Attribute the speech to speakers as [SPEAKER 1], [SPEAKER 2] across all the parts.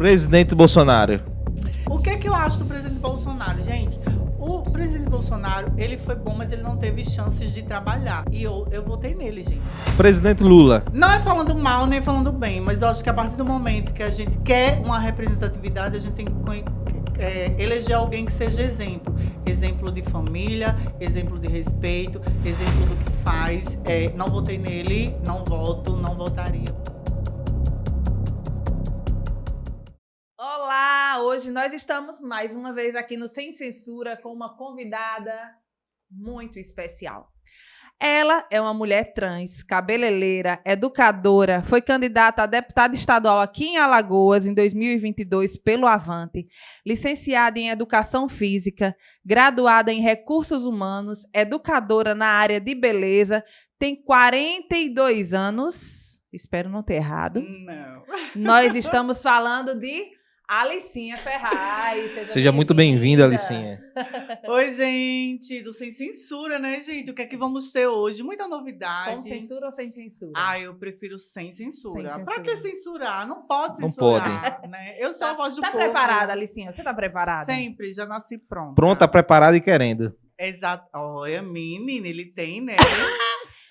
[SPEAKER 1] Presidente Bolsonaro.
[SPEAKER 2] O que é que eu acho do presidente Bolsonaro, gente? O presidente Bolsonaro, ele foi bom, mas ele não teve chances de trabalhar. E eu votei nele, gente.
[SPEAKER 1] Presidente Lula.
[SPEAKER 2] Não é falando mal, nem falando bem, mas eu acho que a partir do momento que a gente quer uma representatividade, a gente tem que eleger alguém que seja exemplo. Exemplo de família, exemplo de respeito, exemplo do que faz. Não votei nele, não voto, não votaria.
[SPEAKER 3] Olá! Hoje nós estamos mais uma vez aqui no Sem Censura com uma convidada muito especial. Ela é uma mulher trans, cabeleireira, educadora, foi candidata a deputada estadual aqui em Alagoas em 2022 pelo Avante, licenciada em Educação Física, graduada em Recursos Humanos, educadora na área de beleza, tem 42 anos, espero não ter errado.
[SPEAKER 2] Não.
[SPEAKER 3] Nós estamos falando de Alicinha Ferraz.
[SPEAKER 1] Seja muito bem-vinda, Alicinha.
[SPEAKER 2] Oi, gente, do Sem Censura, né, gente? O que é que vamos ter hoje? Muita novidade.
[SPEAKER 3] Com censura ou sem censura?
[SPEAKER 2] Eu prefiro sem censura.
[SPEAKER 3] Sem
[SPEAKER 2] Pra
[SPEAKER 3] censura.
[SPEAKER 2] que censurar? Não pode
[SPEAKER 1] Não
[SPEAKER 2] censurar, né? Eu sou a voz do
[SPEAKER 3] Tá
[SPEAKER 2] povo.
[SPEAKER 3] preparada, Alicinha? Você tá preparada?
[SPEAKER 2] Sempre, já nasci pronta.
[SPEAKER 1] Pronta, preparada e querendo.
[SPEAKER 2] Exato. Olha, menina, ele tem, né?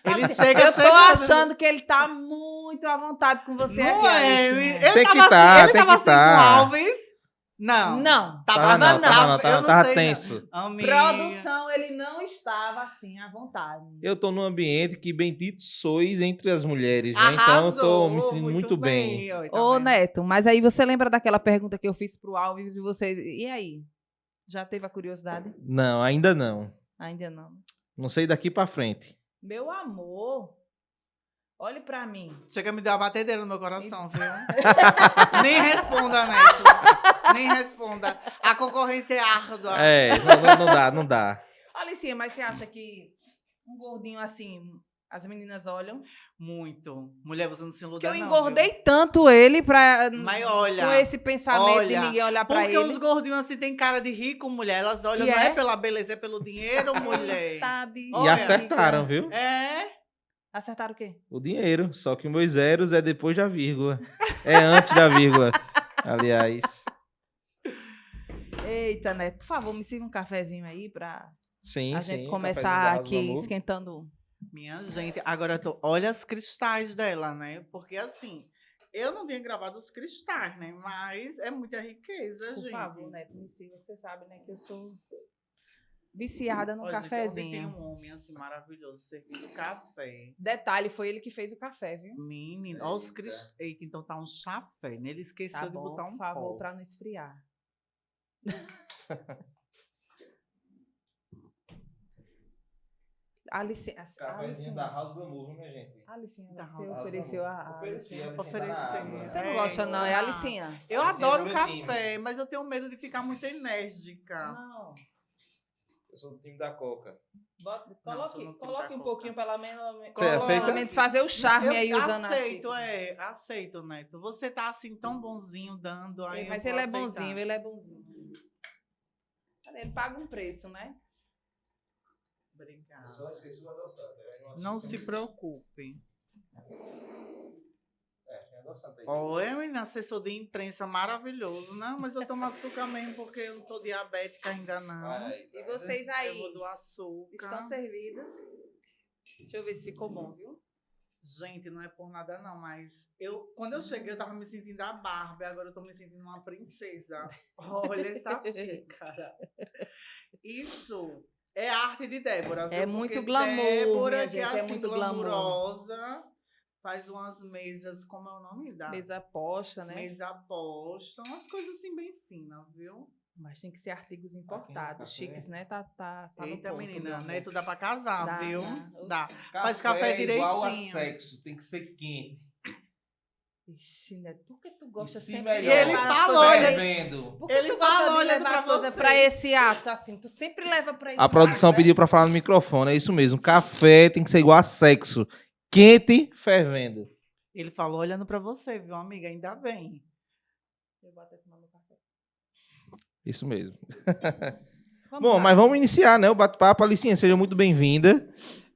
[SPEAKER 2] Ele chega
[SPEAKER 3] Eu tô
[SPEAKER 2] chegando.
[SPEAKER 3] achando que ele tá muito à vontade com você
[SPEAKER 2] Não
[SPEAKER 3] aqui,
[SPEAKER 2] é,
[SPEAKER 3] Alicinha.
[SPEAKER 2] ele
[SPEAKER 1] Tem que
[SPEAKER 2] tava
[SPEAKER 1] tá,
[SPEAKER 2] assim, ele
[SPEAKER 1] tem
[SPEAKER 2] tava
[SPEAKER 1] que
[SPEAKER 2] assim
[SPEAKER 1] tá.
[SPEAKER 2] com Alves. Não.
[SPEAKER 3] Não.
[SPEAKER 2] Tava não. Eu não
[SPEAKER 1] tava
[SPEAKER 2] sei,
[SPEAKER 1] tenso.
[SPEAKER 2] não. Amiga.
[SPEAKER 3] Produção, ele não estava assim à vontade.
[SPEAKER 1] Eu tô num ambiente que bendito sois entre as mulheres, né? Então
[SPEAKER 2] Arrasou,
[SPEAKER 1] eu tô me sentindo muito bem.
[SPEAKER 2] Oi, tá
[SPEAKER 3] Ô,
[SPEAKER 2] vendo?
[SPEAKER 3] Neto, mas aí você lembra daquela pergunta que eu fiz pro Alves e você... E aí? Já teve a curiosidade?
[SPEAKER 1] Não, ainda não.
[SPEAKER 3] Ainda não.
[SPEAKER 1] Não sei daqui pra frente.
[SPEAKER 3] Meu amor, olhe pra mim.
[SPEAKER 2] Você quer me dar uma batedeira no meu coração, viu? Nem responda, Neto. Nem responda. A concorrência é árdua.
[SPEAKER 1] Não dá.
[SPEAKER 3] Alicinha, mas você acha que um gordinho assim, as meninas olham?
[SPEAKER 2] Muito. Mulher, você não se iluda,
[SPEAKER 3] Que eu
[SPEAKER 2] não,
[SPEAKER 3] engordei tanto ele pra...
[SPEAKER 2] Mas olha,
[SPEAKER 3] com esse pensamento
[SPEAKER 2] olha,
[SPEAKER 3] de ninguém olhar pra
[SPEAKER 2] porque
[SPEAKER 3] ele.
[SPEAKER 2] os gordinhos assim têm cara de rico, mulher. Elas olham,
[SPEAKER 3] E
[SPEAKER 2] não
[SPEAKER 3] é?
[SPEAKER 2] é pela beleza, é pelo dinheiro, mulher.
[SPEAKER 3] Sabe?
[SPEAKER 1] E
[SPEAKER 2] Olha,
[SPEAKER 1] acertaram, viu?
[SPEAKER 3] Acertaram o quê?
[SPEAKER 1] O dinheiro. Só que os meus zeros é depois da vírgula. É antes da vírgula, aliás.
[SPEAKER 3] Eita, Neto, por favor, me sirva um cafezinho aí pra
[SPEAKER 1] Sim,
[SPEAKER 3] a
[SPEAKER 1] sim.
[SPEAKER 3] gente
[SPEAKER 1] o
[SPEAKER 3] começar
[SPEAKER 1] cafezinho da Rosa do
[SPEAKER 3] aqui
[SPEAKER 1] Amor.
[SPEAKER 3] esquentando.
[SPEAKER 2] Minha gente, agora olha os cristais dela, né? Porque assim, eu não tinha gravado os cristais, né? Mas é muita riqueza,
[SPEAKER 3] Por
[SPEAKER 2] gente.
[SPEAKER 3] favor, Neto, me sirva. Você sabe, né, que eu sou viciada no
[SPEAKER 2] Olha, gente, ontem
[SPEAKER 3] cafezinho.
[SPEAKER 2] tem um homem assim maravilhoso servindo café.
[SPEAKER 3] Detalhe, foi ele que fez o café, viu?
[SPEAKER 2] Menino, olha os cristais. Eita, então tá um chafé, né? Ele esqueceu
[SPEAKER 3] Tá
[SPEAKER 2] de
[SPEAKER 3] bom,
[SPEAKER 2] botar um
[SPEAKER 3] por favor,
[SPEAKER 2] pó.
[SPEAKER 3] pra não esfriar. Alicinha,
[SPEAKER 1] Cafezinho da House do Amor, minha gente.
[SPEAKER 3] Alicinha,
[SPEAKER 2] Da
[SPEAKER 3] você
[SPEAKER 2] House do
[SPEAKER 3] ofereceu
[SPEAKER 1] Amor.
[SPEAKER 3] a
[SPEAKER 1] Ofereci,
[SPEAKER 3] Alicinha.
[SPEAKER 2] Oferecer.
[SPEAKER 3] Você não gosta não, é a Alicinha?
[SPEAKER 2] Eu
[SPEAKER 1] Alicinha
[SPEAKER 2] adoro
[SPEAKER 1] é do meu
[SPEAKER 2] café, mas eu tenho medo de ficar muito enérgica.
[SPEAKER 3] Não.
[SPEAKER 1] Eu sou do time da Coca.
[SPEAKER 3] Coloque
[SPEAKER 2] não
[SPEAKER 3] um
[SPEAKER 2] tenho
[SPEAKER 3] pouquinho, pelo
[SPEAKER 1] Você aceita?
[SPEAKER 3] menos fazer o charme aí
[SPEAKER 2] Eu
[SPEAKER 3] usando
[SPEAKER 2] aceito,
[SPEAKER 3] a
[SPEAKER 2] aceito, Neto. Você tá assim tão bonzinho dando aí.
[SPEAKER 3] Mas
[SPEAKER 2] eu
[SPEAKER 3] ele
[SPEAKER 2] vou
[SPEAKER 3] é bonzinho,
[SPEAKER 2] aceitar.
[SPEAKER 3] ele é bonzinho. Ele paga um preço, né?
[SPEAKER 2] Obrigada.
[SPEAKER 1] Só esqueci o adoçante.
[SPEAKER 2] Não se preocupe.
[SPEAKER 1] tem adoçante aí.
[SPEAKER 2] Olha, menina, assessor de imprensa maravilhoso. Não, mas eu tomo açúcar mesmo porque eu não tô diabética ainda não.
[SPEAKER 3] E vocês
[SPEAKER 2] Eu
[SPEAKER 3] aí
[SPEAKER 2] vou do açúcar.
[SPEAKER 3] estão servidas? Deixa eu ver se ficou bom, viu?
[SPEAKER 2] Gente, não é por nada não, mas quando eu cheguei eu tava me sentindo a Barbie, agora eu tô me sentindo uma princesa. Olha essa xícara. Isso é arte de Débora, viu?
[SPEAKER 3] É muito
[SPEAKER 2] Porque
[SPEAKER 3] glamour,
[SPEAKER 2] Débora,
[SPEAKER 3] minha
[SPEAKER 2] que é
[SPEAKER 3] gente, é
[SPEAKER 2] assim,
[SPEAKER 3] muito glamour.
[SPEAKER 2] glamurosa, faz umas mesas, como é o nome da?
[SPEAKER 3] Mesa posta, né?
[SPEAKER 2] Mesa posta, umas coisas assim bem finas, viu?
[SPEAKER 3] Mas tem que ser artigos importados,
[SPEAKER 1] café.
[SPEAKER 3] chiques, né? Tá no
[SPEAKER 2] Eita,
[SPEAKER 3] ponto,
[SPEAKER 2] menina,
[SPEAKER 3] meu amor.
[SPEAKER 2] Neto dá pra casar,
[SPEAKER 3] Dá,
[SPEAKER 2] viu?
[SPEAKER 3] dá.
[SPEAKER 2] Dá. Faz café
[SPEAKER 1] igual a
[SPEAKER 2] direitinho.
[SPEAKER 1] sexo, tem que ser quente.
[SPEAKER 3] Ixi, Neto, por que tu gosta
[SPEAKER 1] E se
[SPEAKER 3] sempre de
[SPEAKER 1] melhor,
[SPEAKER 2] E ele
[SPEAKER 3] levar as
[SPEAKER 2] falou,
[SPEAKER 3] coisas
[SPEAKER 2] olha,
[SPEAKER 3] pra esse-
[SPEAKER 1] fervendo.
[SPEAKER 3] Por que
[SPEAKER 2] ele
[SPEAKER 3] tu gosta
[SPEAKER 2] falou
[SPEAKER 3] de
[SPEAKER 2] olhando
[SPEAKER 3] levar
[SPEAKER 2] pra
[SPEAKER 3] as coisas
[SPEAKER 2] você.
[SPEAKER 3] pra esse ato, assim? Tu sempre leva pra esse
[SPEAKER 1] A produção
[SPEAKER 3] ato, né?
[SPEAKER 1] pediu pra falar no microfone, é isso mesmo. Café tem que ser igual a sexo. Quente, fervendo.
[SPEAKER 2] Ele falou olhando pra você, viu, amiga? Ainda bem.
[SPEAKER 3] Eu vou até tomar meu café.
[SPEAKER 1] Isso mesmo.
[SPEAKER 3] Vamos
[SPEAKER 1] Bom,
[SPEAKER 3] lá.
[SPEAKER 1] mas vamos iniciar, né? O bate-papo. Alicinha, seja muito bem-vinda.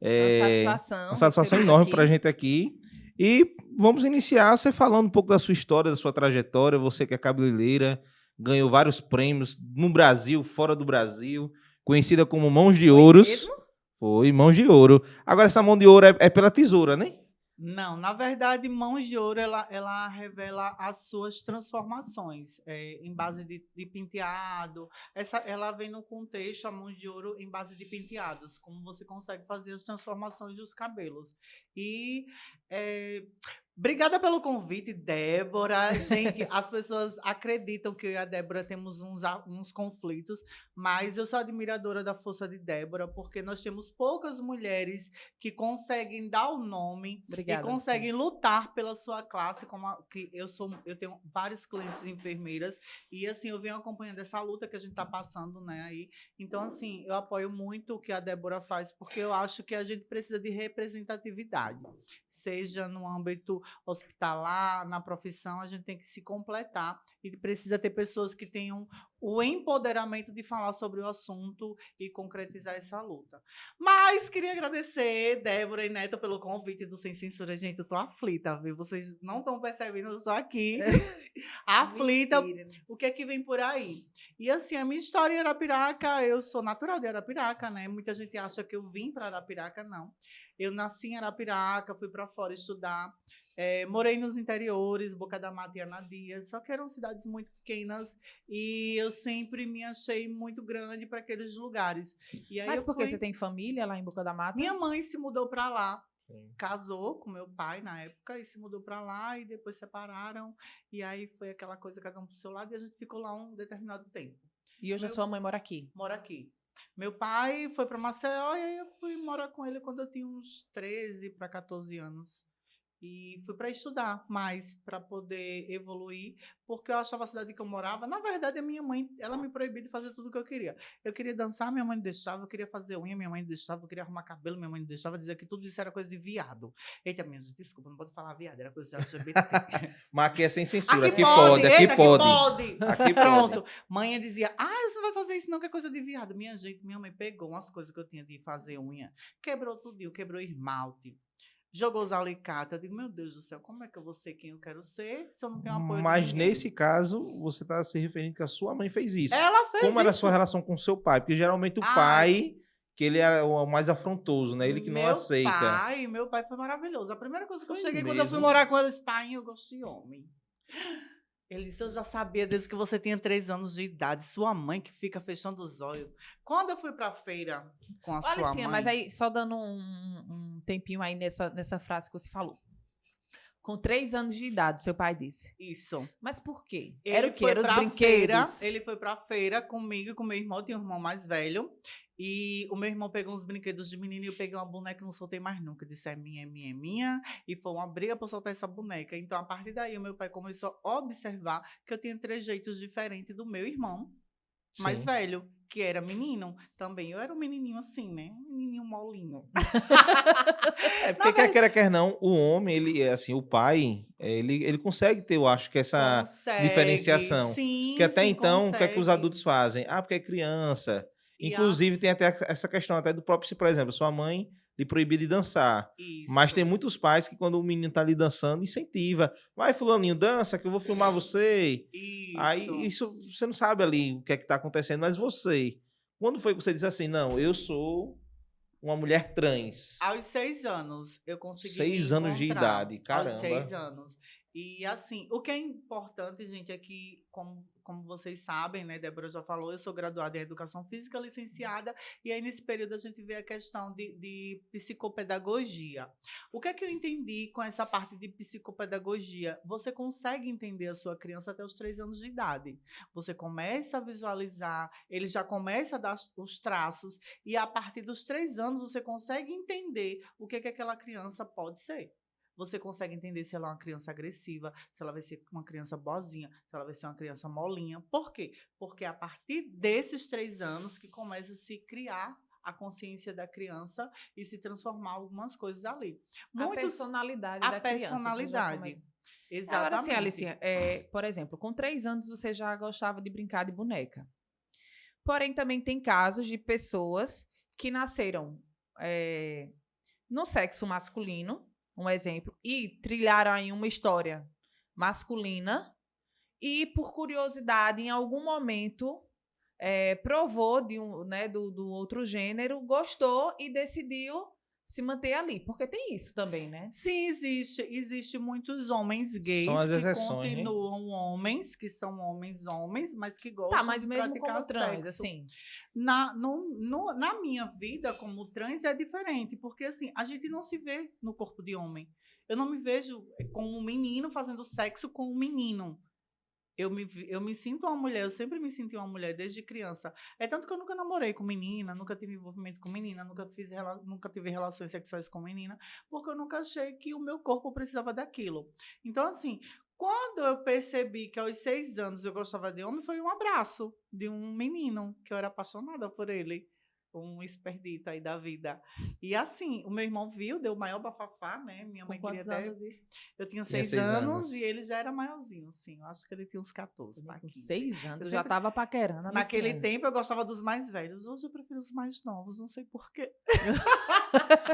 [SPEAKER 3] Uma satisfação.
[SPEAKER 1] Uma satisfação
[SPEAKER 3] recebê-la
[SPEAKER 1] enorme
[SPEAKER 3] aqui.
[SPEAKER 1] pra gente aqui. E vamos iniciar você falando um pouco da sua história, da sua trajetória. Você que é cabeleireira, ganhou vários prêmios no Brasil, fora do Brasil, conhecida como Mãos de
[SPEAKER 3] Foi
[SPEAKER 1] Ouros.
[SPEAKER 3] mesmo?
[SPEAKER 1] Foi, Mãos de Ouro. Agora, essa mão de ouro é pela tesoura, né?
[SPEAKER 2] Não, na verdade, Mãos de Ouro, ela revela as suas transformações em base de penteado. Ela vem no contexto, a Mãos de Ouro, em base de penteados, como você consegue fazer as transformações dos cabelos. E obrigada pelo convite, Débora. Gente, as pessoas acreditam que eu e a Débora temos uns conflitos, mas eu sou admiradora da força de Débora, porque nós temos poucas mulheres que conseguem dar o nome
[SPEAKER 3] Obrigada,
[SPEAKER 2] e conseguem lutar pela sua classe, que eu tenho vários clientes enfermeiras, e assim, eu venho acompanhando essa luta que a gente está passando, né, aí. Então, assim, eu apoio muito o que a Débora faz, porque eu acho que a gente precisa de representatividade, seja no âmbito hospitalar, na profissão, a gente tem que se completar e precisa ter pessoas que tenham o empoderamento de falar sobre o assunto e concretizar essa luta. Mas queria agradecer, Débora e Neto, pelo convite do Sem Censura. Gente, eu tô aflita, viu? Vocês não estão percebendo, eu estou aqui aflita.
[SPEAKER 3] Mentira.
[SPEAKER 2] O que é que vem por aí? E assim, a minha história em Arapiraca, eu sou natural de Arapiraca, né? Muita gente acha que eu vim para Arapiraca, não. Eu nasci em Arapiraca, fui para fora estudar. Morei nos interiores, Boca da Mata e Anadia, só que eram cidades muito pequenas e eu sempre me achei muito grande para aqueles lugares. E aí
[SPEAKER 3] Mas por que você tem família lá em Boca da Mata?
[SPEAKER 2] Minha mãe se mudou para lá, casou com meu pai na época e se mudou para lá e depois separaram. E aí foi aquela coisa, cada um pro seu lado, e a gente ficou lá um determinado tempo.
[SPEAKER 3] E hoje a sua mãe mora aqui?
[SPEAKER 2] Mora aqui. Meu pai foi para Maceió e aí eu fui morar com ele quando eu tinha uns 13 para 14 anos. E fui para estudar mais, para poder evoluir, porque eu achava a cidade que eu morava. Na verdade, a minha mãe, ela me proibia de fazer tudo o que eu queria. Eu queria dançar, minha mãe não deixava. Eu queria fazer unha, minha mãe não deixava. Eu queria arrumar cabelo, minha mãe não deixava. Dizia que tudo isso era coisa de viado. Eita, minha gente, desculpa, não pode falar viado, era coisa de LGBT.
[SPEAKER 1] Mas aqui é sem censura,
[SPEAKER 2] Aqui
[SPEAKER 1] aqui pode, aqui
[SPEAKER 2] eita,
[SPEAKER 1] pode.
[SPEAKER 2] Aqui
[SPEAKER 1] pode.
[SPEAKER 2] Pronto. Mãe dizia, você não vai fazer isso não, que é coisa de viado. Minha gente, minha mãe pegou umas coisas que eu tinha de fazer unha, quebrou tudo, quebrou esmalte, jogou os alicates. Eu digo, meu Deus do céu, como é que eu vou ser quem eu quero ser se eu não tenho apoio de
[SPEAKER 1] Mas
[SPEAKER 2] ninguém?
[SPEAKER 1] nesse caso, você está se referindo que a sua mãe fez isso.
[SPEAKER 2] Ela fez
[SPEAKER 1] Como era a
[SPEAKER 2] isso.
[SPEAKER 1] sua relação com o seu pai? Porque geralmente o pai, que ele é o mais afrontoso, né? Ele que não aceita.
[SPEAKER 2] Meu pai foi maravilhoso. A primeira coisa que eu
[SPEAKER 1] Foi
[SPEAKER 2] cheguei quando eu fui
[SPEAKER 1] mesmo?
[SPEAKER 2] morar com ele, disse, pai, eu gosto de homem. Ele disse, eu já sabia desde que você tinha 3 anos de idade. Sua mãe que fica fechando os olhos. Quando eu fui pra feira com a
[SPEAKER 3] Olha,
[SPEAKER 2] sua
[SPEAKER 3] sim,
[SPEAKER 2] mãe...
[SPEAKER 3] mas aí, só dando um tempinho aí nessa frase que você falou. Com 3 anos de idade, seu pai disse.
[SPEAKER 2] Isso.
[SPEAKER 3] Mas por quê?
[SPEAKER 2] Ele
[SPEAKER 3] Era o quê?
[SPEAKER 2] foi
[SPEAKER 3] Era os
[SPEAKER 2] pra
[SPEAKER 3] brinquedos?
[SPEAKER 2] Ele foi pra feira comigo e com meu irmão. Eu tinha um irmão mais velho. E o meu irmão pegou uns brinquedos de menino e eu peguei uma boneca e não soltei mais nunca. Eu disse, é minha, é minha, é minha. E foi uma briga pra eu soltar essa boneca. Então, a partir daí, o meu pai começou a observar que eu tinha trejeitos diferentes do meu irmão mais
[SPEAKER 1] Sim.
[SPEAKER 2] velho, que era menino. Também eu era um menininho assim, né? Um menininho molinho.
[SPEAKER 1] É porque quer não, o homem, ele é assim, o pai, ele consegue ter, eu acho que essa
[SPEAKER 2] Consegue.
[SPEAKER 1] diferenciação.
[SPEAKER 2] Sim,
[SPEAKER 1] Que até
[SPEAKER 2] sim,
[SPEAKER 1] então, o que é que os
[SPEAKER 2] consegue.
[SPEAKER 1] adultos fazem? Porque é criança.
[SPEAKER 2] E
[SPEAKER 1] Inclusive,
[SPEAKER 2] as-
[SPEAKER 1] tem até essa questão até do próprio, por exemplo, sua mãe lhe proibir de dançar.
[SPEAKER 2] Isso.
[SPEAKER 1] Mas tem muitos pais que, quando o menino tá ali dançando, incentiva. Vai, fulaninho, dança, que eu vou filmar você.
[SPEAKER 2] Isso.
[SPEAKER 1] Aí, isso, você não sabe ali o que é que tá acontecendo, mas você, quando foi que você disse assim, não, eu sou uma mulher trans?
[SPEAKER 2] Aos 6 anos, eu consegui
[SPEAKER 1] 6
[SPEAKER 2] me
[SPEAKER 1] anos de
[SPEAKER 2] encontrar.
[SPEAKER 1] idade, caramba.
[SPEAKER 2] Aos 6 anos. E, assim, o que é importante, gente, é que, como vocês sabem, né, Débora já falou, eu sou graduada em Educação Física, licenciada, e aí, nesse período, a gente vê a questão de psicopedagogia. O que é que eu entendi com essa parte de psicopedagogia? Você consegue entender a sua criança até os 3 anos de idade. Você começa a visualizar, ele já começa a dar os traços, e a partir dos 3 anos, você consegue entender o que aquela criança pode ser. Você consegue entender se ela é uma criança agressiva, se ela vai ser uma criança boazinha, se ela vai ser uma criança molinha. Por quê? Porque é a partir desses 3 anos que começa a se criar a consciência da criança e se transformar algumas coisas ali.
[SPEAKER 3] A personalidade da criança.
[SPEAKER 2] A personalidade. Exatamente.
[SPEAKER 3] Agora, assim, Alicinha, por exemplo, com 3 anos você já gostava de brincar de boneca. Porém, também tem casos de pessoas que nasceram no sexo masculino um exemplo, e trilharam aí uma história masculina e, por curiosidade, em algum momento provou do outro gênero, gostou e decidiu se manter ali. Porque tem isso também, né?
[SPEAKER 2] Sim, existe muitos homens gays
[SPEAKER 1] São as
[SPEAKER 2] que
[SPEAKER 1] exceções, né?
[SPEAKER 2] continuam homens, que são homens, mas que
[SPEAKER 3] Tá,
[SPEAKER 2] gostam
[SPEAKER 3] mas
[SPEAKER 2] de
[SPEAKER 3] mesmo
[SPEAKER 2] praticar
[SPEAKER 3] como trans,
[SPEAKER 2] sexo.
[SPEAKER 3] assim.
[SPEAKER 2] Na minha vida como trans é diferente, porque assim, a gente não se vê no corpo de homem. Eu não me vejo como um menino fazendo sexo com um menino. Eu me sinto uma mulher, eu sempre me senti uma mulher desde criança. É tanto que eu nunca namorei com menina, nunca tive envolvimento com menina, nunca tive relações sexuais com menina, porque eu nunca achei que o meu corpo precisava daquilo. Então, assim, quando eu percebi que aos 6 anos eu gostava de homem, foi um abraço de um menino, que eu era apaixonada por ele. Um esperdito aí da vida. E assim, o meu irmão viu, deu o maior bafafá, né? Minha mãe
[SPEAKER 3] Com
[SPEAKER 2] queria
[SPEAKER 3] quantos
[SPEAKER 2] até...
[SPEAKER 3] anos isso?
[SPEAKER 2] Eu tinha
[SPEAKER 1] Tinha
[SPEAKER 2] 6
[SPEAKER 1] 6
[SPEAKER 2] anos
[SPEAKER 1] anos.
[SPEAKER 2] e ele já era maiorzinho, sim. Eu acho que ele tinha uns 14,
[SPEAKER 3] Com
[SPEAKER 2] para 15.
[SPEAKER 3] 6 anos,
[SPEAKER 2] Eu
[SPEAKER 3] eu já
[SPEAKER 2] sempre-
[SPEAKER 3] tava paquerando. a
[SPEAKER 2] Naquele
[SPEAKER 3] Luciane.
[SPEAKER 2] tempo eu gostava dos mais velhos. Hoje eu prefiro os mais novos, não sei porquê.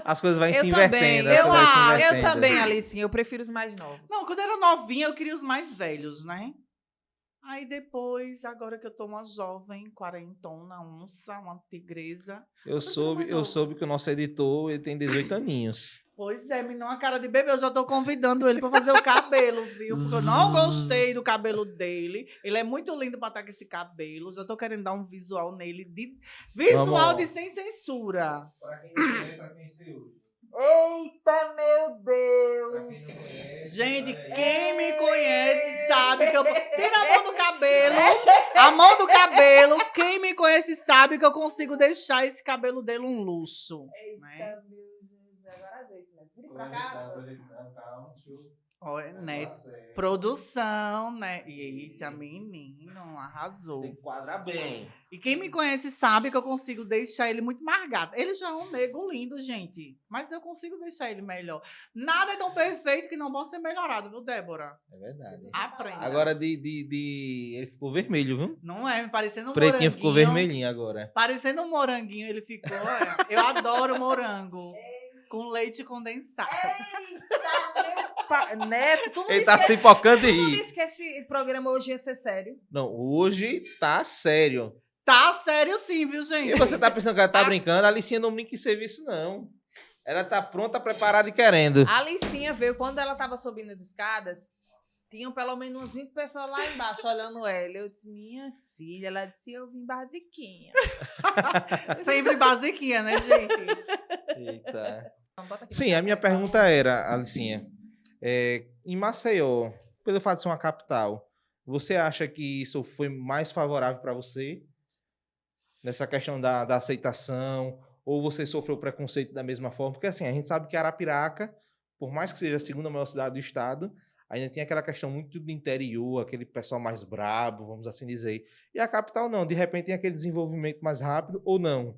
[SPEAKER 1] As coisas vão se
[SPEAKER 3] Eu
[SPEAKER 1] invertendo.
[SPEAKER 3] também,
[SPEAKER 1] as
[SPEAKER 2] eu
[SPEAKER 1] coisas vão se
[SPEAKER 2] acho.
[SPEAKER 3] eu
[SPEAKER 1] invertendo.
[SPEAKER 3] também, Alicinha, eu prefiro os mais novos.
[SPEAKER 2] Não, quando eu era novinha eu queria os mais velhos, né? Aí depois, agora que eu tô uma jovem, quarentona, onça, uma tigresa.
[SPEAKER 1] Eu soube que o nosso editor ele tem 18 aninhos.
[SPEAKER 2] Pois é, me dá uma cara de bebê, eu já tô convidando ele pra fazer o cabelo, viu? Porque eu não gostei do cabelo dele. Ele é muito lindo pra estar com esse cabelo. Já tô querendo dar um visual nele. Visual de sem censura.
[SPEAKER 1] Pra quem não conhece, vai conhecer hoje.
[SPEAKER 3] Eita, meu Deus!
[SPEAKER 2] Gente, quem me conhece sabe que eu... Tira a mão do cabelo. A mão do cabelo. Quem me conhece sabe que eu consigo deixar esse cabelo dele um luxo. Né?
[SPEAKER 3] Eita, meu Deus. Agora ajeita, né? Vira pra cá.
[SPEAKER 1] Calma, deixa eu...
[SPEAKER 2] Olha, né?
[SPEAKER 1] Tá certo.
[SPEAKER 2] Produção, né? Eita, menino, arrasou.
[SPEAKER 1] Tem que quadrar bem.
[SPEAKER 2] E quem me conhece sabe que eu consigo deixar ele muito mais gato. Ele já é um nego lindo, gente. Mas eu consigo deixar ele melhor. Nada é tão perfeito que não possa ser melhorado, viu, Débora?
[SPEAKER 1] É verdade.
[SPEAKER 2] Aprenda.
[SPEAKER 1] Agora ele ficou vermelho, viu?
[SPEAKER 2] Não é, me parecendo um
[SPEAKER 1] Pretinho
[SPEAKER 2] moranguinho.
[SPEAKER 1] ficou vermelhinho agora.
[SPEAKER 2] Parecendo um moranguinho, ele ficou. Olha, eu adoro morango. Com leite condensado.
[SPEAKER 3] Neto, tu não
[SPEAKER 1] Ele
[SPEAKER 3] disse
[SPEAKER 1] tá
[SPEAKER 3] que
[SPEAKER 1] se focando de
[SPEAKER 3] tu não
[SPEAKER 1] rir.
[SPEAKER 3] disse que esse programa hoje ia ser sério?
[SPEAKER 1] Não, hoje tá sério.
[SPEAKER 2] Tá sério sim, viu, gente?
[SPEAKER 1] E você tá pensando que ela tá brincando? A Alicinha não brinca em serviço, não. Ela tá pronta, preparada e querendo.
[SPEAKER 3] A Alicinha veio, quando ela tava subindo as escadas, tinham pelo menos umas 20 pessoas lá embaixo olhando ela. Eu disse, minha filha, ela disse, eu vim basiquinha.
[SPEAKER 2] Sempre basiquinha, né, gente?
[SPEAKER 1] Eita.
[SPEAKER 3] Então, bota aqui
[SPEAKER 1] Sim,
[SPEAKER 3] no
[SPEAKER 1] a minha
[SPEAKER 3] café.
[SPEAKER 1] pergunta era, Alicinha, em Maceió, pelo fato de ser uma capital, você acha que isso foi mais favorável para você? Nessa questão da aceitação? Ou você sofreu preconceito da mesma forma? Porque assim, a gente sabe que Arapiraca, por mais que seja a segunda maior cidade do estado, ainda tem aquela questão muito do interior, aquele pessoal mais brabo, vamos assim dizer. E a capital não, de repente tem aquele desenvolvimento mais rápido ou não?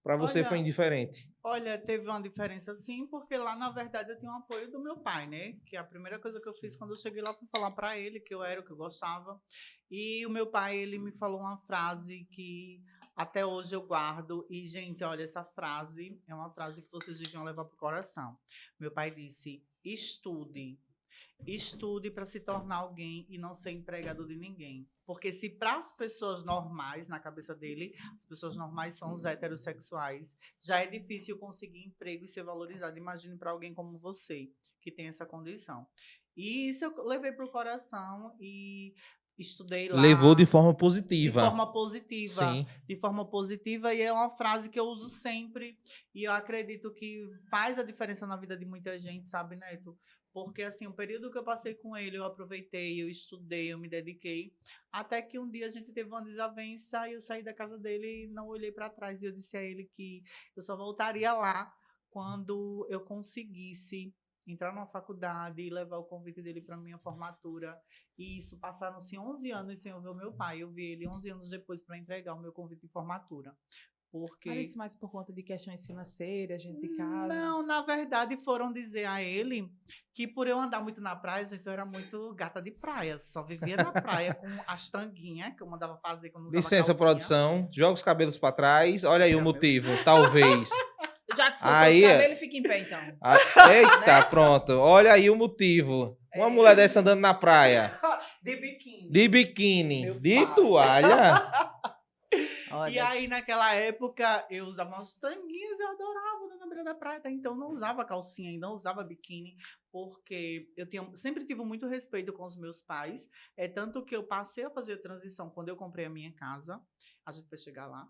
[SPEAKER 1] Para você
[SPEAKER 2] Olha,
[SPEAKER 1] foi indiferente?
[SPEAKER 2] Olha, teve uma diferença sim, porque lá, na verdade, eu tinha o apoio do meu pai, né? Que a primeira coisa que eu fiz quando eu cheguei lá foi falar para ele que eu era o que eu gostava. E o meu pai, ele me falou uma frase que até hoje eu guardo. E, gente, olha, essa frase é uma frase que vocês deviam levar pro coração. Meu pai disse, estude. Estude para se tornar alguém e não ser empregado de ninguém. Porque se para as pessoas normais, na cabeça dele, as pessoas normais são os heterossexuais, já é difícil conseguir emprego e ser valorizado. Imagine para alguém como você, que tem essa condição. E isso eu levei para o coração e estudei lá.
[SPEAKER 1] Levou de forma
[SPEAKER 2] De
[SPEAKER 1] positiva.
[SPEAKER 2] forma positiva.
[SPEAKER 1] Sim.
[SPEAKER 2] De forma positiva, e é uma frase que eu uso sempre. E eu acredito que faz a diferença na vida de muita gente, sabe, Neto? Porque, assim, o período que eu passei com ele, eu aproveitei, eu estudei, eu me dediquei. Até que um dia a gente teve uma desavença e eu saí da casa dele e não olhei para trás. E eu disse a ele que eu só voltaria lá quando eu conseguisse entrar numa faculdade e levar o convite dele para minha formatura. E isso passaram-se 11 anos sem eu ver o meu pai. Eu vi ele 11 anos depois para entregar o meu convite de formatura. Porque...
[SPEAKER 3] Mas isso mais por conta de questões financeiras, gente de casa?
[SPEAKER 2] Não, na verdade foram dizer a ele que por eu andar muito na praia, gente, eu era muito gata de praia. Só vivia na praia com as tanguinhas que eu mandava fazer quando usava
[SPEAKER 1] Licença,
[SPEAKER 2] calcinha.
[SPEAKER 1] produção. Joga os cabelos para trás. Olha aí o
[SPEAKER 2] Meu
[SPEAKER 1] motivo, talvez.
[SPEAKER 3] Já que soltou
[SPEAKER 1] Aí,
[SPEAKER 3] os cabelos, fica em pé, então.
[SPEAKER 1] Eita, pronto. Olha aí o motivo. Uma mulher dessa andando na praia.
[SPEAKER 2] De biquíni.
[SPEAKER 1] De biquíni.
[SPEAKER 2] Meu
[SPEAKER 1] De
[SPEAKER 2] pai.
[SPEAKER 1] toalha.
[SPEAKER 2] E
[SPEAKER 3] Olha,
[SPEAKER 2] aí, naquela época, eu usava umas tanguinhas, eu adorava andar na beira da praia. Até então, não usava calcinha e não usava biquíni, porque sempre tive muito respeito com os meus pais. É tanto que eu passei a fazer a transição quando eu comprei a minha casa. A gente vai chegar lá.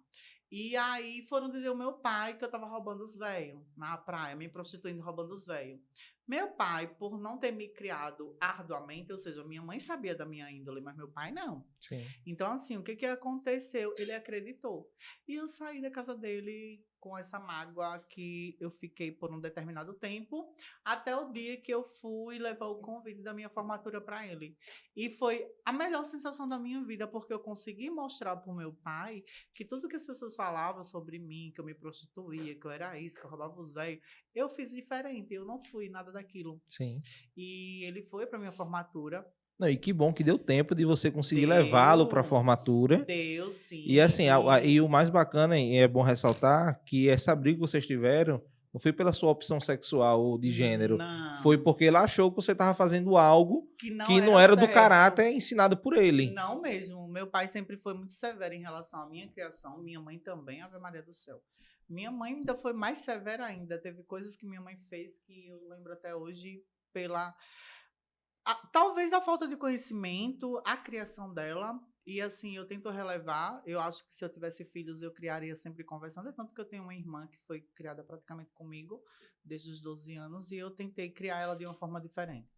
[SPEAKER 2] E aí foram dizer ao meu pai que eu tava roubando os velhos na praia, me prostituindo, roubando os velhos. Meu pai, por não ter me criado arduamente, ou seja, minha mãe sabia da minha índole, mas meu pai não.
[SPEAKER 1] Sim.
[SPEAKER 2] Então, assim, o que aconteceu? Ele acreditou. E eu saí da casa dele com essa mágoa que eu fiquei por um determinado tempo, até o dia que eu fui levar o convite da minha formatura para ele. E foi a melhor sensação da minha vida, porque eu consegui mostrar para o meu pai que tudo que as pessoas falavam sobre mim, que eu me prostituía, que eu era isso, que eu roubava os velhos, eu fiz diferente, eu não fui nada daquilo.
[SPEAKER 1] Sim.
[SPEAKER 2] E ele foi para minha formatura.
[SPEAKER 1] Não, e que bom que deu tempo de você conseguir
[SPEAKER 2] Deu.
[SPEAKER 1] levá-lo para a formatura.
[SPEAKER 2] Deu, sim.
[SPEAKER 1] E assim, e o mais bacana, e é bom ressaltar, que essa briga que vocês tiveram não foi pela sua opção sexual ou de gênero.
[SPEAKER 2] Não.
[SPEAKER 1] Foi porque ele achou que você estava fazendo algo
[SPEAKER 2] que
[SPEAKER 1] que não era do
[SPEAKER 2] certo.
[SPEAKER 1] caráter ensinado por ele.
[SPEAKER 2] Não mesmo. Meu pai sempre foi muito severo em relação à minha criação. Minha mãe também, Ave Maria do Céu. Minha mãe ainda foi mais severa ainda. Teve coisas que minha mãe fez que eu lembro até hoje pela... talvez a falta de conhecimento, a criação dela. E assim, eu tento relevar. Eu acho que se eu tivesse filhos, eu criaria sempre conversando. É tanto que eu tenho uma irmã que foi criada praticamente comigo desde os 12 anos. E eu tentei criar ela de uma forma diferente.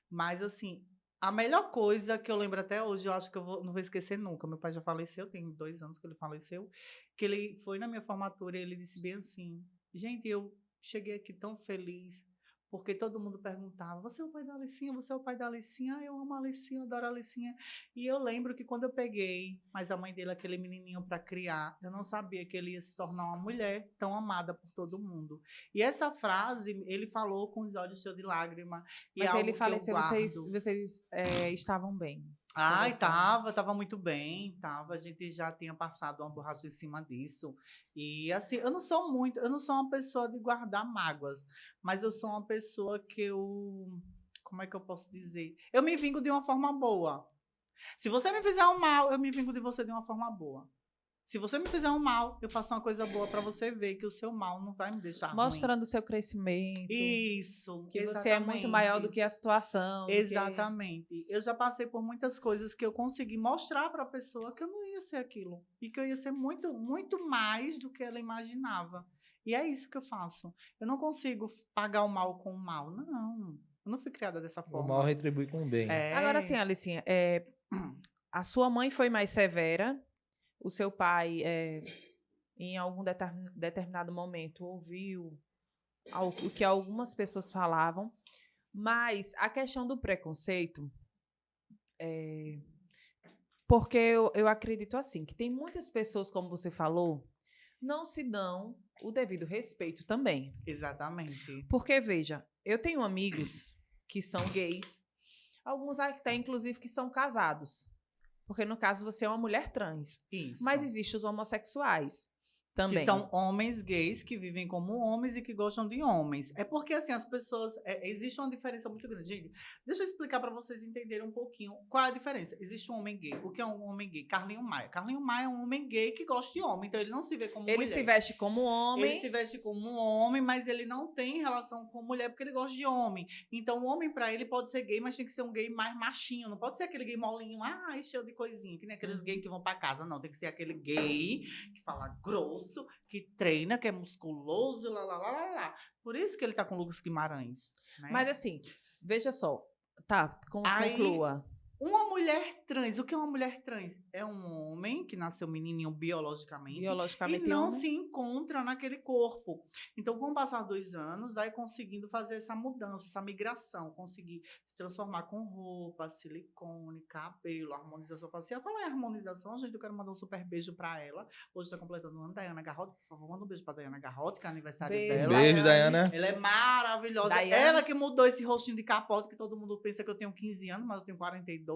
[SPEAKER 2] Mas assim, a melhor coisa que eu lembro até hoje, eu acho que não vou esquecer nunca. Meu pai já faleceu, tem 2 anos que ele faleceu. Que ele foi na minha formatura e ele disse bem assim: gente, eu cheguei aqui tão feliz. Porque todo mundo perguntava, você é o pai da Alicinha? Você é o pai da Alicinha? Ah, eu amo a Alicinha, eu adoro a Alicinha. E eu lembro que quando eu peguei, mas a mãe dele, aquele menininho para criar, eu não sabia que ele ia se tornar uma mulher tão amada por todo mundo. E essa frase, ele falou com os olhos cheios de lágrima. E
[SPEAKER 3] mas
[SPEAKER 2] é
[SPEAKER 3] ele
[SPEAKER 2] algo
[SPEAKER 3] faleceu,
[SPEAKER 2] que eu guardo.
[SPEAKER 3] vocês estavam bem.
[SPEAKER 2] Ai,
[SPEAKER 3] Conversando.
[SPEAKER 2] tava muito bem, tava. A gente já tinha passado uma borracha em cima disso. E assim, eu não sou uma pessoa de guardar mágoas, mas eu sou uma pessoa como é que eu posso dizer? Eu me vingo de uma forma boa. Se você me fizer um mal, eu me vingo de você de uma forma boa. Se você me fizer um mal, eu faço uma coisa boa para você ver que o seu mal não vai me deixar
[SPEAKER 3] Mostrando o seu crescimento.
[SPEAKER 2] Isso.
[SPEAKER 3] Que você é muito maior do que a situação.
[SPEAKER 2] Exatamente. Eu já passei por muitas coisas que eu consegui mostrar para a pessoa que eu não ia ser aquilo. E que eu ia ser muito, muito mais do que ela imaginava. E é isso que eu faço. Eu não consigo pagar o mal com o mal. Não. Eu não fui criada dessa forma.
[SPEAKER 1] O mal retribui com o bem.
[SPEAKER 3] Agora sim, Alicinha, a sua mãe foi mais severa. O seu pai, em algum determinado momento, ouviu o que algumas pessoas falavam, mas a questão do preconceito, porque eu acredito assim, que tem muitas pessoas, como você falou, não se dão o devido respeito também.
[SPEAKER 2] Exatamente.
[SPEAKER 3] Porque, veja, eu tenho amigos que são gays, alguns até, inclusive, que são casados. Porque, no caso, você é uma mulher trans.
[SPEAKER 2] Isso.
[SPEAKER 3] Mas existem os homossexuais também.
[SPEAKER 2] Que são homens gays que vivem como homens e que gostam de homens. É porque, assim, as pessoas... existe uma diferença muito grande. Gente, deixa eu explicar para vocês entenderem um pouquinho qual é a diferença. Existe um homem gay. O que é um homem gay? Carlinho Maia. Carlinho Maia é um homem gay que gosta de homem. Então, ele não se vê como mulher.
[SPEAKER 3] Ele se veste como homem.
[SPEAKER 2] Ele se veste como homem, mas ele não tem relação com mulher porque ele gosta de homem. Então, o homem, pra ele, pode ser gay, mas tem que ser um gay mais machinho. Não pode ser aquele gay molinho, cheio de coisinha. Que nem aqueles gays que vão pra casa. Não, tem que ser aquele gay que fala grosso, que treina, que é musculoso, lá. Por isso que ele tá com o Lucas Guimarães. Né?
[SPEAKER 3] Mas assim, veja só. Tá, conclua.
[SPEAKER 2] Uma mulher trans, o que é uma mulher trans? É um homem que nasceu menininho biologicamente e não
[SPEAKER 3] homem.
[SPEAKER 2] se encontra naquele corpo. Então, com o passar dos anos, vai conseguindo fazer essa mudança, essa migração, conseguir se transformar com roupa, silicone, cabelo, harmonização facial. Falar em harmonização, gente, eu quero mandar um super beijo pra ela. Hoje está completando o ano, Dayana Garrote. Por favor, manda um beijo pra Dayana Garrote, que é aniversário dela.
[SPEAKER 1] Beijo, Dayana.
[SPEAKER 2] Ela é maravilhosa.
[SPEAKER 3] Dayana.
[SPEAKER 2] Ela que mudou esse rostinho de capote, que todo mundo pensa que eu tenho 15 anos, mas eu tenho 42.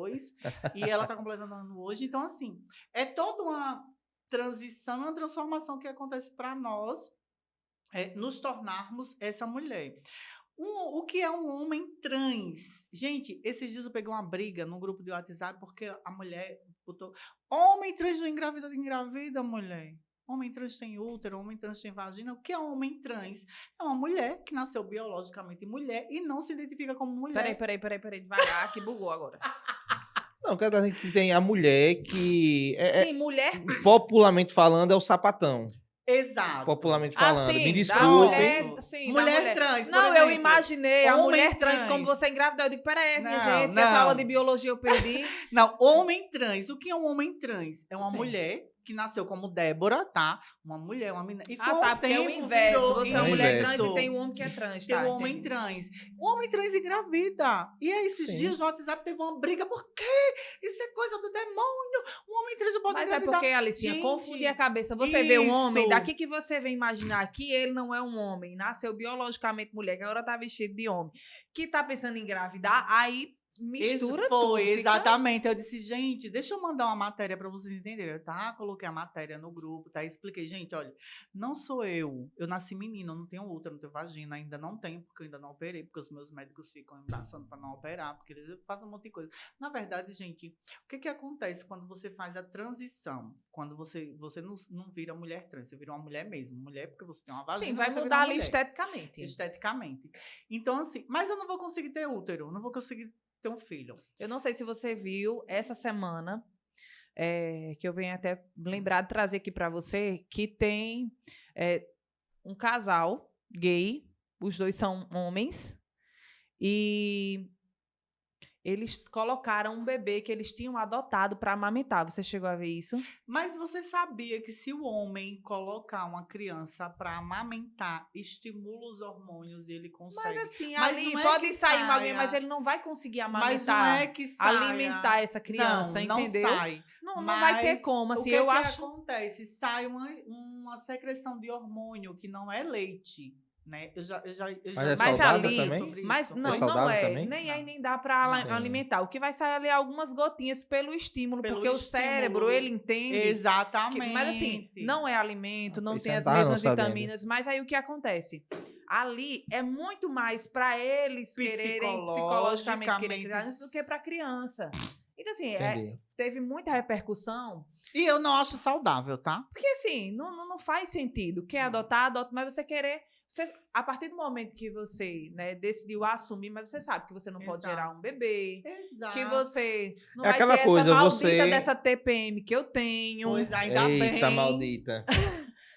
[SPEAKER 2] E ela tá completando ano hoje. Então, assim, é toda uma transição, uma transformação que acontece para nós nos tornarmos essa mulher. O que é um homem trans? Gente, esses dias eu peguei uma briga no grupo de WhatsApp porque a mulher botou: homem trans não engravida, mulher. Homem trans tem útero, homem trans tem vagina. O que é um homem trans? É uma mulher que nasceu biologicamente mulher e não se identifica como mulher.
[SPEAKER 3] Peraí, devagar, que bugou agora.
[SPEAKER 1] Não, quer dizer que tem a mulher que,
[SPEAKER 3] Sim, mulher.
[SPEAKER 1] popularmente falando, é o sapatão.
[SPEAKER 2] Exato.
[SPEAKER 1] Popularmente falando. Me
[SPEAKER 3] Da
[SPEAKER 1] desculpem.
[SPEAKER 3] mulher, sim, da
[SPEAKER 2] Mulher trans, por
[SPEAKER 3] Não, eu
[SPEAKER 2] exemplo.
[SPEAKER 3] imaginei a
[SPEAKER 2] Homem
[SPEAKER 3] mulher trans
[SPEAKER 2] trans.
[SPEAKER 3] como você engravidou. Eu digo, peraí, minha
[SPEAKER 2] Não,
[SPEAKER 3] gente, essa
[SPEAKER 2] não.
[SPEAKER 3] aula de biologia eu perdi.
[SPEAKER 2] Não, homem trans. O que é um homem trans? É uma
[SPEAKER 3] Sim.
[SPEAKER 2] mulher que nasceu como Débora, tá? Uma mulher, uma menina. E com
[SPEAKER 3] Tá,
[SPEAKER 2] o
[SPEAKER 3] porque é o
[SPEAKER 2] tempo
[SPEAKER 3] inverso.
[SPEAKER 2] virou
[SPEAKER 3] Você é uma
[SPEAKER 1] o
[SPEAKER 3] mulher
[SPEAKER 1] inverso.
[SPEAKER 3] trans e tem um homem que é trans,
[SPEAKER 2] Tem
[SPEAKER 3] tá?
[SPEAKER 2] o homem
[SPEAKER 3] entendi.
[SPEAKER 2] trans. O homem trans engravida. E aí, esses
[SPEAKER 1] Sim.
[SPEAKER 2] dias no WhatsApp teve uma briga. Por quê? Isso é coisa do demônio. O homem trans não pode
[SPEAKER 3] Mas é
[SPEAKER 2] engravidar.
[SPEAKER 3] porque, Alicinha,
[SPEAKER 2] Gente,
[SPEAKER 3] confunde a cabeça. Você vê um homem,
[SPEAKER 2] isso.
[SPEAKER 3] daqui que você vem imaginar que ele não é um homem, nasceu biologicamente mulher, que agora tá vestido de homem, que tá pensando em engravidar, aí mistura tudo.
[SPEAKER 2] Foi,
[SPEAKER 3] fica-
[SPEAKER 2] exatamente. Eu disse, gente, deixa eu mandar uma matéria para vocês entenderem, tá? Coloquei a matéria no grupo, tá? Expliquei, gente, olha, não sou eu. Eu nasci menina, eu não tenho útero, não tenho vagina, ainda não tenho, porque eu ainda não operei, porque os meus médicos ficam embaçando para não operar, porque eles fazem um monte de coisa. Na verdade, gente, o que acontece quando você faz a transição? Quando você não vira mulher trans, você vira uma mulher mesmo. Mulher porque você tem uma vagina.
[SPEAKER 3] Sim, vai
[SPEAKER 2] você vira
[SPEAKER 3] mudar
[SPEAKER 2] uma
[SPEAKER 3] ali
[SPEAKER 2] mulher.
[SPEAKER 3] esteticamente.
[SPEAKER 2] Esteticamente. Então, assim, mas eu não vou conseguir ter útero, eu não vou conseguir ter um filho.
[SPEAKER 3] Eu não sei se você viu essa semana, que eu venho até lembrar de trazer aqui para você, que tem um casal gay, os dois são homens, e eles colocaram um bebê que eles tinham adotado para amamentar. Você chegou a ver isso?
[SPEAKER 2] Mas você sabia que se o homem colocar uma criança para amamentar, estimula os hormônios e ele consegue.
[SPEAKER 3] Mas assim,
[SPEAKER 2] Mas
[SPEAKER 3] ali
[SPEAKER 2] não é
[SPEAKER 3] pode
[SPEAKER 2] que
[SPEAKER 3] sair uma
[SPEAKER 2] saia.
[SPEAKER 3] mas ele não vai conseguir
[SPEAKER 2] Mas
[SPEAKER 3] amamentar,
[SPEAKER 2] não é que saia.
[SPEAKER 3] alimentar essa criança,
[SPEAKER 2] não
[SPEAKER 3] entendeu?
[SPEAKER 2] sai.
[SPEAKER 3] Não vai ter
[SPEAKER 2] Mas
[SPEAKER 3] como,
[SPEAKER 2] o
[SPEAKER 3] assim,
[SPEAKER 2] que
[SPEAKER 3] eu
[SPEAKER 2] que
[SPEAKER 3] acho.
[SPEAKER 2] acontece? Sai uma secreção de hormônio que não é leite, né? Eu já
[SPEAKER 1] Mas é
[SPEAKER 3] Mas
[SPEAKER 1] saudável
[SPEAKER 3] ali,
[SPEAKER 1] também?
[SPEAKER 2] sobre
[SPEAKER 3] mas
[SPEAKER 2] isso.
[SPEAKER 3] não,
[SPEAKER 1] É saudável
[SPEAKER 3] não é.
[SPEAKER 1] também?
[SPEAKER 3] Nem
[SPEAKER 2] Não.
[SPEAKER 3] aí nem dá para
[SPEAKER 1] Sim.
[SPEAKER 3] alimentar. O que vai sair ali é algumas gotinhas pelo estímulo,
[SPEAKER 2] Pelo
[SPEAKER 3] porque o
[SPEAKER 2] estímulo.
[SPEAKER 3] cérebro, ele entende.
[SPEAKER 2] Exatamente.
[SPEAKER 3] Mas assim, não é alimento, não
[SPEAKER 1] Isso
[SPEAKER 3] tem
[SPEAKER 1] eu
[SPEAKER 3] as
[SPEAKER 1] não tava não
[SPEAKER 3] mesmas
[SPEAKER 1] sabendo.
[SPEAKER 3] vitaminas, mas aí o que acontece? Ali é muito mais para eles quererem psicologicamente querer criar do que para a criança. Então, assim,
[SPEAKER 1] Entendi.
[SPEAKER 3] teve muita repercussão,
[SPEAKER 2] E eu não acho saudável, tá?
[SPEAKER 3] porque assim, não faz sentido. Quer adotar, adota, mas você querer. A partir do momento que você, né, decidiu assumir, mas você sabe que você não pode
[SPEAKER 2] Exato.
[SPEAKER 3] gerar um bebê,
[SPEAKER 2] Exato.
[SPEAKER 3] que você não
[SPEAKER 1] É
[SPEAKER 3] vai
[SPEAKER 1] aquela
[SPEAKER 3] ter
[SPEAKER 1] coisa,
[SPEAKER 3] essa maldita
[SPEAKER 1] você-
[SPEAKER 3] dessa TPM que eu tenho.
[SPEAKER 2] Pois ainda
[SPEAKER 1] Eita,
[SPEAKER 2] bem.
[SPEAKER 1] maldita.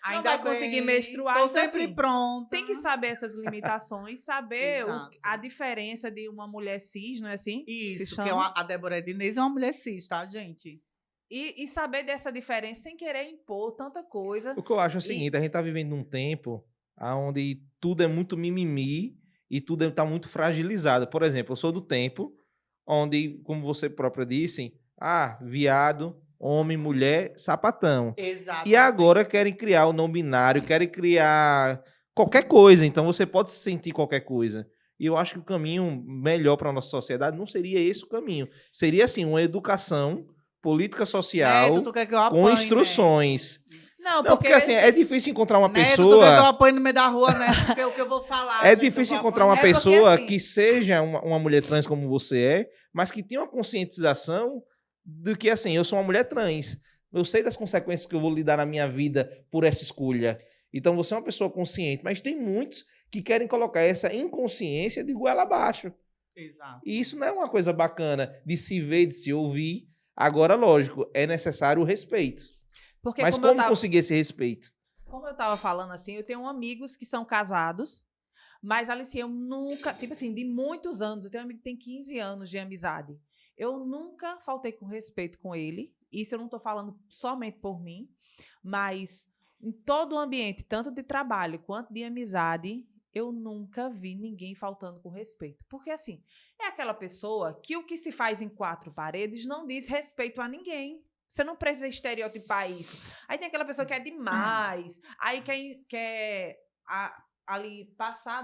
[SPEAKER 2] Ainda
[SPEAKER 3] vai conseguir
[SPEAKER 2] bem.
[SPEAKER 3] menstruar,
[SPEAKER 2] Tô
[SPEAKER 3] então,
[SPEAKER 2] sempre
[SPEAKER 3] assim,
[SPEAKER 2] pronta.
[SPEAKER 3] Tem que saber essas limitações, saber
[SPEAKER 2] Exato.
[SPEAKER 3] a diferença de uma mulher cis, não é assim? Se
[SPEAKER 2] Isso, que é
[SPEAKER 3] chama?
[SPEAKER 2] a Débora Diniz é uma mulher cis, tá, gente?
[SPEAKER 3] E saber dessa diferença sem querer impor tanta coisa.
[SPEAKER 1] O que eu acho é o
[SPEAKER 3] E-
[SPEAKER 1] seguinte, a gente tá vivendo num tempo onde tudo é muito mimimi e tudo está muito fragilizado. Por exemplo, eu sou do tempo onde, como você própria disse, viado, homem, mulher, sapatão.
[SPEAKER 2] Exato.
[SPEAKER 1] E agora querem criar o não binário, querem criar qualquer coisa. Então você pode se sentir qualquer coisa. E eu acho que o caminho melhor para a nossa sociedade não seria esse o caminho. Seria, assim, uma educação, política social,
[SPEAKER 2] Neto, tu quer que eu apanhe,
[SPEAKER 1] com instruções.
[SPEAKER 3] Não,
[SPEAKER 1] Não, porque assim, é difícil encontrar uma
[SPEAKER 2] Neto, tu quer que eu
[SPEAKER 1] pessoa...
[SPEAKER 2] apanhe no meio da rua, né? Porque o que eu vou falar.
[SPEAKER 1] É
[SPEAKER 2] gente,
[SPEAKER 1] difícil
[SPEAKER 2] eu vou
[SPEAKER 1] encontrar uma
[SPEAKER 2] apanhar.
[SPEAKER 3] É porque,
[SPEAKER 1] pessoa
[SPEAKER 3] assim-
[SPEAKER 1] que seja uma mulher trans como você é, mas que tenha uma conscientização do que, assim, eu sou uma mulher trans. Eu sei das consequências que eu vou lidar na minha vida por essa escolha. Então você é uma pessoa consciente, mas tem muitos que querem colocar essa inconsciência de goela abaixo.
[SPEAKER 2] Exato.
[SPEAKER 1] E isso não é uma coisa bacana de se ver, de se ouvir. Agora, lógico, é necessário o respeito.
[SPEAKER 3] Porque
[SPEAKER 1] Mas
[SPEAKER 3] como eu
[SPEAKER 1] como
[SPEAKER 3] tava-
[SPEAKER 1] conseguir esse respeito?
[SPEAKER 3] Como eu tava falando assim, eu tenho amigos que são casados, mas Alice, eu nunca, tipo assim, de muitos anos, eu tenho um amigo que tem 15 anos de amizade. Eu nunca faltei com respeito com ele. Isso eu não tô falando somente por mim, mas em todo o ambiente, tanto de trabalho quanto de amizade, eu nunca vi ninguém faltando com respeito. Porque assim, é aquela pessoa que o que se faz em quatro paredes não diz respeito a ninguém. Você não precisa estereotipar isso. Aí tem aquela pessoa que é demais, aí quer ali passar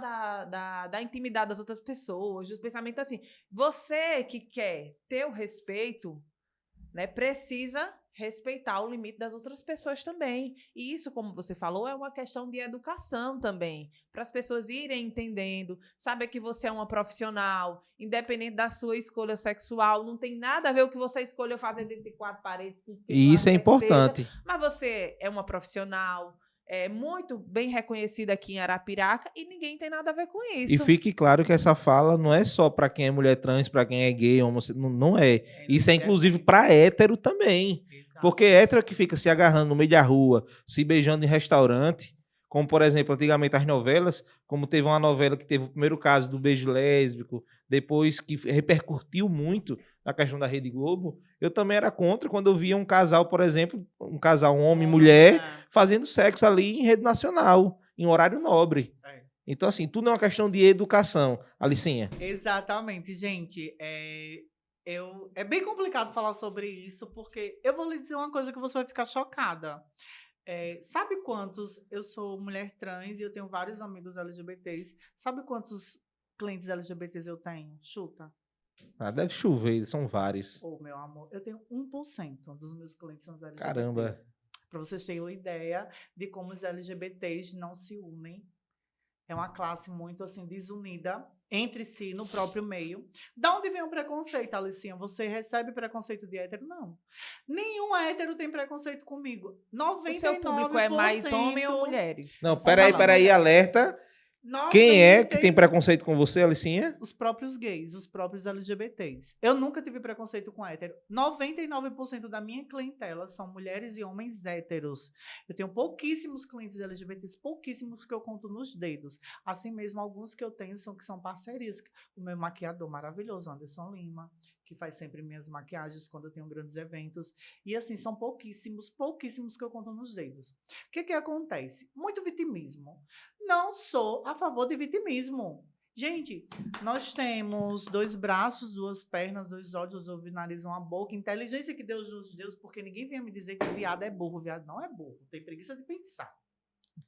[SPEAKER 3] da intimidade das outras pessoas, dos pensamentos assim. Você que quer ter o respeito, né, precisa respeitar o limite das outras pessoas também. E isso, como você falou, é uma questão de educação também, para as pessoas irem entendendo, saber que você é uma profissional, independente da sua escolha sexual, não tem nada a ver o que você escolheu fazer dentro de 4 paredes.
[SPEAKER 1] E isso é
[SPEAKER 3] quer que seja,
[SPEAKER 1] importante.
[SPEAKER 3] mas você é uma profissional, muito bem reconhecida aqui em Arapiraca e ninguém tem nada a ver com isso.
[SPEAKER 1] E fique claro que essa fala não é só para quem é mulher trans, para quem é gay, homossexual, não é. Isso é inclusive para hétero também. Porque hétero que fica se agarrando no meio da rua, se beijando em restaurante, como, por exemplo, antigamente as novelas, como teve uma novela que teve o primeiro caso do beijo lésbico, depois que repercutiu muito na questão da Rede Globo, eu também era contra quando eu via um casal, por exemplo, um homem e mulher, fazendo sexo ali em rede nacional, em horário nobre. Então, assim, tudo é uma questão de educação. Alicinha.
[SPEAKER 2] Exatamente, gente. É bem complicado falar sobre isso, porque eu vou lhe dizer uma coisa que você vai ficar chocada. Sabe quantos... Eu sou mulher trans e eu tenho vários amigos LGBTs. Sabe quantos clientes LGBTs eu tenho? Chuta.
[SPEAKER 1] Deve chover, são vários.
[SPEAKER 2] Meu amor, eu tenho 1% dos meus clientes são LGBTs.
[SPEAKER 1] Caramba.
[SPEAKER 2] Para vocês terem uma ideia de como os LGBTs não se unem. É uma classe muito, assim, desunida entre si, no próprio meio. Da onde vem o preconceito, Alicinha? Você recebe preconceito de hétero? Não. Nenhum hétero tem preconceito comigo. 99%...
[SPEAKER 3] O seu público é mais homem ou mulheres?
[SPEAKER 1] Não, peraí, alerta. Quem é que tem preconceito com você, Alicinha?
[SPEAKER 2] Os próprios gays, os próprios LGBTs. Eu nunca tive preconceito com hétero. 99% da minha clientela são mulheres e homens héteros. Eu tenho pouquíssimos clientes LGBTs, pouquíssimos que eu conto nos dedos. Assim mesmo, alguns que eu tenho que são parcerias. O meu maquiador maravilhoso, Anderson Lima, que faz sempre minhas maquiagens quando eu tenho grandes eventos. E assim, são pouquíssimos que eu conto nos dedos. O que acontece? Muito vitimismo. Não sou a favor de vitimismo. Gente, nós temos 2 braços, 2 pernas, 2 olhos, 2 ouvidos, nariz, uma boca, inteligência que Deus nos deu, porque ninguém venha me dizer que viado é burro. Viado não é burro, tem preguiça de pensar.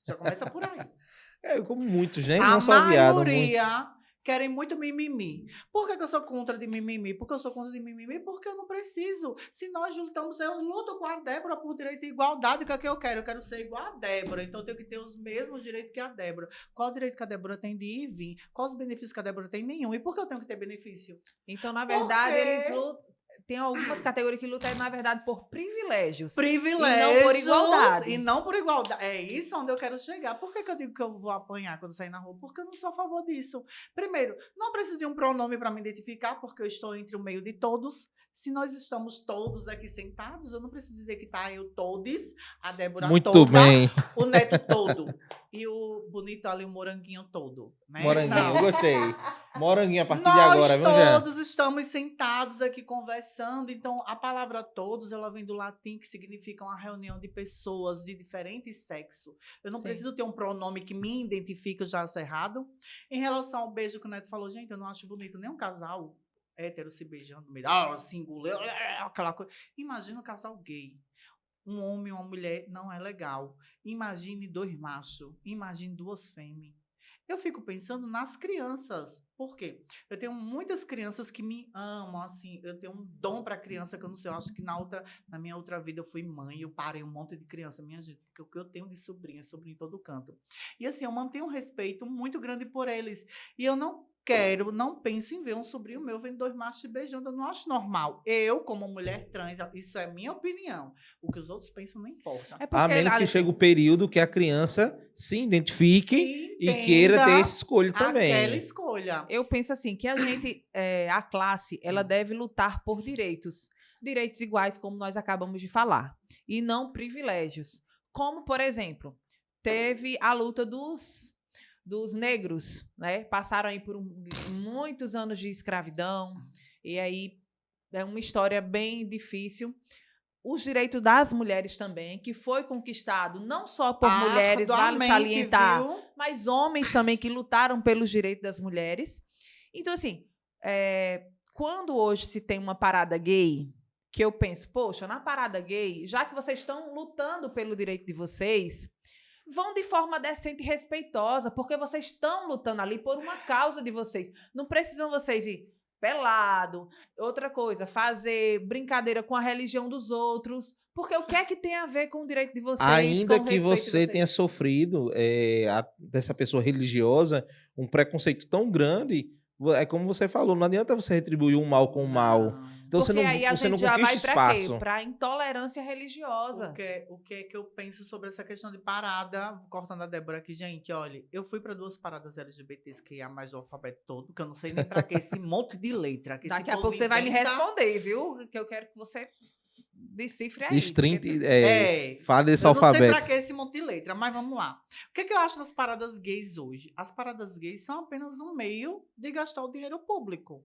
[SPEAKER 2] Já começa por aí.
[SPEAKER 1] Como muitos, né? Não só viado, muitos.
[SPEAKER 2] A maioria querem muito mimimi. Por que eu sou contra de mimimi? Porque eu sou contra de mimimi porque eu não preciso. Se nós lutamos, eu luto com a Débora por direito e igualdade, que é o que eu quero. Eu quero ser igual a Débora, então eu tenho que ter os mesmos direitos que a Débora. Qual o direito que a Débora tem de ir e vir? Quais os benefícios que a Débora tem? Nenhum. E por que eu tenho que ter benefício?
[SPEAKER 3] Então, na verdade, eles lutam... Tem algumas categorias que lutam, na verdade, por privilégios.
[SPEAKER 2] Privilégios.
[SPEAKER 3] E não por igualdade.
[SPEAKER 2] E não por igualdade. É isso onde eu quero chegar. Por que eu digo que eu vou apanhar quando sair na rua? Porque eu não sou a favor disso. Primeiro, não preciso de um pronome para me identificar, porque eu estou entre o meio de todos. Se nós estamos todos aqui sentados, eu não preciso dizer que tá eu todes, a Débora
[SPEAKER 1] muito
[SPEAKER 2] toda,
[SPEAKER 1] bem.
[SPEAKER 2] O Neto todo e o bonito ali, o moranguinho todo. Né?
[SPEAKER 1] Moranguinho, eu gostei. Moranguinho a partir de
[SPEAKER 2] Nós
[SPEAKER 1] agora, viu, Jean?
[SPEAKER 2] todos estamos sentados aqui conversando. Então, a palavra todos, ela vem do latim, que significa uma reunião de pessoas de diferentes sexos. Eu não preciso ter um pronome que me identifique, eu já acho errado. Em relação ao beijo que o Neto falou, gente, eu não acho bonito nem um casal hétero se beijando no meio, singular, aquela coisa. Imagina um casal gay. Um homem e uma mulher não é legal. Imagine 2 machos, imagine 2 fêmeas. Eu fico pensando nas crianças. Por quê? Eu tenho muitas crianças que me amam, assim, eu tenho um dom para criança que eu não sei, eu acho que na minha outra vida eu fui mãe, eu parei um monte de criança, minha gente, porque o que eu tenho de sobrinho em todo canto. E assim, eu mantenho um respeito muito grande por eles. E eu não penso em ver um sobrinho meu vendo 2 machos se beijando, eu não acho normal. Eu, como mulher trans, isso é minha opinião. O que os outros pensam não importa.
[SPEAKER 1] A menos que chegue o período que a criança se identifique e queira ter essa escolha também.
[SPEAKER 2] Aquela escolha.
[SPEAKER 3] Eu penso assim, que a gente, a classe, ela deve lutar por direitos. Direitos iguais, como nós acabamos de falar. E não privilégios. Como, por exemplo, teve a luta dos negros, né? Passaram aí por muitos anos de escravidão, e aí é uma história bem difícil. Os direitos das mulheres também, que foi conquistado não só por mulheres, vale salientar, mas homens também que lutaram pelos direitos das mulheres. Então, assim, quando hoje se tem uma parada gay, que eu penso, poxa, na parada gay, já que vocês estão lutando pelo direito de vocês, vão de forma decente e respeitosa, porque vocês estão lutando ali por uma causa de vocês. Não precisam vocês ir pelado. Outra coisa, fazer brincadeira com a religião dos outros. Porque o que é que tem a ver com o direito de vocês?
[SPEAKER 1] Ainda
[SPEAKER 3] com o
[SPEAKER 1] que
[SPEAKER 3] respeito de
[SPEAKER 1] você
[SPEAKER 3] vocês?
[SPEAKER 1] tenha sofrido dessa pessoa religiosa um preconceito tão grande, é como você falou, não adianta você retribuir o mal com o mal.
[SPEAKER 2] Não.
[SPEAKER 1] Então
[SPEAKER 3] Porque aí a
[SPEAKER 1] você não
[SPEAKER 3] gente já vai
[SPEAKER 1] conquista
[SPEAKER 3] para quê?
[SPEAKER 1] espaço.
[SPEAKER 3] Para intolerância religiosa.
[SPEAKER 2] O que é que eu penso sobre essa questão de parada? Cortando a Débora aqui, gente, olha, eu fui para 2 paradas LGBTs que é mais o alfabeto todo, que eu não sei nem para que esse monte de letra. Que
[SPEAKER 3] Daqui
[SPEAKER 2] esse
[SPEAKER 3] a
[SPEAKER 2] povo
[SPEAKER 3] pouco você vai me
[SPEAKER 2] inventa.
[SPEAKER 3] responder, viu? Que eu quero que você decifre aí.
[SPEAKER 1] Destrinque,
[SPEAKER 2] É,
[SPEAKER 1] fale desse
[SPEAKER 2] eu não sei
[SPEAKER 1] alfabeto.
[SPEAKER 2] pra que esse monte de letra, mas vamos lá. O que eu acho das paradas gays hoje? As paradas gays são apenas um meio de gastar o dinheiro público.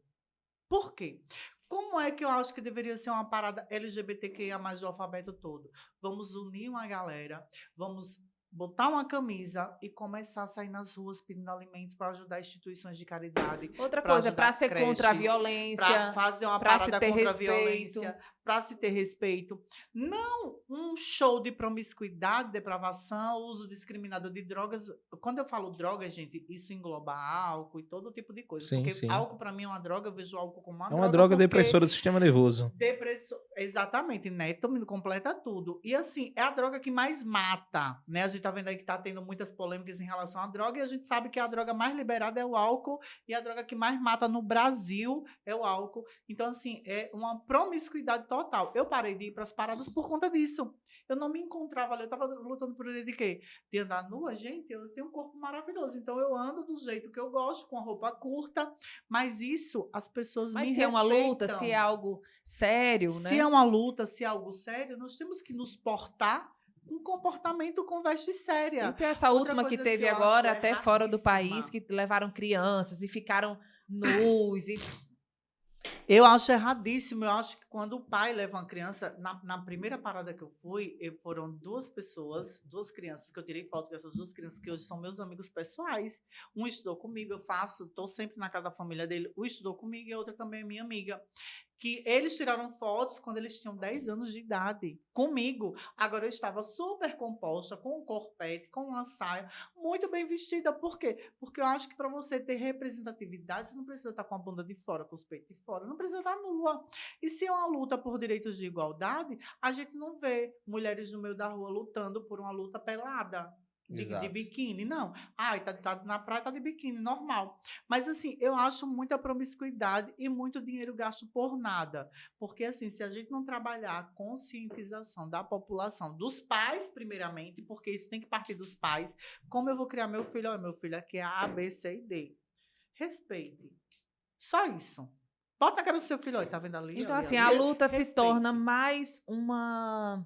[SPEAKER 2] Por quê? Como é que eu acho que deveria ser uma parada LGBTQIA+, do alfabeto todo? Vamos unir uma galera, vamos botar uma camisa e começar a sair nas ruas pedindo alimento para ajudar instituições de caridade.
[SPEAKER 3] Outra
[SPEAKER 2] pra
[SPEAKER 3] coisa,
[SPEAKER 2] ajudar
[SPEAKER 3] para ser contra a
[SPEAKER 2] creches,
[SPEAKER 3] violência,
[SPEAKER 2] para fazer uma
[SPEAKER 3] pra se
[SPEAKER 2] parada
[SPEAKER 3] ter
[SPEAKER 2] contra
[SPEAKER 3] respeito.
[SPEAKER 2] a violência, para se ter respeito. Não um show de promiscuidade, depravação, uso discriminado de drogas. Quando eu falo droga, gente, isso engloba álcool e todo tipo de coisa.
[SPEAKER 1] Sim,
[SPEAKER 2] porque
[SPEAKER 1] sim.
[SPEAKER 2] álcool, para mim, é uma droga. Eu vejo álcool como uma
[SPEAKER 1] É uma droga
[SPEAKER 2] porque
[SPEAKER 1] depressora do sistema nervoso.
[SPEAKER 2] Exatamente, né? Então, completa tudo. E assim, é a droga que mais mata, né? A gente tá vendo aí que tá tendo muitas polêmicas em relação à droga, e a gente sabe que a droga mais liberada é o álcool, e a droga que mais mata no Brasil é o álcool. Então, assim, é uma promiscuidade total. Eu parei de ir pras paradas por conta disso. Eu não me encontrava ali, eu tava lutando por ele de quê? De andar nua, gente, eu tenho um corpo maravilhoso, então eu ando do jeito que eu gosto, com a roupa curta, mas isso, as pessoas
[SPEAKER 3] Mas
[SPEAKER 2] me
[SPEAKER 3] se é uma luta,
[SPEAKER 2] respeitam.
[SPEAKER 3] se é algo sério,
[SPEAKER 2] Se
[SPEAKER 3] né?
[SPEAKER 2] é uma luta, se é algo sério, nós temos que nos portar com comportamento com veste séria.
[SPEAKER 3] E essa
[SPEAKER 2] Outra
[SPEAKER 3] última que
[SPEAKER 2] coisa
[SPEAKER 3] teve
[SPEAKER 2] eu
[SPEAKER 3] agora,
[SPEAKER 2] acho
[SPEAKER 3] até fora do
[SPEAKER 2] erradíssima.
[SPEAKER 3] país, que levaram crianças e ficaram nus. E...
[SPEAKER 2] Eu acho erradíssimo. Eu acho que quando o pai leva uma criança, na primeira parada que eu fui, foram 2 pessoas, 2 crianças, que eu tirei foto dessas 2 crianças, que hoje são meus amigos pessoais. Um estudou comigo, estou sempre na casa da família dele. Um estudou comigo e a outra também é minha amiga. Que eles tiraram fotos quando eles tinham 10 anos de idade, comigo. Agora eu estava super composta, com um corpete, com uma saia, muito bem vestida. Por quê? Porque eu acho que para você ter representatividade, você não precisa estar com a bunda de fora, com os peitos de fora, não precisa estar nua. E se é uma luta por direitos de igualdade, a gente não vê mulheres no meio da rua lutando por uma luta pelada. De biquíni, não. Ai, tá na praia, tá de biquíni, normal. Mas, assim, eu acho muita promiscuidade e muito dinheiro gasto por nada. Porque, assim, se a gente não trabalhar a conscientização da população, dos pais, primeiramente, porque isso tem que partir dos pais, como eu vou criar meu filho? Olha, meu filho aqui é A, B, C e D. Respeite. Só isso. Bota na cabeça do seu filho, olha, tá vendo ali?
[SPEAKER 3] Então,
[SPEAKER 2] ali,
[SPEAKER 3] assim,
[SPEAKER 2] ali.
[SPEAKER 3] a luta se
[SPEAKER 2] Respeite.
[SPEAKER 3] torna mais uma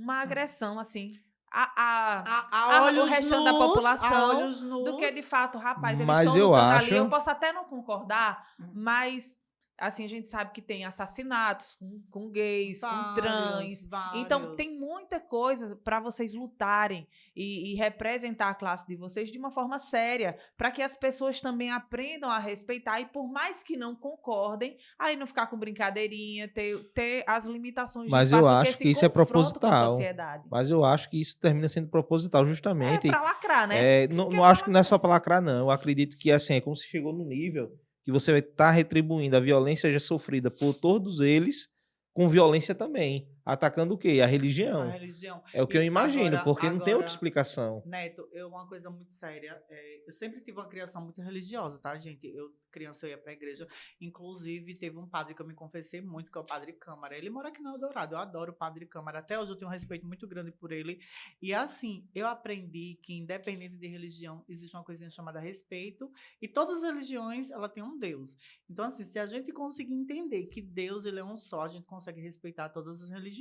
[SPEAKER 3] agressão, assim,
[SPEAKER 2] A olhos
[SPEAKER 3] o restante da
[SPEAKER 2] nus,
[SPEAKER 3] população,
[SPEAKER 2] a olhos nus.
[SPEAKER 3] do que de fato, rapaz, eles
[SPEAKER 1] Mas
[SPEAKER 3] estão
[SPEAKER 1] eu
[SPEAKER 3] lutando
[SPEAKER 1] acho-
[SPEAKER 3] ali. Eu posso até não concordar, mas assim, a gente sabe que tem assassinatos com gays, com trans. Então,
[SPEAKER 2] vários.
[SPEAKER 3] tem muita coisa para vocês lutarem e representar a classe de vocês de uma forma séria, para que as pessoas também aprendam a respeitar e, por mais que não concordem, aí não ficar com brincadeirinha, ter as limitações de
[SPEAKER 1] Mas
[SPEAKER 3] espaço,
[SPEAKER 1] eu
[SPEAKER 3] do que
[SPEAKER 1] acho
[SPEAKER 3] esse
[SPEAKER 1] que isso é
[SPEAKER 3] confronto com a
[SPEAKER 1] proposital.
[SPEAKER 3] sociedade.
[SPEAKER 1] Mas eu acho que isso termina sendo proposital,
[SPEAKER 3] É
[SPEAKER 1] justamente.
[SPEAKER 3] para lacrar, né?
[SPEAKER 1] Não,
[SPEAKER 3] Porque
[SPEAKER 1] não
[SPEAKER 3] é
[SPEAKER 1] acho
[SPEAKER 3] pra
[SPEAKER 1] que não é só para lacrar, não. Eu acredito que assim, é como se chegou no nível que você vai estar retribuindo a violência já sofrida por todos eles com violência também. Atacando o quê? A
[SPEAKER 2] A
[SPEAKER 1] religião.
[SPEAKER 2] religião.
[SPEAKER 1] É o que eu
[SPEAKER 2] E
[SPEAKER 1] imagino,
[SPEAKER 2] agora-
[SPEAKER 1] porque não tem outra
[SPEAKER 2] agora-
[SPEAKER 1] explicação.
[SPEAKER 2] Neto, uma coisa muito séria. Eu sempre tive uma criação muito religiosa, tá, gente? Criança, eu ia pra igreja. Inclusive, teve um padre que eu me confessei muito, que é o Padre Câmara. Ele mora aqui no Eldorado. Eu adoro o Padre Câmara. Até hoje eu tenho um respeito muito grande por ele. E assim, eu aprendi que, independente de religião, existe uma coisinha chamada respeito. E todas as religiões, ela tem um Deus. Então, assim, se a gente conseguir entender que Deus, ele é um só, a gente consegue respeitar todas as religiões.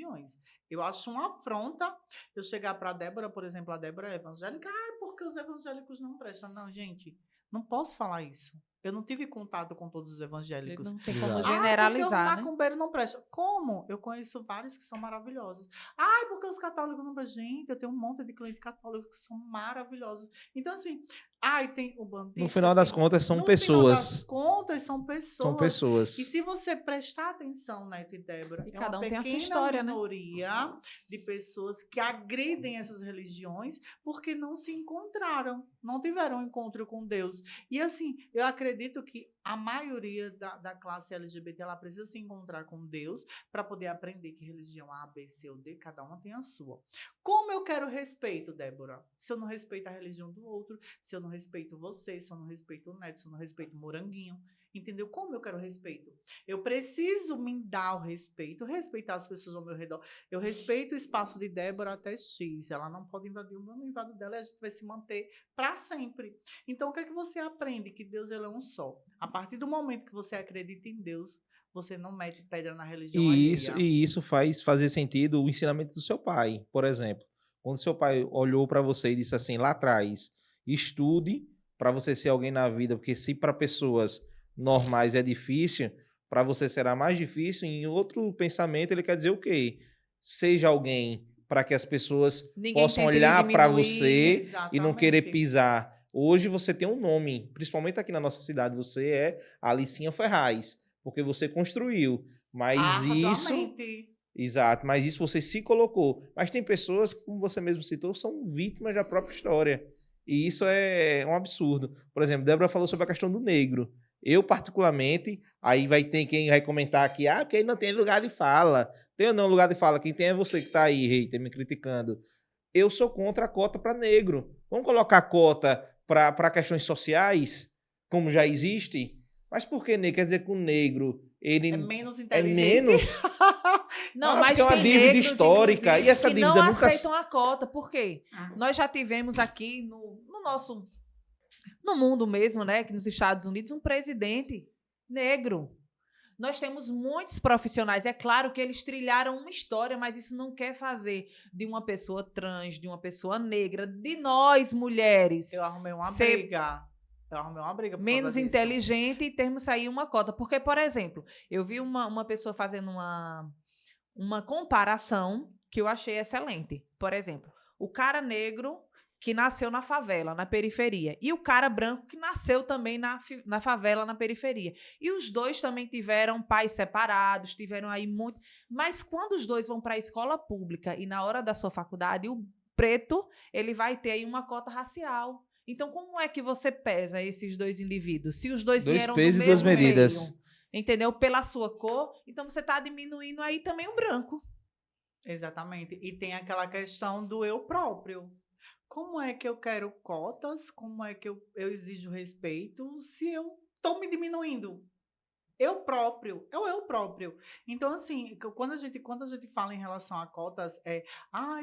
[SPEAKER 2] Eu acho uma afronta eu chegar para a Débora, por exemplo, a Débora é evangélica, porque os evangélicos não prestam. Não, gente, não posso falar isso. Eu não tive contato com todos os evangélicos.
[SPEAKER 3] Não tem
[SPEAKER 1] Exato.
[SPEAKER 3] como
[SPEAKER 1] Ai,
[SPEAKER 3] generalizar,
[SPEAKER 2] porque os
[SPEAKER 3] né?
[SPEAKER 2] macumbeiros não prestam. Como? Eu conheço vários que são maravilhosos. Porque os católicos não prestam. Gente, eu tenho um monte de clientes católicos que são maravilhosos. Então, assim, tem o bandista.
[SPEAKER 1] No final das contas, são
[SPEAKER 2] No
[SPEAKER 1] pessoas.
[SPEAKER 2] final das contas, são pessoas.
[SPEAKER 1] São pessoas.
[SPEAKER 2] E se você prestar atenção, Neto e Débora,
[SPEAKER 3] E
[SPEAKER 2] é
[SPEAKER 3] cada
[SPEAKER 2] uma
[SPEAKER 3] um tem a sua
[SPEAKER 2] pequena
[SPEAKER 3] história, né?
[SPEAKER 2] minoria de pessoas que agridem essas religiões porque não se encontraram, não tiveram um encontro com Deus. E assim, eu acredito acredito que a maioria da classe LGBT, ela precisa se encontrar com Deus para poder aprender que religião A, B, C ou D, cada uma tem a sua. Como eu quero respeito, Débora? Se eu não respeito a religião do outro, se eu não respeito você, se eu não respeito o Neto, se eu não respeito o Moranguinho, entendeu? Como eu quero respeito? Eu preciso me dar o respeito, respeitar as pessoas ao meu redor. Eu respeito o espaço de Débora até X. Ela não pode invadir o meu, não invado dela, e a gente vai se manter para sempre. Então, o que é que você aprende? Que Deus ele é um só. A partir do momento que você acredita em Deus, você não mete pedra na religião alheia.
[SPEAKER 1] E isso faz fazer sentido o ensinamento do seu pai, por exemplo. Quando seu pai olhou para você e disse assim, lá atrás, estude para você ser alguém na vida, porque se para pessoas normais é difícil, para você será mais difícil. Em outro pensamento, ele quer dizer o quê? Seja alguém para que as pessoas possam olhar para você e não querer pisar. Hoje você tem um nome, principalmente aqui na nossa cidade, você é Alicinha Ferraz, porque você construiu. Mas isso... Exato, mas isso você se colocou. Mas tem pessoas, como você mesmo citou, são vítimas da própria história. E isso é um absurdo. Por exemplo, Débora falou sobre a questão do negro. Eu, particularmente, aí vai ter quem vai comentar aqui, porque ele não tem lugar de fala. Tem ou não lugar de fala? Quem tem é você que está aí, hater, me criticando. Eu sou contra a cota para negro. Vamos colocar cota para questões sociais, como já existe? Mas por que negro? Quer dizer que o negro ele
[SPEAKER 2] é menos inteligente.
[SPEAKER 1] É menos?
[SPEAKER 3] Não, mas
[SPEAKER 1] tem uma dívida histórica. E essa dívida
[SPEAKER 3] não
[SPEAKER 1] nunca...
[SPEAKER 3] aceitam a cota. Por quê? Nós já tivemos aqui no mundo mesmo, né, aqui nos Estados Unidos, um presidente negro. Nós temos muitos profissionais. É claro que eles trilharam uma história, mas isso não quer fazer de uma pessoa trans, de uma pessoa negra, de nós, mulheres.
[SPEAKER 2] Eu arrumei uma briga. Por
[SPEAKER 3] menos inteligente e termos aí uma cota. Porque, por exemplo, eu vi uma pessoa fazendo uma comparação que eu achei excelente. Por exemplo, o cara negro que nasceu na favela, na periferia, e o cara branco que nasceu também na favela, na periferia. E os dois também tiveram pais separados, tiveram aí muito... Mas quando os dois vão para a escola pública e na hora da sua faculdade, o preto ele vai ter aí uma cota racial. Então, como é que você pesa esses dois indivíduos? Se os dois vieram do mesmo
[SPEAKER 1] duas medidas.
[SPEAKER 3] meio, entendeu? Pela sua cor, então você está diminuindo aí também o branco.
[SPEAKER 2] Exatamente. E tem aquela questão do eu próprio. Como é que eu quero cotas? Como é que eu exijo respeito se eu estou me diminuindo? Eu próprio. Então, assim, quando a gente fala em relação a cotas,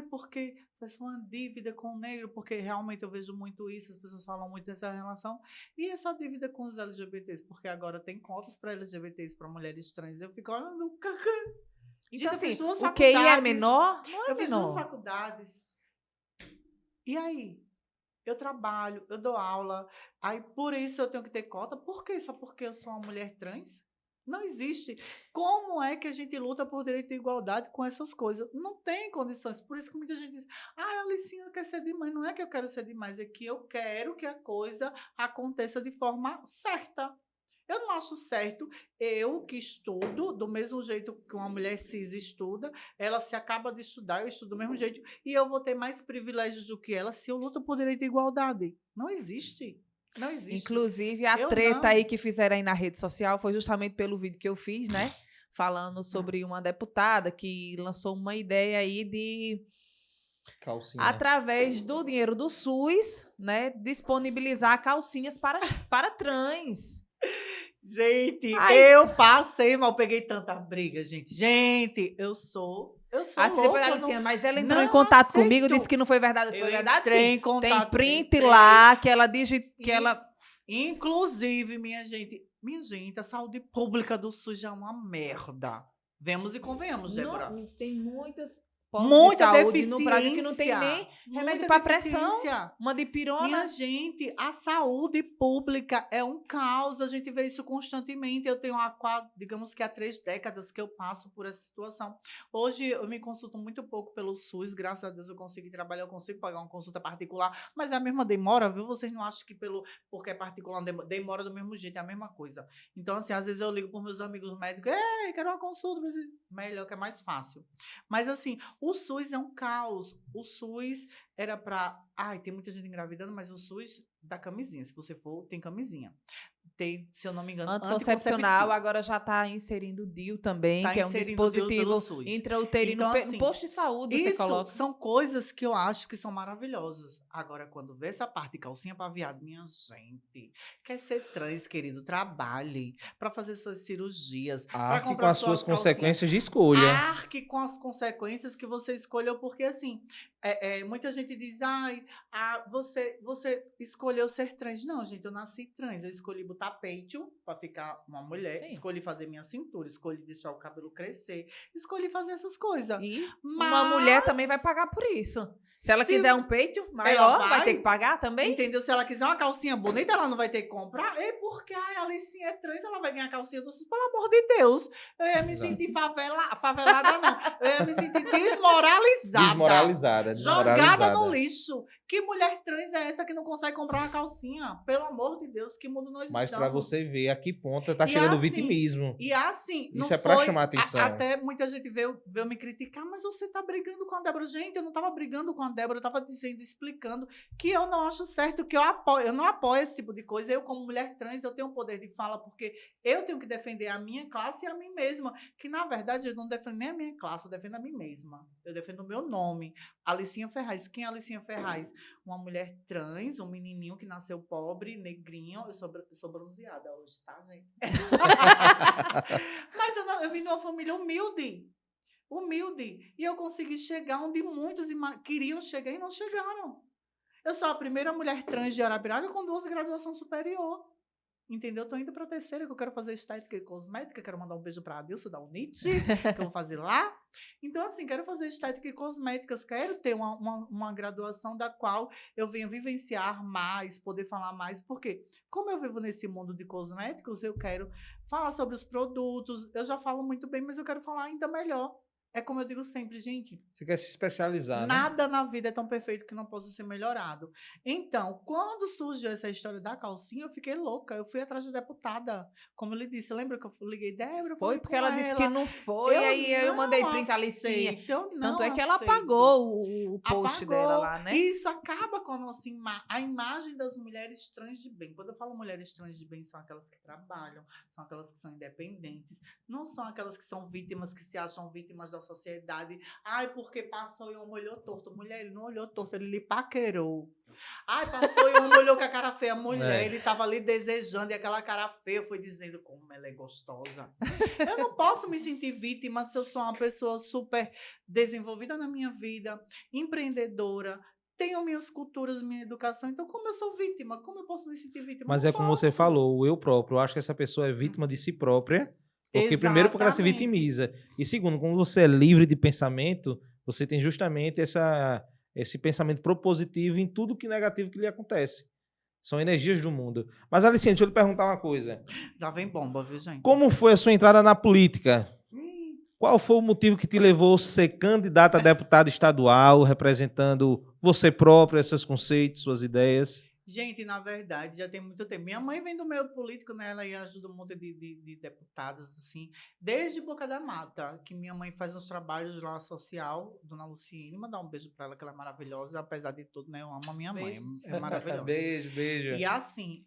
[SPEAKER 2] porque faz uma dívida com o negro, porque realmente eu vejo muito isso, as pessoas falam muito dessa relação. E essa dívida com os LGBTs, porque agora tem cotas para LGBTs, para mulheres trans. Eu fico olhando,
[SPEAKER 3] então, assim, o QI é menor? Não é
[SPEAKER 2] eu fiz
[SPEAKER 3] menor.
[SPEAKER 2] duas faculdades. E aí? Eu trabalho, eu dou aula, aí por isso eu tenho que ter cota. Por quê? Só porque eu sou uma mulher trans? Não existe. Como é que a gente luta por direito de igualdade com essas coisas? Não tem condições. Por isso que muita gente diz, a Alicinha quer ser demais. Não é que eu quero ser demais, é que eu quero que a coisa aconteça de forma certa. Eu não acho certo, eu que estudo, do mesmo jeito que uma mulher cis estuda, ela se acaba de estudar, eu estudo do mesmo jeito, e eu vou ter mais privilégios do que ela se eu luto por direito de igualdade. Não existe. Não existe.
[SPEAKER 3] Inclusive, a treta aí que fizeram aí na rede social foi justamente pelo vídeo que eu fiz, né? Falando sobre uma deputada que lançou uma ideia aí de...
[SPEAKER 1] Calcinha.
[SPEAKER 3] Através do dinheiro do SUS, né? Disponibilizar calcinhas para trans.
[SPEAKER 2] Gente, eu passei mal, peguei tanta briga, gente. Gente, eu sou
[SPEAKER 3] assim,
[SPEAKER 2] louca.
[SPEAKER 3] Depois mas ela entrou em contato comigo, disse que não foi verdade. Foi verdade,
[SPEAKER 2] entrei
[SPEAKER 3] sim.
[SPEAKER 2] Em contato,
[SPEAKER 3] tem print lá que ela diz que ela...
[SPEAKER 2] Inclusive, minha gente, a saúde pública do SUS já é uma merda. Vemos e convenhamos, Débora.
[SPEAKER 3] Não, tem muita
[SPEAKER 2] deficiência
[SPEAKER 3] no Brasil que não tem nem remédio para pressão, uma dipirona.
[SPEAKER 2] Minha gente, a saúde pública é um caos, a gente vê isso constantemente. Eu tenho digamos que há 3 décadas que eu passo por essa situação. Hoje eu me consulto muito pouco pelo SUS, graças a Deus eu consigo trabalhar, eu consigo pagar uma consulta particular, mas é a mesma demora, viu? Vocês não acham que porque é particular demora do mesmo jeito, é a mesma coisa. Então, assim, às vezes eu ligo para meus amigos médicos, quero uma consulta, melhor que é mais fácil. Mas, assim, o SUS é um caos. O SUS era pra... Ai, tem muita gente engravidando, mas o SUS dá camisinha. Se você for, tem camisinha. Tem, se eu não me engano,
[SPEAKER 3] Anticoncepcional, agora já está inserindo o DIU também,
[SPEAKER 2] Tá
[SPEAKER 3] que é um
[SPEAKER 2] inserindo o DIU pelo
[SPEAKER 3] dispositivo
[SPEAKER 2] SUS.
[SPEAKER 3] intrauterino,
[SPEAKER 2] Então,
[SPEAKER 3] no
[SPEAKER 2] assim,
[SPEAKER 3] posto de saúde você
[SPEAKER 2] Isso
[SPEAKER 3] coloca.
[SPEAKER 2] são coisas que eu acho que são maravilhosas. Agora, quando vê essa parte de calcinha pra viado, minha gente, quer ser trans, querido, trabalhe pra fazer suas cirurgias, pra
[SPEAKER 1] Arque com
[SPEAKER 2] comprar
[SPEAKER 1] as suas
[SPEAKER 2] suas calcinhas.
[SPEAKER 1] consequências de escolha.
[SPEAKER 2] Arque com as consequências que você escolheu, porque assim, muita gente diz, ai, você escolheu ser trans. Não, gente, eu nasci trans, eu escolhi botar peito pra ficar uma mulher,
[SPEAKER 3] Sim.
[SPEAKER 2] escolhi fazer minha cintura, escolhi deixar o cabelo crescer, escolhi fazer essas coisas.
[SPEAKER 3] E uma
[SPEAKER 2] Mas
[SPEAKER 3] mulher também vai pagar por isso. Se ela
[SPEAKER 2] se
[SPEAKER 3] quiser um peito maior, vai
[SPEAKER 2] vai,
[SPEAKER 3] ter que pagar também?
[SPEAKER 2] entendeu? Se ela quiser uma calcinha bonita, ela não vai ter que comprar. É porque a Alicinha é trans, ela vai ganhar a calcinha do SUS, pelo amor de Deus. Eu ia me
[SPEAKER 1] Exato.
[SPEAKER 2] sentir favelada, não. Eu ia me sentir desmoralizada. Jogada no lixo. Que mulher trans é essa que não consegue comprar uma calcinha? Pelo amor de Deus, que mundo nós
[SPEAKER 1] Mas
[SPEAKER 2] estamos.
[SPEAKER 1] para você ver a que ponta tá
[SPEAKER 2] E
[SPEAKER 1] chegando o
[SPEAKER 2] assim,
[SPEAKER 1] vitimismo.
[SPEAKER 2] E assim,
[SPEAKER 1] Isso
[SPEAKER 2] não
[SPEAKER 1] é pra
[SPEAKER 2] foi,
[SPEAKER 1] chamar atenção.
[SPEAKER 2] Até muita gente veio me criticar, mas você tá brigando com a Débora. Gente, eu não tava brigando com a Débora, eu tava dizendo, explicando que eu não acho certo, que eu não apoio esse tipo de coisa. Eu, como mulher trans, eu tenho um poder de fala, porque eu tenho que defender a minha classe e a mim mesma. Que, na verdade, eu não defendo nem a minha classe, eu defendo a mim mesma. Eu defendo o meu nome. Alicinha Ferraz. Quem é Alicinha Ferraz? Uma mulher trans, um menininho que nasceu pobre, negrinho. Eu sou bronzeada hoje, tá, gente? Mas eu vim de uma família humilde. E eu consegui chegar onde muitos queriam chegar e não chegaram. Eu sou a primeira mulher trans de Arapiraca com 2 graduações superior. Entendeu? Estou indo para a terceira, que eu quero fazer estética e cosmética. Quero mandar um beijo para a Adilson da UNIT, que eu vou fazer lá. Então, assim, quero fazer estética e cosméticas. Quero ter uma graduação da qual eu venha vivenciar mais, poder falar mais. Porque, como eu vivo nesse mundo de cosméticos, eu quero falar sobre os produtos. Eu já falo muito bem, mas eu quero falar ainda melhor. É como eu digo sempre, gente.
[SPEAKER 1] Você quer se especializar,
[SPEAKER 2] Nada na vida é tão perfeito que não possa ser melhorado. Então, quando surgiu essa história da calcinha, eu fiquei louca. Eu fui atrás da deputada. Como eu lhe disse, lembra que eu liguei, Débora?
[SPEAKER 3] Foi porque ela disse que não foi, aí eu mandei print a Alicinha. Tanto é que ela apagou o post dela lá, né?
[SPEAKER 2] Isso acaba com a nossa a imagem das mulheres trans de bem. Quando eu falo mulheres trans de bem, são aquelas que trabalham, são aquelas que são independentes, não são aquelas que são vítimas, que se acham vítimas da sociedade. Ai, porque passou e o homem olhou torto. Mulher, ele não olhou torto, ele lhe paquerou. Ai, passou e o homem olhou com a cara feia. Mulher, ele estava ali desejando e aquela cara feia foi dizendo como ela é gostosa. Eu não posso me sentir vítima se eu sou uma pessoa super desenvolvida na minha vida, empreendedora, tenho minhas culturas, minha educação. Então, como eu sou vítima? Como eu posso me sentir vítima?
[SPEAKER 1] Mas
[SPEAKER 2] não
[SPEAKER 1] é como
[SPEAKER 2] posso.
[SPEAKER 1] você falou, o eu próprio. Eu acho que essa pessoa é vítima de si própria. Porque, primeiro, porque ela se vitimiza. E, segundo, como você é livre de pensamento, você tem justamente esse pensamento propositivo em tudo que negativo que lhe acontece. São energias do mundo. Mas, Alicinha, deixa eu lhe perguntar uma coisa.
[SPEAKER 2] Já vem bomba, viu, gente?
[SPEAKER 1] Como foi a sua entrada na política? Qual foi o motivo que te levou a ser candidata a deputada estadual, representando você própria, seus conceitos, suas ideias?
[SPEAKER 2] Gente, na verdade, já tem muito tempo. Minha mãe vem do meio político, né? Ela ajuda um monte de deputadas, assim, desde Boca da Mata, que minha mãe faz uns trabalhos lá social, Dona Luciene, mandar um beijo para ela, que ela é maravilhosa, apesar de tudo, né? Eu amo a minha mãe, é maravilhosa.
[SPEAKER 1] Beijo.
[SPEAKER 2] E assim,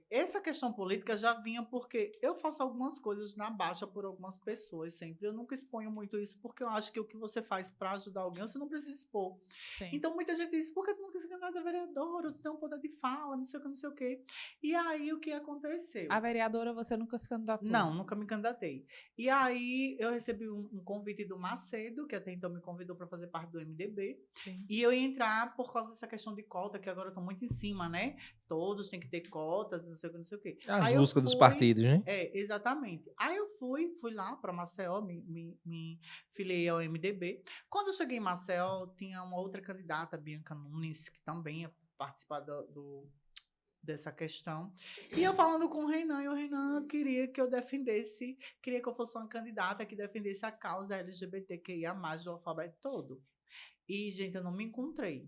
[SPEAKER 2] essa questão política já vinha porque eu faço algumas coisas na Baixa por algumas pessoas sempre. Eu nunca exponho muito isso, porque eu acho que o que você faz para ajudar alguém, você não precisa expor.
[SPEAKER 3] Sim.
[SPEAKER 2] Então, muita gente diz, por que tu nunca se candidatou a vereadora? Tu tem um poder de fala, não sei o que. E aí, o que aconteceu?
[SPEAKER 3] A vereadora, você nunca se candidatou?
[SPEAKER 2] Não, nunca me candidatei. E aí, eu recebi um convite do Macedo, que até então me convidou para fazer parte do MDB.
[SPEAKER 3] Sim.
[SPEAKER 2] E eu ia entrar por causa dessa questão de cota, que agora eu tô muito em cima, né? Todos têm que ter cotas, não sei o que.
[SPEAKER 1] As buscas dos partidos, né?
[SPEAKER 2] Exatamente. Aí eu fui lá para Maceió, me filiei ao MDB. Quando eu cheguei em Maceió, tinha uma outra candidata, Bianca Nunes, que também ia participar dessa questão. E eu falando com o Renan, e o Renan queria que eu fosse uma candidata que defendesse a causa LGBTQIA+, do alfabeto todo. E, gente, eu não me encontrei.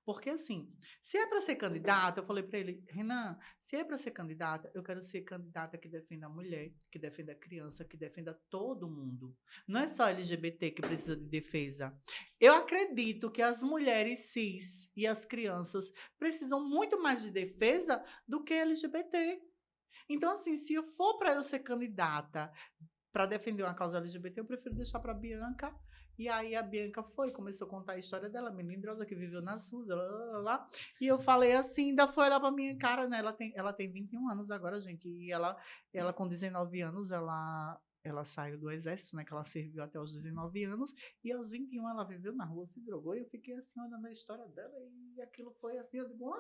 [SPEAKER 2] Porque, assim, se é para ser candidata, eu falei para ele, Renan, se é para ser candidata, eu quero ser candidata que defenda a mulher, que defenda a criança, que defenda todo mundo. Não é só LGBT que precisa de defesa. Eu acredito que as mulheres cis e as crianças precisam muito mais de defesa do que LGBT. Então, assim, se eu for para eu ser candidata para defender uma causa LGBT, eu prefiro deixar para a Bianca. E aí a Bianca começou a contar a história dela, melindrosa, que viveu nas ruas, lá. E eu falei assim, ainda foi lá pra minha cara, né? Ela tem 21 anos agora, gente. E ela com 19 anos, ela saiu do exército, né? Que ela serviu até os 19 anos. E aos 21 ela viveu na rua, se drogou. E eu fiquei assim, olhando a história dela. E aquilo foi assim, eu digo,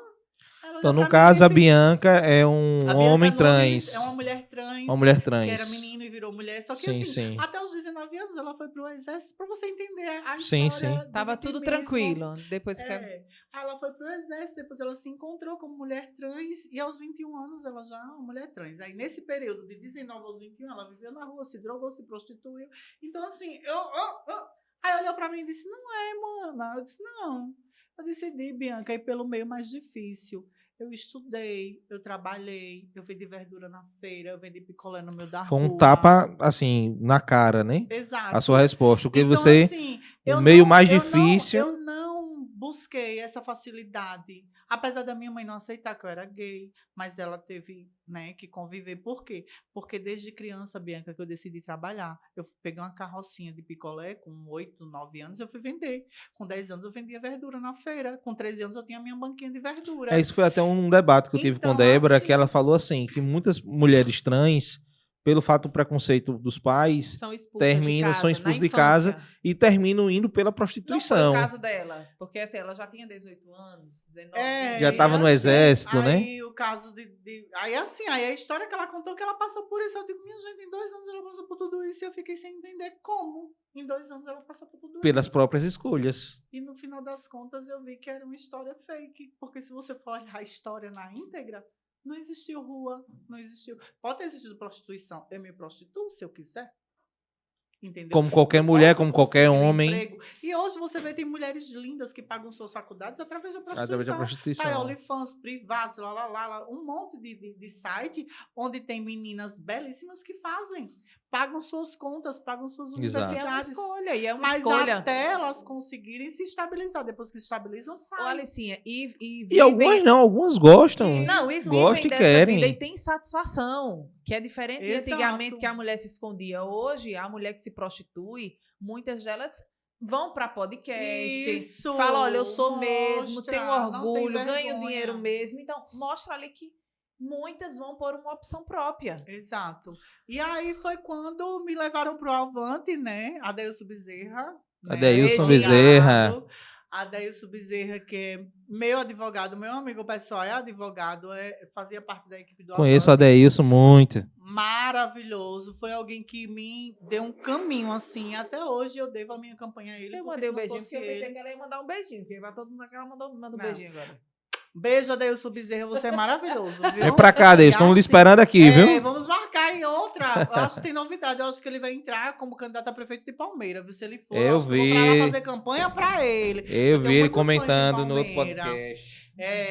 [SPEAKER 2] ela
[SPEAKER 1] Então,
[SPEAKER 2] já
[SPEAKER 1] no
[SPEAKER 2] tá
[SPEAKER 1] caso, a
[SPEAKER 2] nesse...
[SPEAKER 1] Bianca é um
[SPEAKER 2] A Bianca
[SPEAKER 1] homem
[SPEAKER 2] Nunes
[SPEAKER 1] trans.
[SPEAKER 2] é uma mulher trans.
[SPEAKER 1] Uma mulher
[SPEAKER 2] Que era
[SPEAKER 1] trans.
[SPEAKER 2] menino e virou mulher. Só que
[SPEAKER 1] Sim,
[SPEAKER 2] assim,
[SPEAKER 1] sim.
[SPEAKER 2] até os 19 anos ela foi pro exército, pra você entender a
[SPEAKER 1] Sim,
[SPEAKER 2] história.
[SPEAKER 1] sim.
[SPEAKER 3] Tava
[SPEAKER 2] do
[SPEAKER 3] tudo
[SPEAKER 2] vitimismo.
[SPEAKER 3] tranquilo. Depois que
[SPEAKER 2] Aí ela foi pro exército, depois ela se encontrou como mulher trans e aos 21 anos ela já é uma mulher trans. Aí nesse período de 19 aos 21 ela viveu na rua, se drogou, se prostituiu. Então assim, aí olhou pra mim e disse, não é, mana. Eu disse, não. Eu decidi, Bianca, ir pelo meio mais difícil. Eu estudei, eu trabalhei, eu vendi verdura na feira, eu vendi picolé no meio da
[SPEAKER 1] Foi
[SPEAKER 2] rua.
[SPEAKER 1] um tapa, assim, na cara, né?
[SPEAKER 2] Exato.
[SPEAKER 1] A sua resposta. Porque
[SPEAKER 2] então,
[SPEAKER 1] você,
[SPEAKER 2] assim,
[SPEAKER 1] o meio mais difícil...
[SPEAKER 2] Eu não busquei essa facilidade. Apesar da minha mãe não aceitar que eu era gay, mas ela teve, né, que conviver. Por quê? Porque desde criança, Bianca, que eu decidi trabalhar, eu peguei uma carrocinha de picolé com 8, 9 anos, eu fui vender. Com 10 anos eu vendia verdura na feira. Com 13 anos eu tinha minha banquinha de verdura.
[SPEAKER 1] Isso foi até um debate que eu tive com a
[SPEAKER 2] Então,
[SPEAKER 1] Débora, que
[SPEAKER 2] assim,
[SPEAKER 1] ela falou assim, que muitas mulheres trans, pelo fato do preconceito dos pais,
[SPEAKER 3] são expulsas
[SPEAKER 1] terminam,
[SPEAKER 3] de casa,
[SPEAKER 1] são expulsos
[SPEAKER 3] na
[SPEAKER 1] de casa
[SPEAKER 3] infância.
[SPEAKER 1] e terminam indo pela
[SPEAKER 3] Não foi o
[SPEAKER 1] prostituição.
[SPEAKER 3] caso dela, porque assim, ela já tinha 18 anos, 19,
[SPEAKER 1] Já estava no exército, né?
[SPEAKER 2] Aí o caso Aí assim, aí a história que ela contou que ela passou por isso. Eu digo, minha gente, em 2 anos ela passou por tudo isso e eu fiquei sem entender como. Em 2 anos ela passou por tudo
[SPEAKER 1] Pelas
[SPEAKER 2] isso.
[SPEAKER 1] próprias escolhas.
[SPEAKER 2] E no final das contas eu vi que era uma história fake. Porque se você for olhar a história na íntegra, não existiu rua, não existiu. Pode ter existido prostituição. Eu me prostituo se eu quiser. Entendeu?
[SPEAKER 1] Como qualquer
[SPEAKER 2] Eu
[SPEAKER 1] mulher,
[SPEAKER 2] posso
[SPEAKER 1] como qualquer
[SPEAKER 2] conseguir um
[SPEAKER 1] homem.
[SPEAKER 2] emprego. E hoje você vê, tem mulheres lindas que pagam suas faculdades através da
[SPEAKER 1] Através da
[SPEAKER 2] prostituição.
[SPEAKER 1] prostituição.
[SPEAKER 2] Tá, OnlyFans, Privacy, um monte de site onde tem meninas belíssimas que fazem. Pagam suas contas, pagam suas
[SPEAKER 1] Exato.
[SPEAKER 3] E é uma
[SPEAKER 2] universidades.
[SPEAKER 3] escolha, e é uma
[SPEAKER 2] Mas
[SPEAKER 3] escolha.
[SPEAKER 2] até elas conseguirem se estabilizar. Depois que se estabilizam,
[SPEAKER 3] Ô,
[SPEAKER 2] saem.
[SPEAKER 3] Alicinha, e
[SPEAKER 1] E
[SPEAKER 3] vivem...
[SPEAKER 1] algumas não, algumas gostam.
[SPEAKER 3] Não, e vivem
[SPEAKER 1] Gostam e
[SPEAKER 3] dessa
[SPEAKER 1] querem.
[SPEAKER 3] vida e tem satisfação, que é diferente de
[SPEAKER 2] Exato.
[SPEAKER 3] antigamente que a mulher se escondia. Hoje, a mulher que se prostitui, muitas delas vão para podcast,
[SPEAKER 2] Isso,
[SPEAKER 3] fala, olha, eu sou mesmo,
[SPEAKER 2] mostra,
[SPEAKER 3] tenho
[SPEAKER 2] não tem
[SPEAKER 3] orgulho, ganho
[SPEAKER 2] vergonha.
[SPEAKER 3] dinheiro mesmo. Então, mostra ali que muitas vão por uma opção própria.
[SPEAKER 2] Exato. E aí foi quando me levaram pro Avante, né? Adeilson Bezerra. Né?
[SPEAKER 1] Adeilson
[SPEAKER 2] Advogado.
[SPEAKER 1] Bezerra.
[SPEAKER 2] Adeilson Bezerra, que é meu advogado, meu amigo pessoal, é advogado, fazia parte da equipe do
[SPEAKER 1] Conheço o
[SPEAKER 2] Avante.
[SPEAKER 1] Adeilson muito.
[SPEAKER 2] Maravilhoso. Foi alguém que me deu um caminho, assim. Até hoje eu devo a minha campanha a ele.
[SPEAKER 3] Eu
[SPEAKER 2] porque
[SPEAKER 3] mandei
[SPEAKER 2] se
[SPEAKER 3] um
[SPEAKER 2] não
[SPEAKER 3] beijinho,
[SPEAKER 2] fosse
[SPEAKER 3] porque eu pensei
[SPEAKER 2] ele-
[SPEAKER 3] que ela ia mandar um beijinho, porque vai todo mundo naquela, manda um
[SPEAKER 2] Não.
[SPEAKER 3] beijinho agora.
[SPEAKER 2] Beijo, Adeilson Bezerra, você é maravilhoso, viu?
[SPEAKER 1] Vem pra cá, Adeilson. Estamos lhe
[SPEAKER 2] assim,
[SPEAKER 1] esperando aqui, viu?
[SPEAKER 2] Vamos marcar em outra. Eu acho que tem novidade. Eu acho que ele vai entrar como candidato a prefeito de Palmeira, viu? Se ele for,
[SPEAKER 1] Eu
[SPEAKER 2] acho que eu vou pra lá
[SPEAKER 1] vi.
[SPEAKER 2] fazer campanha pra ele.
[SPEAKER 1] Eu
[SPEAKER 2] tenho
[SPEAKER 1] vi ele
[SPEAKER 2] muitos fãs em
[SPEAKER 1] comentando no outro
[SPEAKER 2] Palmeira.
[SPEAKER 1] podcast.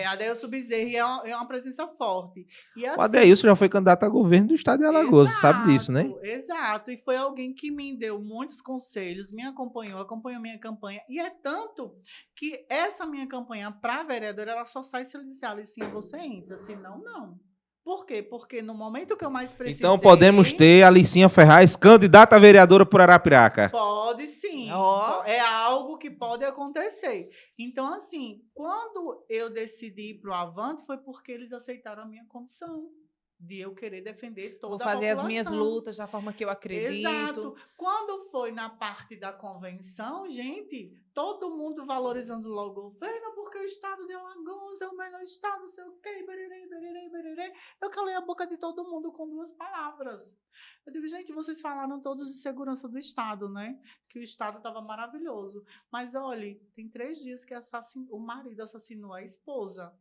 [SPEAKER 2] Adeilson Bezerra é uma presença forte. E assim,
[SPEAKER 1] O Adeilson já foi candidato a governo do estado de Alagoas, você sabe disso, né?
[SPEAKER 2] Exato. E foi alguém que me deu muitos conselhos, me acompanhou minha campanha. E é tanto que essa minha campanha para vereadora, ela só sai se ele disser, Alicinha, você entra. Senão, não. Por quê? Porque no momento que eu mais precisei...
[SPEAKER 1] Então podemos ter a Alicinha Ferraz, candidata a vereadora por Arapiraca.
[SPEAKER 2] Pode sim.
[SPEAKER 3] Ó.
[SPEAKER 2] É algo que pode acontecer. Então, assim, quando eu decidi ir para o Avante, foi porque eles aceitaram a minha condição de eu querer defender toda
[SPEAKER 3] Vou
[SPEAKER 2] a
[SPEAKER 3] fazer
[SPEAKER 2] população.
[SPEAKER 3] as minhas lutas da forma que eu acredito.
[SPEAKER 2] Exato. Quando foi na parte da convenção, gente, todo mundo valorizando logo o governo, porque o estado de Alagoas é o melhor estado, sei o quê, bererê, bererê, bererê. Eu calei a boca de todo mundo com 2 palavras. Eu digo, gente, vocês falaram todos de segurança do estado, né? Que o estado estava maravilhoso. Mas, olha, tem 3 dias que o marido assassinou a esposa.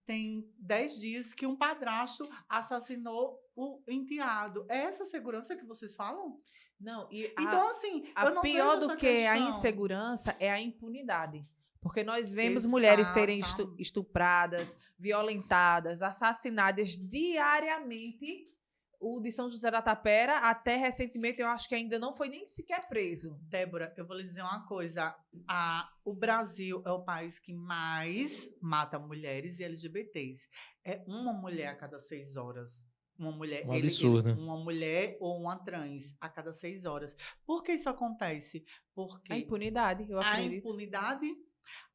[SPEAKER 2] Tem 10 dias que um padrasto assassinou o enteado. É essa segurança que vocês falam?
[SPEAKER 3] Não, e
[SPEAKER 2] Então, assim,
[SPEAKER 3] a
[SPEAKER 2] eu não
[SPEAKER 3] pior
[SPEAKER 2] vejo
[SPEAKER 3] do
[SPEAKER 2] essa
[SPEAKER 3] que a
[SPEAKER 2] questão.
[SPEAKER 3] insegurança é a impunidade. Porque nós vemos mulheres serem
[SPEAKER 2] Exatamente.
[SPEAKER 3] estupradas, violentadas, assassinadas diariamente. O de São José da Tapera, até recentemente, eu acho que ainda não foi nem sequer preso.
[SPEAKER 2] Débora, eu vou lhe dizer uma coisa. O Brasil é o país que mais mata mulheres e LGBTs. É uma mulher a cada 6 horas. Uma mulher,
[SPEAKER 1] Um absurdo.
[SPEAKER 2] uma mulher ou uma trans a cada 6 horas. Por que isso acontece? Porque
[SPEAKER 3] A impunidade, eu
[SPEAKER 2] a
[SPEAKER 3] acredito.
[SPEAKER 2] impunidade,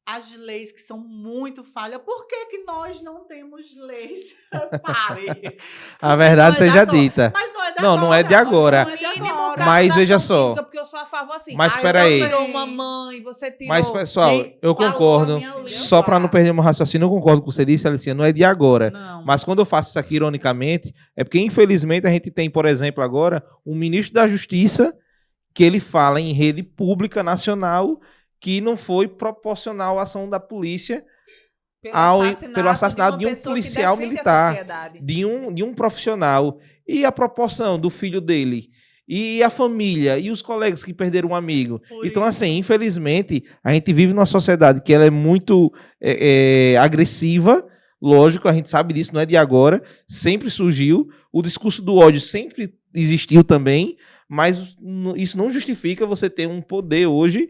[SPEAKER 2] as leis que são muito falhas. Por que que nós não temos leis? Pare.
[SPEAKER 1] A verdade
[SPEAKER 2] Não é
[SPEAKER 1] seja
[SPEAKER 2] de agora.
[SPEAKER 1] dita.
[SPEAKER 2] Mas não é de
[SPEAKER 1] Não,
[SPEAKER 2] agora.
[SPEAKER 1] não é de agora.
[SPEAKER 2] Não é de
[SPEAKER 3] Mínimo
[SPEAKER 2] agora.
[SPEAKER 1] Mas
[SPEAKER 3] caso
[SPEAKER 1] veja
[SPEAKER 3] da
[SPEAKER 1] só.
[SPEAKER 3] Sampica, porque eu sou a favor assim.
[SPEAKER 1] Mas
[SPEAKER 3] você
[SPEAKER 1] peraí.
[SPEAKER 3] tirou uma mãe, você tirou...
[SPEAKER 1] Mas, pessoal,
[SPEAKER 2] Gente,
[SPEAKER 1] eu
[SPEAKER 2] falou
[SPEAKER 1] concordo.
[SPEAKER 2] a minha língua.
[SPEAKER 1] Só para não perder meu raciocínio, eu concordo com o que você disse, Alicia, não é de agora.
[SPEAKER 2] Não.
[SPEAKER 1] Mas quando eu faço isso aqui ironicamente, é porque, infelizmente, a gente tem, por exemplo, agora, um ministro da Justiça que ele fala em rede pública nacional que não foi proporcional à ação da polícia pelo assassinato de um
[SPEAKER 3] pessoa que
[SPEAKER 1] policial
[SPEAKER 3] defende a
[SPEAKER 1] militar,
[SPEAKER 3] sociedade.
[SPEAKER 1] de um profissional. E a proporção do filho dele, e a família, e os colegas que perderam um amigo.
[SPEAKER 2] Por
[SPEAKER 1] Então,
[SPEAKER 2] isso.
[SPEAKER 1] assim, infelizmente, a gente vive numa sociedade que ela é muito agressiva. Lógico, a gente sabe disso, não é de agora. Sempre surgiu. O discurso do ódio sempre existiu também. Mas isso não justifica você ter um poder hoje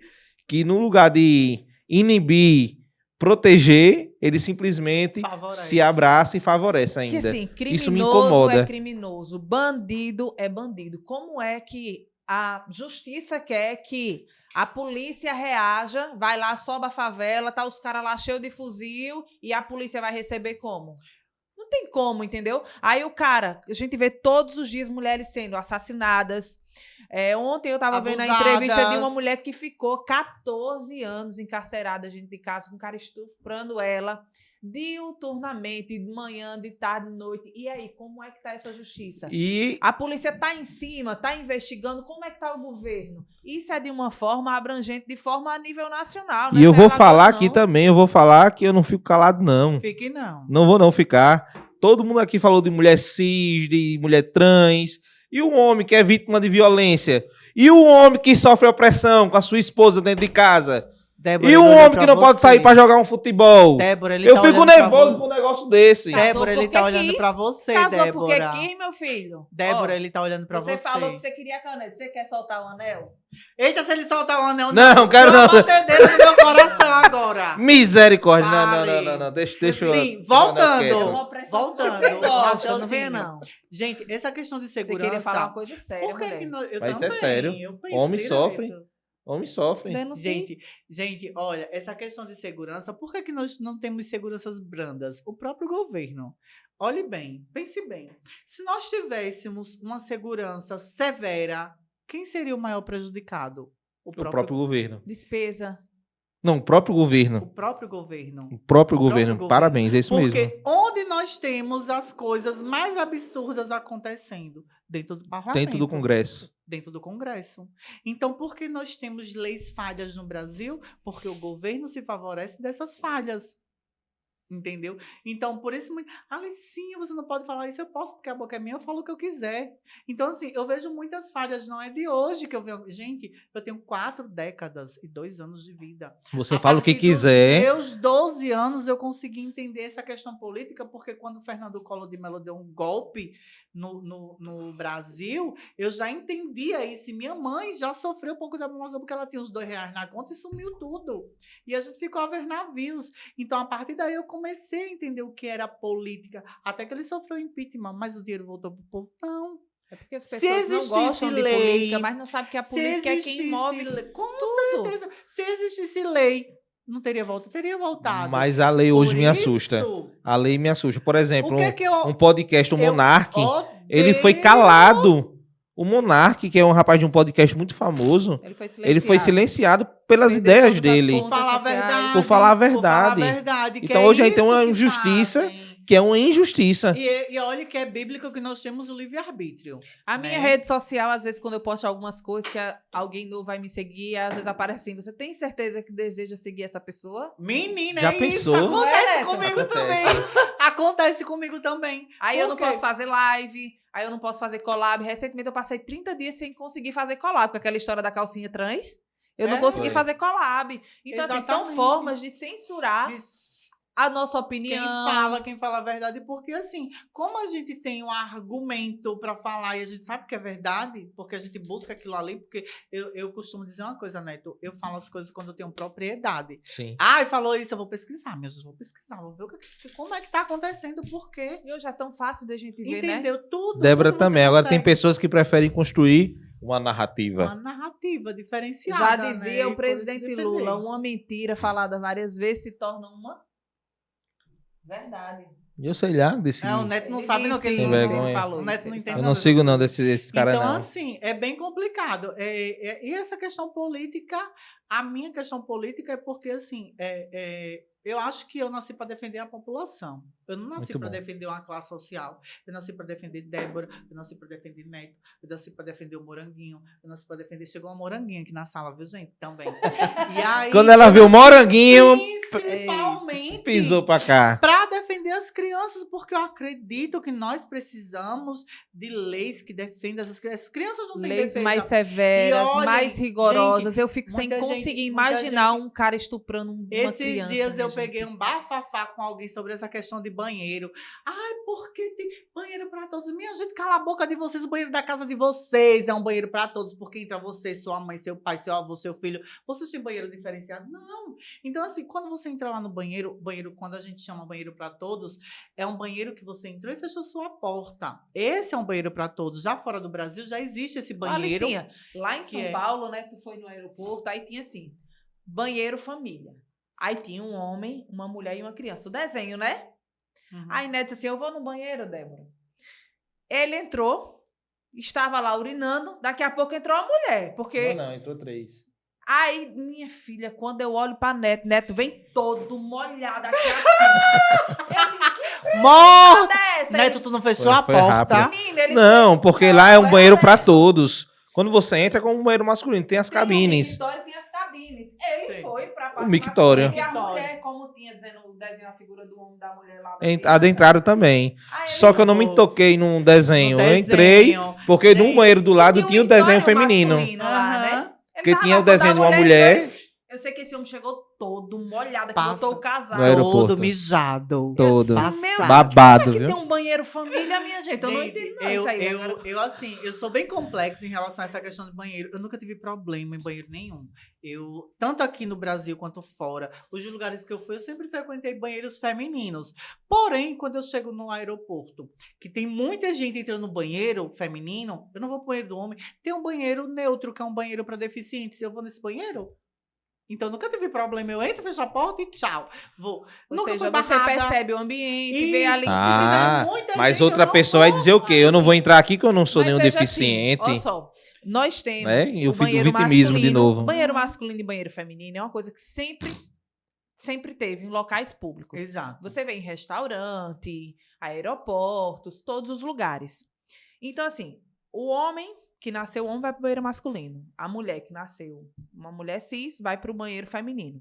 [SPEAKER 1] que, no lugar de inibir, proteger, ele simplesmente
[SPEAKER 2] Favorece.
[SPEAKER 1] se abraça e favorece
[SPEAKER 3] Que
[SPEAKER 1] ainda.
[SPEAKER 3] assim,
[SPEAKER 1] Isso me
[SPEAKER 3] criminoso
[SPEAKER 1] incomoda.
[SPEAKER 3] é criminoso, bandido é bandido. Como é que a justiça quer que a polícia reaja, vai lá, sobe a favela, tá os caras lá cheios de fuzil e a polícia vai receber como? Não tem como, entendeu? Aí o cara, a gente vê todos os dias mulheres sendo assassinadas. Ontem eu tava vendo a entrevista de uma
[SPEAKER 2] Abusadas.
[SPEAKER 3] mulher que ficou 14 anos encarcerada dentro de casa, com um cara estuprando ela diuturnamente, de manhã, de tarde, de noite. E aí, como é que tá essa justiça?
[SPEAKER 1] E
[SPEAKER 3] A polícia tá em cima, tá investigando, como é que tá o governo? Isso é de uma forma abrangente, de forma a nível nacional. Não é
[SPEAKER 1] eu
[SPEAKER 3] só
[SPEAKER 1] vou
[SPEAKER 3] Alagoas,
[SPEAKER 1] falar
[SPEAKER 3] não.
[SPEAKER 1] aqui também, eu vou falar que eu não fico calado, não.
[SPEAKER 2] Fique não.
[SPEAKER 1] Não vou não ficar. Todo mundo aqui falou de mulher cis, de mulher trans. E o homem que é vítima de violência? E o homem que sofre opressão com a sua esposa dentro de casa?
[SPEAKER 2] Débora,
[SPEAKER 1] E o
[SPEAKER 2] ele olhou
[SPEAKER 1] homem
[SPEAKER 2] pra
[SPEAKER 1] que não pode
[SPEAKER 2] você.
[SPEAKER 1] sair pra jogar um futebol?
[SPEAKER 2] Débora, ele
[SPEAKER 1] Eu
[SPEAKER 2] tá
[SPEAKER 1] fico
[SPEAKER 2] olhando pra
[SPEAKER 1] nervoso
[SPEAKER 2] você.
[SPEAKER 1] com um negócio desse.
[SPEAKER 3] Casou
[SPEAKER 2] Débora, ele
[SPEAKER 3] porque
[SPEAKER 2] tá olhando
[SPEAKER 3] quis.
[SPEAKER 2] pra você,
[SPEAKER 3] Casou porque
[SPEAKER 2] Débora.
[SPEAKER 3] quis, meu filho.
[SPEAKER 2] Débora,
[SPEAKER 3] Ó,
[SPEAKER 2] ele tá olhando pra você.
[SPEAKER 3] você falou que você queria caneta. Você quer soltar o anel?
[SPEAKER 2] Eita, se ele soltar o anel...
[SPEAKER 1] Não, quero não.
[SPEAKER 2] Vou bater dele no meu coração agora.
[SPEAKER 1] Misericórdia.
[SPEAKER 2] Pare.
[SPEAKER 1] Não. Deixa eu...
[SPEAKER 2] Sim,
[SPEAKER 1] deixa eu andar
[SPEAKER 2] voltando.
[SPEAKER 3] É
[SPEAKER 1] quieto.
[SPEAKER 3] uma opressão
[SPEAKER 2] Voltando,
[SPEAKER 3] que você gosta,
[SPEAKER 2] raciocínio.
[SPEAKER 3] não vê, não.
[SPEAKER 2] Gente, essa questão de
[SPEAKER 3] Você
[SPEAKER 2] segurança...
[SPEAKER 3] queria falar uma coisa séria,
[SPEAKER 2] Por que
[SPEAKER 3] mulher.
[SPEAKER 2] que nós... Eu
[SPEAKER 1] Mas isso é
[SPEAKER 2] também,
[SPEAKER 1] sério.
[SPEAKER 2] eu penso
[SPEAKER 1] Homem
[SPEAKER 2] direito.
[SPEAKER 1] sofre. Homem sofre.
[SPEAKER 3] Denuncie.
[SPEAKER 2] Gente, olha, essa questão de segurança, por que que nós não temos seguranças brandas? O próprio governo. Olhe bem, pense bem. Se nós tivéssemos uma segurança severa, quem seria o maior prejudicado?
[SPEAKER 1] O próprio governo.
[SPEAKER 3] Despesa.
[SPEAKER 1] Não, o próprio
[SPEAKER 2] o
[SPEAKER 1] governo.
[SPEAKER 2] próprio governo.
[SPEAKER 1] O próprio governo. Parabéns, é isso
[SPEAKER 2] Porque
[SPEAKER 1] mesmo.
[SPEAKER 2] onde nós temos as coisas mais absurdas acontecendo? Dentro do parlamento.
[SPEAKER 1] Dentro do Congresso.
[SPEAKER 2] Dentro do Congresso. Então, por que nós temos leis falhas no Brasil? Porque o governo se favorece dessas falhas. Entendeu? Então, por isso, Alicinha, você não pode falar isso, eu posso, porque a boca é minha, eu falo o que eu quiser. Então, assim, eu vejo muitas falhas, não é de hoje que eu vejo. Gente, eu tenho 4 décadas e 2 anos de vida.
[SPEAKER 1] Você
[SPEAKER 2] A
[SPEAKER 1] fala o que
[SPEAKER 2] partir dos
[SPEAKER 1] quiser.
[SPEAKER 2] meus 12 anos eu consegui entender essa questão política, porque quando o Fernando Collor de Mello deu um golpe no Brasil, eu já entendia isso. E minha mãe já sofreu um pouco da emoção, porque ela tinha uns R$2 na conta e sumiu tudo. E a gente ficou a ver navios. Então, a partir daí, eu comecei a entender o que era política. Até que ele sofreu impeachment, mas o dinheiro voltou pro povo. Não.
[SPEAKER 3] É porque as
[SPEAKER 2] Se
[SPEAKER 3] pessoas não
[SPEAKER 2] existisse
[SPEAKER 3] gostam de
[SPEAKER 2] lei,
[SPEAKER 3] política, mas não sabem que a
[SPEAKER 2] Se
[SPEAKER 3] política é quem
[SPEAKER 2] existisse
[SPEAKER 3] move
[SPEAKER 2] lei, com
[SPEAKER 3] tudo.
[SPEAKER 2] certeza. Se existisse lei, não teria voltado? Teria voltado.
[SPEAKER 1] Mas a lei hoje
[SPEAKER 2] Por
[SPEAKER 1] me assusta.
[SPEAKER 2] isso,
[SPEAKER 1] A lei me assusta. Por exemplo,
[SPEAKER 2] o que que eu
[SPEAKER 1] um podcast, o
[SPEAKER 2] eu
[SPEAKER 1] Monark,
[SPEAKER 2] odeio?
[SPEAKER 1] ele foi calado. O Monark, que é um rapaz de um podcast muito famoso, ele foi silenciado pelas
[SPEAKER 3] Perdeu
[SPEAKER 1] ideias
[SPEAKER 3] todas as
[SPEAKER 1] dele.
[SPEAKER 3] contas
[SPEAKER 2] Por falar a
[SPEAKER 3] sociais.
[SPEAKER 2] verdade.
[SPEAKER 1] Por falar a
[SPEAKER 2] Por falar a
[SPEAKER 1] verdade.
[SPEAKER 2] verdade. que
[SPEAKER 1] Então
[SPEAKER 2] é
[SPEAKER 1] hoje a gente tem
[SPEAKER 2] isso
[SPEAKER 1] uma
[SPEAKER 2] que
[SPEAKER 1] injustiça,
[SPEAKER 2] fazem.
[SPEAKER 1] que é uma injustiça.
[SPEAKER 2] E olha que é bíblico que nós temos o livre-arbítrio.
[SPEAKER 3] A minha
[SPEAKER 2] né?
[SPEAKER 3] rede social, às vezes, quando eu posto algumas coisas que alguém novo vai me seguir, às vezes aparece assim, você tem certeza que deseja seguir essa pessoa?
[SPEAKER 2] Menina,
[SPEAKER 1] Já
[SPEAKER 2] é
[SPEAKER 1] pensou?
[SPEAKER 2] isso. Acontece
[SPEAKER 3] É,
[SPEAKER 2] comigo
[SPEAKER 1] acontece.
[SPEAKER 2] também. Acontece comigo também.
[SPEAKER 3] Aí eu
[SPEAKER 2] Por
[SPEAKER 3] não
[SPEAKER 2] quê?
[SPEAKER 3] posso fazer live, aí eu não posso fazer collab. Recentemente eu passei 30 dias sem conseguir fazer collab com aquela história da calcinha trans. Eu não
[SPEAKER 2] É.
[SPEAKER 3] consegui
[SPEAKER 1] Foi.
[SPEAKER 3] fazer collab. Então, assim, são
[SPEAKER 2] Exatamente.
[SPEAKER 3] formas de censurar a nossa opinião.
[SPEAKER 2] Quem fala a verdade, porque assim, como a gente tem um argumento para falar e a gente sabe que é verdade, porque a gente busca aquilo ali, porque eu costumo dizer uma coisa, Neto, eu falo as coisas quando eu tenho propriedade.
[SPEAKER 1] Sim.
[SPEAKER 2] Falou isso, eu vou pesquisar, meu Jesus, vou pesquisar, vou ver como é que tá acontecendo, por quê.
[SPEAKER 3] E hoje é tão fácil da gente ver, né?
[SPEAKER 2] Entendeu? Tudo.
[SPEAKER 1] Débora
[SPEAKER 2] tudo você
[SPEAKER 1] também. Agora tem
[SPEAKER 2] consegue.
[SPEAKER 1] pessoas que preferem construir uma narrativa.
[SPEAKER 2] Uma narrativa diferenciada.
[SPEAKER 3] Já
[SPEAKER 2] né?
[SPEAKER 3] dizia
[SPEAKER 2] E
[SPEAKER 3] o
[SPEAKER 2] poder se
[SPEAKER 3] presidente
[SPEAKER 2] defender.
[SPEAKER 3] Lula, uma mentira falada várias vezes se torna uma verdade.
[SPEAKER 1] Eu sei lá desse.
[SPEAKER 2] O Neto não
[SPEAKER 3] Ele
[SPEAKER 2] sabe não que ele
[SPEAKER 3] disse
[SPEAKER 1] Sem
[SPEAKER 2] não,
[SPEAKER 1] vergonha.
[SPEAKER 3] falou
[SPEAKER 2] o Neto
[SPEAKER 3] isso,
[SPEAKER 2] não
[SPEAKER 3] ele
[SPEAKER 2] entende
[SPEAKER 3] falou.
[SPEAKER 1] Eu
[SPEAKER 2] nada
[SPEAKER 1] não sigo
[SPEAKER 2] dessas
[SPEAKER 1] não
[SPEAKER 2] coisas.
[SPEAKER 1] desses caras,
[SPEAKER 2] Então,
[SPEAKER 1] não.
[SPEAKER 2] assim, é bem complicado. E essa questão política, a minha questão política é porque, assim, eu acho que eu nasci para defender a população. Eu não nasci
[SPEAKER 1] Muito
[SPEAKER 2] para
[SPEAKER 1] bom.
[SPEAKER 2] defender uma classe social. Eu nasci para defender Débora, eu nasci para defender Neto, eu nasci para defender o Moranguinho, eu nasci para defender... Chegou uma Moranguinha aqui na sala, viu, gente? Também. E aí,
[SPEAKER 1] Quando ela
[SPEAKER 2] eu
[SPEAKER 1] viu o
[SPEAKER 2] nasci
[SPEAKER 1] Moranguinho,
[SPEAKER 2] principalmente
[SPEAKER 1] pisou pra cá.
[SPEAKER 2] para defender as crianças, porque eu acredito que nós precisamos de leis que defendam essas crianças. As crianças não têm
[SPEAKER 3] Leis
[SPEAKER 2] defesa.
[SPEAKER 3] mais severas,
[SPEAKER 2] E olhem,
[SPEAKER 3] mais rigorosas. Eu fico sem
[SPEAKER 2] muita gente-
[SPEAKER 3] conseguir
[SPEAKER 2] muita
[SPEAKER 3] imaginar
[SPEAKER 2] gente-
[SPEAKER 3] um cara estuprando uma
[SPEAKER 2] Esses
[SPEAKER 3] criança.
[SPEAKER 2] dias
[SPEAKER 3] minha
[SPEAKER 2] eu
[SPEAKER 3] gente.
[SPEAKER 2] peguei um bafafá com alguém sobre essa questão de banheiro. Ai, porque tem banheiro para todos? Minha gente, cala a boca de vocês. O banheiro da casa de vocês é um banheiro para todos, porque entra você, sua mãe, seu pai, seu avô, seu filho. Vocês têm banheiro diferenciado? Não. Então, assim, quando você entra lá no banheiro, quando a gente chama banheiro para todos, é um banheiro que você entrou e fechou sua porta. Esse é um banheiro para todos. Já fora do Brasil já existe esse banheiro.
[SPEAKER 3] Alicinha, lá em
[SPEAKER 2] que
[SPEAKER 3] São
[SPEAKER 2] é-
[SPEAKER 3] Paulo, né, tu foi no aeroporto, aí tinha assim, banheiro família. Aí tinha um homem, uma mulher e uma criança. O desenho, né?
[SPEAKER 2] Uhum.
[SPEAKER 3] Aí Neto disse assim, eu vou no banheiro, Débora. Ele entrou, estava lá urinando, daqui a pouco entrou a mulher, porque...
[SPEAKER 1] Não, entrou 3.
[SPEAKER 3] Aí, minha filha, quando eu olho pra Neto vem todo molhado aqui assim. Eu digo, que
[SPEAKER 2] Morto!
[SPEAKER 3] é essa?
[SPEAKER 2] Neto, tu não fechou
[SPEAKER 1] Foi-
[SPEAKER 2] a
[SPEAKER 1] foi
[SPEAKER 2] porta?
[SPEAKER 1] rápido.
[SPEAKER 3] Menina, ele
[SPEAKER 1] Não, porque lá é um
[SPEAKER 3] Não,
[SPEAKER 1] banheiro
[SPEAKER 3] é-
[SPEAKER 1] pra todos. Quando você entra é como um banheiro masculino, tem as
[SPEAKER 3] Tem o
[SPEAKER 1] cabines.
[SPEAKER 3] mictório, tem as cabines. Ele
[SPEAKER 2] Sim.
[SPEAKER 3] foi pra
[SPEAKER 1] O mictório.
[SPEAKER 3] E a
[SPEAKER 2] Mictório.
[SPEAKER 3] mulher, como tinha dizendo o desenho, a figura do homem da mulher lá.
[SPEAKER 1] Adentraram também. Só que eu não me toquei num desenho.
[SPEAKER 2] No
[SPEAKER 1] Eu entrei
[SPEAKER 2] desenho.
[SPEAKER 1] porque
[SPEAKER 2] Nem-
[SPEAKER 1] num banheiro do lado tinha o desenho feminino.
[SPEAKER 3] Lá, né?
[SPEAKER 2] Aham.
[SPEAKER 3] Ele
[SPEAKER 1] Porque
[SPEAKER 3] tava
[SPEAKER 1] tinha o
[SPEAKER 3] lá com
[SPEAKER 1] desenho de uma
[SPEAKER 3] da
[SPEAKER 1] mulher.
[SPEAKER 3] Eu sei que esse homem chegou todo molhado, que
[SPEAKER 2] Passa.
[SPEAKER 3] botou o casaco.
[SPEAKER 1] No aeroporto.
[SPEAKER 2] Todo mijado.
[SPEAKER 1] Todo.
[SPEAKER 3] Eu disse,
[SPEAKER 2] Passado.
[SPEAKER 3] meu Deus,
[SPEAKER 1] Babado,
[SPEAKER 3] como é que
[SPEAKER 1] viu?
[SPEAKER 3] tem um banheiro família, minha gente? Eu não
[SPEAKER 2] Gente,
[SPEAKER 3] entendo não isso aí. Agora-
[SPEAKER 2] eu, assim, eu sou bem complexa em relação a essa questão de banheiro. Eu nunca tive problema em banheiro nenhum. Tanto aqui no Brasil quanto fora, os lugares que eu fui, eu sempre frequentei banheiros femininos. Porém, quando eu chego no aeroporto, que tem muita gente entrando no banheiro feminino, eu não vou pro banheiro do homem. Tem um banheiro neutro, que é um banheiro para deficientes. Eu vou nesse banheiro. Então, nunca tive problema. Eu entro, fecho a porta e tchau. Vou.
[SPEAKER 3] Ou
[SPEAKER 2] Nunca
[SPEAKER 3] seja,
[SPEAKER 2] fui
[SPEAKER 3] você
[SPEAKER 2] barrada.
[SPEAKER 3] percebe o ambiente, vê
[SPEAKER 2] Isso,
[SPEAKER 3] ali.
[SPEAKER 2] se
[SPEAKER 1] Ah,
[SPEAKER 2] tiver muita
[SPEAKER 1] mas
[SPEAKER 2] gente, eu
[SPEAKER 1] outra
[SPEAKER 2] não
[SPEAKER 1] pessoa vai
[SPEAKER 2] vou,
[SPEAKER 1] dizer o quê? Eu não vou entrar aqui que eu não sou
[SPEAKER 3] Mas
[SPEAKER 1] nenhum
[SPEAKER 3] veja
[SPEAKER 1] deficiente.
[SPEAKER 3] Assim, olha só, nós temos
[SPEAKER 1] Né? E eu
[SPEAKER 3] o
[SPEAKER 1] fico
[SPEAKER 3] banheiro
[SPEAKER 1] vitimismo de
[SPEAKER 3] masculino.
[SPEAKER 1] novo.
[SPEAKER 3] Banheiro masculino e banheiro feminino é uma coisa que sempre teve em locais públicos.
[SPEAKER 2] Exato.
[SPEAKER 3] Você vê em restaurante, aeroportos, todos os lugares. Então, assim, o homem que nasceu homem vai para o banheiro masculino. A mulher que nasceu uma mulher cis vai para o banheiro feminino.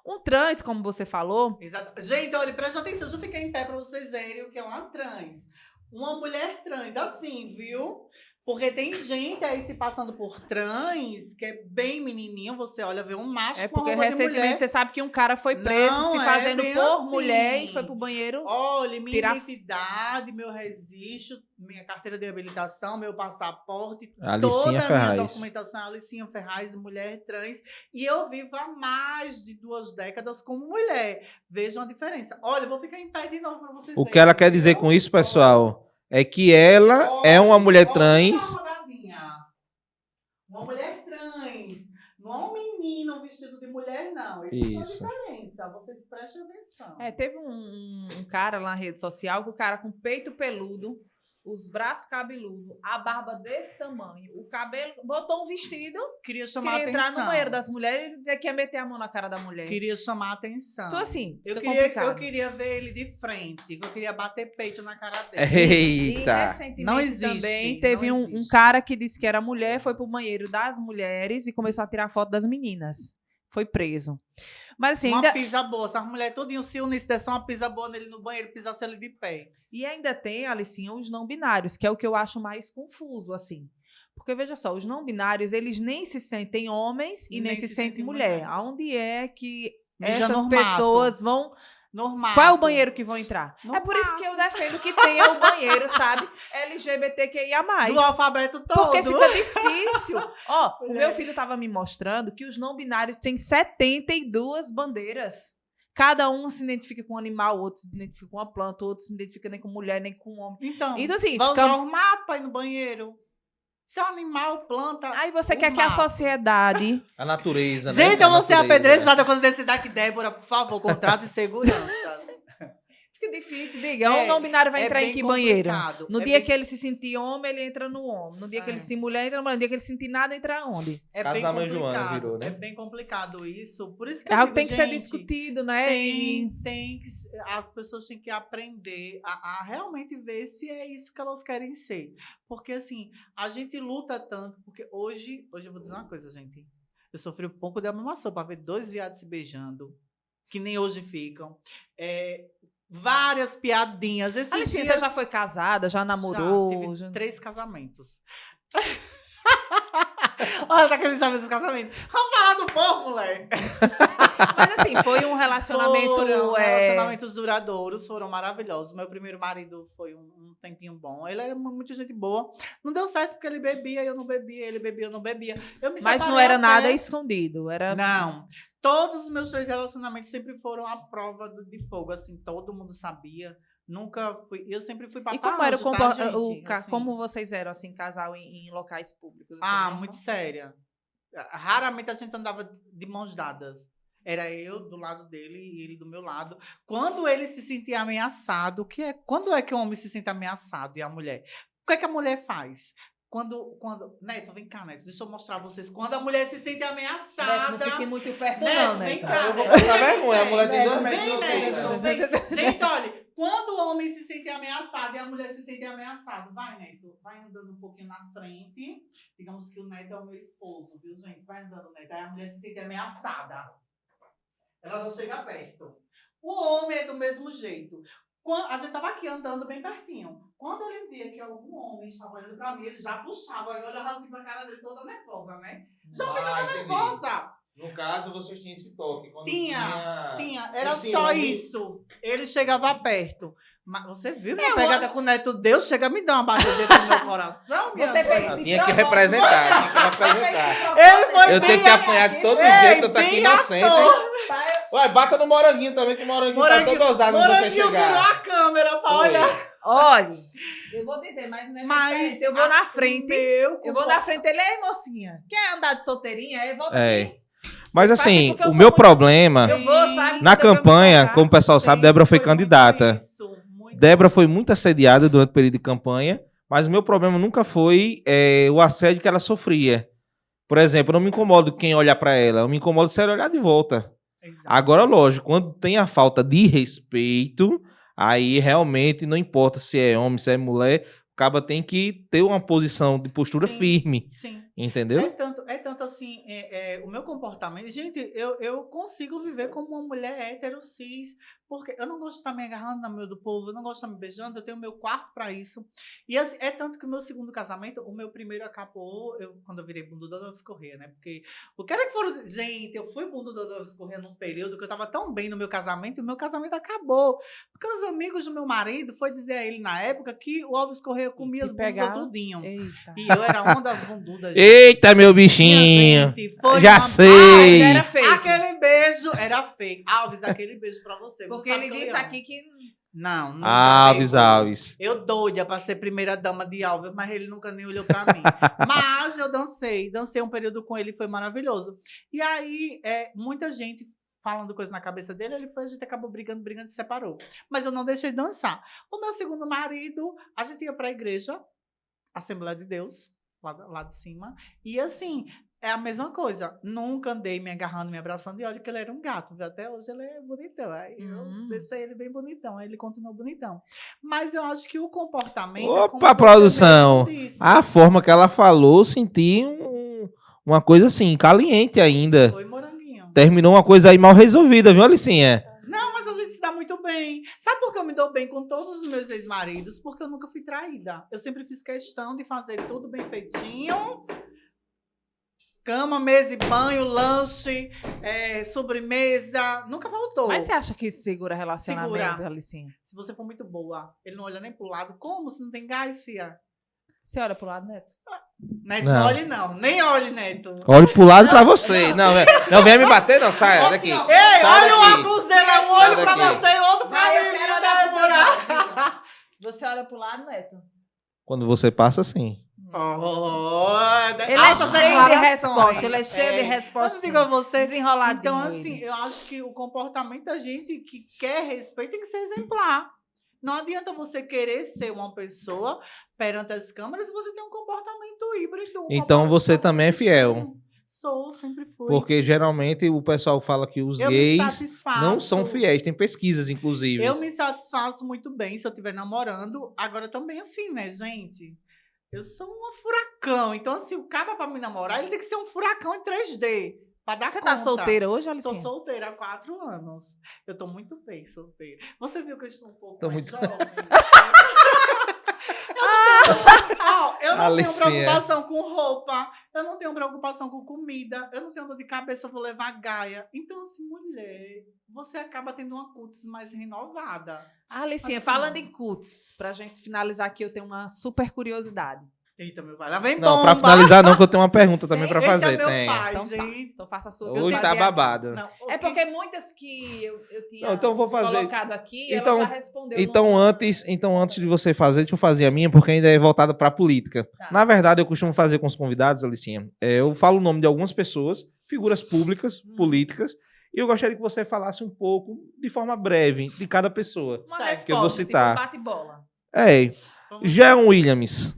[SPEAKER 3] Um trans, como você falou,
[SPEAKER 2] Exato. Gente, olha, presta atenção. Deixa eu ficar em pé pra vocês verem o que é uma trans. Uma mulher trans, assim, viu? Porque tem gente aí se passando por trans, que é bem menininho. Você olha, vê um macho
[SPEAKER 3] é
[SPEAKER 2] com
[SPEAKER 3] porque
[SPEAKER 2] roupa de
[SPEAKER 3] recentemente
[SPEAKER 2] mulher.
[SPEAKER 3] você sabe que um cara foi preso
[SPEAKER 2] Não,
[SPEAKER 3] se
[SPEAKER 2] é
[SPEAKER 3] fazendo
[SPEAKER 2] bem
[SPEAKER 3] por
[SPEAKER 2] assim.
[SPEAKER 3] mulher e foi pro banheiro.
[SPEAKER 2] Olha, minha
[SPEAKER 3] tirar-
[SPEAKER 2] identidade, meu registro, minha carteira de habilitação, meu passaporte,
[SPEAKER 1] Alicinha
[SPEAKER 2] toda a minha
[SPEAKER 1] Ferraz.
[SPEAKER 2] documentação, Alicinha Ferraz, mulher trans. E eu vivo há mais de 2 décadas como mulher. Vejam a diferença. Olha, eu vou ficar em pé de novo para vocês
[SPEAKER 1] O
[SPEAKER 2] verem.
[SPEAKER 1] que ela quer dizer com isso, pessoal, é que ela é uma mulher trans.
[SPEAKER 2] Uma mulher trans. Não é um menino vestido de mulher, não. Existe
[SPEAKER 1] Isso.
[SPEAKER 2] uma diferença. Vocês prestem atenção.
[SPEAKER 3] Teve um cara lá na rede social que o cara com peito peludo, os braços cabeludos, a barba desse tamanho, o cabelo, botou um vestido,
[SPEAKER 2] Queria chamar
[SPEAKER 3] queria entrar
[SPEAKER 2] atenção.
[SPEAKER 3] no banheiro das mulheres e dizer que ia meter a mão na cara da mulher.
[SPEAKER 2] Queria chamar atenção.
[SPEAKER 3] Então, assim,
[SPEAKER 2] Eu
[SPEAKER 3] fica
[SPEAKER 2] queria,
[SPEAKER 3] complicado.
[SPEAKER 2] eu queria ver ele de frente. Eu queria bater peito na cara
[SPEAKER 1] É.
[SPEAKER 2] dele.
[SPEAKER 3] E
[SPEAKER 1] Eita!
[SPEAKER 3] recentemente
[SPEAKER 2] Não existe,
[SPEAKER 3] também
[SPEAKER 2] não
[SPEAKER 3] teve um
[SPEAKER 2] existe.
[SPEAKER 3] cara que disse que era mulher, foi pro banheiro das mulheres e começou a tirar foto das meninas. Foi preso. Mas assim,
[SPEAKER 2] Uma
[SPEAKER 3] ainda,
[SPEAKER 2] pisa boa. Se as mulheres tudinho se unissem, desse uma pisa boa nele no banheiro, pisasse ele de pé.
[SPEAKER 3] e ainda tem, Alicinha, os não binários, que é o que eu acho mais confuso, assim. Porque, veja só, os não binários, eles nem se sentem homens e nem se sentem mulher. Aonde é que
[SPEAKER 2] Mija
[SPEAKER 3] essas
[SPEAKER 2] no
[SPEAKER 3] pessoas
[SPEAKER 2] mato.
[SPEAKER 3] vão...
[SPEAKER 2] Normal.
[SPEAKER 3] Qual é o banheiro que vão entrar?
[SPEAKER 2] No
[SPEAKER 3] É por isso
[SPEAKER 2] mato.
[SPEAKER 3] que eu defendo que tenha o banheiro, sabe? LGBTQIA+.
[SPEAKER 2] Do alfabeto todo.
[SPEAKER 3] Porque fica difícil. Ó, o
[SPEAKER 2] Mulher.
[SPEAKER 3] meu filho estava me mostrando que os não binários têm 72 bandeiras. Cada um se identifica com um animal, outro se identifica com uma planta, outro se identifica nem com mulher, nem com homem.
[SPEAKER 2] Então
[SPEAKER 3] assim,
[SPEAKER 2] vai
[SPEAKER 3] fica...
[SPEAKER 2] usar o mato pra ir no banheiro. Se é um animal, planta.
[SPEAKER 3] Aí você
[SPEAKER 2] o
[SPEAKER 3] quer que a
[SPEAKER 2] mato.
[SPEAKER 3] sociedade...
[SPEAKER 1] A natureza, né?
[SPEAKER 2] Gente, eu vou ser
[SPEAKER 1] A natureza.
[SPEAKER 2] apedrejada quando descer daqui, Débora, por favor, contrato de segurança.
[SPEAKER 3] Fica difícil, diga. O não binário vai entrar em
[SPEAKER 2] bem
[SPEAKER 3] que banheiro?
[SPEAKER 2] complicado.
[SPEAKER 3] No
[SPEAKER 2] É
[SPEAKER 3] dia
[SPEAKER 2] bem-
[SPEAKER 3] que ele se sentir homem, ele entra no homem. No dia que
[SPEAKER 2] É.
[SPEAKER 3] ele se sentir mulher, entra no mulher. No dia que ele se sentir nada, entra onde?
[SPEAKER 2] É
[SPEAKER 1] Casa
[SPEAKER 2] bem
[SPEAKER 1] da mãe
[SPEAKER 2] complicado.
[SPEAKER 1] Joana virou, né?
[SPEAKER 2] É bem complicado isso. Por isso que
[SPEAKER 3] É
[SPEAKER 2] eu
[SPEAKER 3] algo que
[SPEAKER 2] digo,
[SPEAKER 3] tem que ser
[SPEAKER 2] gente,
[SPEAKER 3] discutido, né?
[SPEAKER 2] Tem que, as pessoas têm que aprender a realmente ver se é isso que elas querem ser. Porque assim, a gente luta tanto, porque hoje eu vou dizer uma coisa, gente. Eu sofri um pouco de amamação para ver 2 viados se beijando, que nem hoje ficam. Várias piadinhas. Esses
[SPEAKER 3] Alicinha,
[SPEAKER 2] dias
[SPEAKER 3] você já foi casada, já namorou?
[SPEAKER 2] tive 3 casamentos. Olha, tá querendo saber dos casamentos? Vamos falar do povo, moleque.
[SPEAKER 3] Mas assim, foi um relacionamento...
[SPEAKER 2] Foram relacionamentos duradouros, foram maravilhosos. Meu primeiro marido foi um tempinho bom. Ele era muito gente boa. Não deu certo porque ele bebia, eu não bebia. Ele bebia, eu não bebia. Eu me
[SPEAKER 3] Mas não
[SPEAKER 2] separei
[SPEAKER 3] era
[SPEAKER 2] até-
[SPEAKER 3] nada escondido. Era...
[SPEAKER 2] Não. Todos os meus 3 relacionamentos sempre foram à prova de fogo. Assim, todo mundo sabia. Nunca fui... Eu sempre fui
[SPEAKER 3] E
[SPEAKER 2] papai
[SPEAKER 3] como era
[SPEAKER 2] assim.
[SPEAKER 3] como vocês eram, assim, casal em locais públicos? Assim,
[SPEAKER 2] Ah,
[SPEAKER 3] né?
[SPEAKER 2] muito séria. Raramente a gente andava de mãos dadas. Era eu do lado dele e ele do meu lado. Quando ele se sentia ameaçado, quando é que o homem se sente ameaçado e a mulher? O que é que a mulher faz? Quando Neto, vem cá, Neto, deixa eu mostrar a vocês. Quando a mulher se sente ameaçada.
[SPEAKER 3] Neto, não fique muito perto,
[SPEAKER 2] Neto,
[SPEAKER 3] não,
[SPEAKER 2] vem
[SPEAKER 3] Neto.
[SPEAKER 2] cá,
[SPEAKER 1] Eu vou
[SPEAKER 2] Neto.
[SPEAKER 1] passar vergonha, a mulher tem
[SPEAKER 2] Neto,
[SPEAKER 1] 2 metros
[SPEAKER 2] vem,
[SPEAKER 1] de altura.
[SPEAKER 2] Neto, vem. Gente, olha, quando o homem se sente ameaçado e a mulher se sente ameaçada, vai, Neto, vai andando um pouquinho na frente. Digamos que o Neto é o meu esposo, viu, gente? Vai andando, Neto. Aí a mulher se sente ameaçada. Ela já chega perto. O homem é do mesmo jeito. A gente tava aqui andando bem pertinho. Quando ele via que algum homem estava olhando pra mim, ele já puxava. Eu olhava assim pra cara dele toda nervosa, né? Já ficava nervosa.
[SPEAKER 1] No caso, vocês tinham esse toque. Quando
[SPEAKER 2] Tinha. Era
[SPEAKER 1] esse
[SPEAKER 2] só
[SPEAKER 1] homem-
[SPEAKER 2] isso. Ele chegava perto. Mas você viu minha
[SPEAKER 3] Eu
[SPEAKER 2] pegada com o Neto Deus? Chega a me dar uma batida no meu coração, minha
[SPEAKER 3] Você
[SPEAKER 2] filha.
[SPEAKER 3] fez
[SPEAKER 1] Ah,
[SPEAKER 3] de
[SPEAKER 1] tinha que
[SPEAKER 3] propósito.
[SPEAKER 1] representar, tinha que representar.
[SPEAKER 2] Ele foi
[SPEAKER 1] Eu
[SPEAKER 2] bem
[SPEAKER 1] tenho que apanhar de todo
[SPEAKER 2] Ei,
[SPEAKER 1] jeito, eu tô aqui
[SPEAKER 2] bem
[SPEAKER 1] inocente.
[SPEAKER 2] ator.
[SPEAKER 1] Ué, bata no moranguinho também, que o moranguinho tá todo ousado quando você
[SPEAKER 2] Moranguinho virou
[SPEAKER 1] chegar.
[SPEAKER 2] a câmera pra
[SPEAKER 1] Foi.
[SPEAKER 2] olhar.
[SPEAKER 3] Olha, eu vou dizer, mas não é
[SPEAKER 2] Mas
[SPEAKER 3] diferente. Eu vou na frente.
[SPEAKER 2] Meu
[SPEAKER 3] Eu vou na frente. Ele é mocinha. Quer andar de solteirinha? Aí volta
[SPEAKER 1] É.
[SPEAKER 3] aqui.
[SPEAKER 1] Mas
[SPEAKER 3] Faz
[SPEAKER 1] assim,
[SPEAKER 3] porque eu
[SPEAKER 1] o
[SPEAKER 3] sou
[SPEAKER 1] meu
[SPEAKER 3] muito-
[SPEAKER 1] problema,
[SPEAKER 3] Eu vou, sabe?
[SPEAKER 1] na
[SPEAKER 3] Quando eu
[SPEAKER 1] campanha,
[SPEAKER 3] me
[SPEAKER 1] como o pessoal sabe, Débora foi candidata. Débora foi muito assediada durante o período de campanha, mas o meu problema nunca foi o assédio que ela sofria. Por exemplo, eu não me incomodo quem olhar pra ela, eu me incomodo se ela olhar de volta. Agora, lógico, quando tem a falta de respeito, aí realmente não importa se é homem, se é mulher, o caba tem que ter uma posição de postura
[SPEAKER 2] Sim.
[SPEAKER 1] firme,
[SPEAKER 2] Sim.
[SPEAKER 1] entendeu?
[SPEAKER 2] É tanto assim, o meu comportamento. Gente, eu consigo viver como uma mulher hétero, cis, porque eu não gosto de estar me agarrando na meio do povo, eu não gosto de estar me beijando, eu tenho meu quarto pra isso. E assim, é tanto que o meu segundo casamento, o meu primeiro acabou quando eu virei bunduda do Elvis Corrêa, né? Porque o que era que foram. Gente, eu fui bunduda do Elvis Corrêa num período que eu tava tão bem no meu casamento e o meu casamento acabou. Porque os amigos do meu marido foi dizer a ele na época que o Elvis Corrêa comia as bundas
[SPEAKER 3] pegava.
[SPEAKER 2] tudinho.
[SPEAKER 3] Eita.
[SPEAKER 2] E eu era uma das bundudas.
[SPEAKER 1] Eita, meu
[SPEAKER 2] Minha
[SPEAKER 1] bichinho!
[SPEAKER 2] gente, foi
[SPEAKER 1] Já
[SPEAKER 2] uma-
[SPEAKER 1] sei.
[SPEAKER 3] Mas era fake.
[SPEAKER 2] Aquele beijo era fake. Alves, aquele beijo pra você.
[SPEAKER 3] Porque
[SPEAKER 2] Você sabe
[SPEAKER 3] ele
[SPEAKER 2] que eu lhe
[SPEAKER 3] disse
[SPEAKER 2] amo.
[SPEAKER 3] aqui que...
[SPEAKER 2] Não, nunca
[SPEAKER 1] Alves,
[SPEAKER 2] pegou.
[SPEAKER 1] Alves.
[SPEAKER 2] Eu doida pra ser primeira dama de Alves, mas ele nunca nem olhou pra mim. Mas eu dancei um período com ele, foi maravilhoso. E aí, muita gente falando coisa na cabeça dele, a gente acabou brigando e se separou. Mas eu não deixei de dançar. O meu segundo marido, a gente ia pra igreja, Assembleia de Deus, lá de cima, e assim, é a mesma coisa. Nunca andei me agarrando, me abraçando, e olha que ele era um gato, viu? Até hoje ele é bonitão. Aí eu deixei ele bem bonitão, aí ele continuou bonitão. Mas eu acho que o comportamento... é como
[SPEAKER 1] Opa,
[SPEAKER 2] você
[SPEAKER 1] produção!
[SPEAKER 2] mesmo disse.
[SPEAKER 1] A forma que ela falou, eu senti uma coisa assim, caliente ainda.
[SPEAKER 2] Foi moranguinho.
[SPEAKER 1] Terminou uma coisa aí mal resolvida, viu, Alicinha?
[SPEAKER 2] Não, mas a gente se dá muito bem. Sabe por que eu me me dou bem com todos os meus ex-maridos porque eu nunca fui traída. Eu sempre fiz questão de fazer tudo bem feitinho. Cama, mesa e banho, lanche, sobremesa. Nunca faltou.
[SPEAKER 3] Mas você acha que isso segura relacionamento,
[SPEAKER 2] Segura.
[SPEAKER 3] Alicinha?
[SPEAKER 2] Se você for muito boa, ele não olha nem pro lado. Como? Se não tem gás, fia?
[SPEAKER 3] Você olha pro lado, Neto?
[SPEAKER 2] Neto,
[SPEAKER 1] Não.
[SPEAKER 2] não olhe não. Nem olhe, Neto.
[SPEAKER 1] Olhe pro lado pra você. Não, venha me bater, não. Saia daqui.
[SPEAKER 3] Ei,
[SPEAKER 2] Ei,
[SPEAKER 1] Sai
[SPEAKER 2] olha
[SPEAKER 1] daqui.
[SPEAKER 2] o óculos dele. É um
[SPEAKER 1] Sai
[SPEAKER 2] olho pra
[SPEAKER 1] daqui.
[SPEAKER 2] você e outro pra
[SPEAKER 3] Vai,
[SPEAKER 2] mim.
[SPEAKER 3] eu quero
[SPEAKER 2] menina,
[SPEAKER 3] olhar pro
[SPEAKER 2] demorar.
[SPEAKER 3] seu Você olha pro lado, Neto?
[SPEAKER 1] Quando você passa, sim.
[SPEAKER 3] Ele é cheio de resposta. Ele é cheio de
[SPEAKER 2] Mas
[SPEAKER 3] resposta.
[SPEAKER 2] eu digo a você.
[SPEAKER 3] Desenroladinho.
[SPEAKER 2] Então, assim,
[SPEAKER 3] ele.
[SPEAKER 2] eu acho que o comportamento da gente que quer respeito tem que ser exemplar. Não adianta você querer ser uma pessoa perante as câmeras se você tem um comportamento híbrido.
[SPEAKER 1] Então você também é fiel.
[SPEAKER 2] Sou, sempre fui.
[SPEAKER 1] Porque geralmente o pessoal fala que os
[SPEAKER 2] eu me
[SPEAKER 1] gays
[SPEAKER 2] satisfaço.
[SPEAKER 1] não são fiéis. Tem pesquisas, inclusive.
[SPEAKER 2] Eu me satisfaço muito bem se eu estiver namorando. Agora também assim, né, gente? Eu sou uma furacão. Então, assim, o cara pra me namorar, ele tem que ser um furacão em 3D. Pra dar
[SPEAKER 3] Você
[SPEAKER 2] conta.
[SPEAKER 3] tá solteira hoje,
[SPEAKER 2] Tô
[SPEAKER 3] Alicinha?
[SPEAKER 2] solteira há 4 anos. Eu tô muito bem solteira. Você viu que eu estou um pouco
[SPEAKER 1] Tô
[SPEAKER 2] mais
[SPEAKER 1] muito-
[SPEAKER 2] jovem? Eu não tenho
[SPEAKER 1] Alicinha.
[SPEAKER 2] preocupação com roupa. Eu não tenho preocupação com comida. Eu não tenho dor de cabeça, eu vou levar gaia. Então, assim, mulher, você acaba tendo uma cutis mais renovada.
[SPEAKER 3] Alicinha,
[SPEAKER 2] Assim.
[SPEAKER 3] falando em cuts, pra gente finalizar aqui, eu tenho uma super curiosidade.
[SPEAKER 2] Eita, meu pai, lá vem
[SPEAKER 1] Não,
[SPEAKER 2] bomba.
[SPEAKER 1] pra finalizar não, que eu tenho uma pergunta também pra
[SPEAKER 2] Eita,
[SPEAKER 1] fazer.
[SPEAKER 2] meu
[SPEAKER 1] Tem.
[SPEAKER 2] pai,
[SPEAKER 3] Então tá.
[SPEAKER 2] gente.
[SPEAKER 3] Então faça a sua.
[SPEAKER 1] Hoje
[SPEAKER 3] Eu
[SPEAKER 1] tá
[SPEAKER 3] fazia-
[SPEAKER 1] babado.
[SPEAKER 2] Não,
[SPEAKER 3] É porque muitas que eu tinha
[SPEAKER 1] Não, então eu vou fazer.
[SPEAKER 3] colocado aqui,
[SPEAKER 1] Então-
[SPEAKER 3] ela já respondeu.
[SPEAKER 1] Então antes de você fazer, deixa eu fazer a minha, porque ainda é voltada pra política.
[SPEAKER 3] Tá.
[SPEAKER 1] Na verdade, eu costumo fazer com os convidados, Alicinha. Eu falo o nome de algumas pessoas, figuras públicas, políticas, e eu gostaria que você falasse um pouco, de forma breve, de cada pessoa.
[SPEAKER 3] Uma
[SPEAKER 2] Certo,
[SPEAKER 3] resposta,
[SPEAKER 1] que eu vou citar.
[SPEAKER 3] Tipo, bate-bola.
[SPEAKER 1] Jean Williams.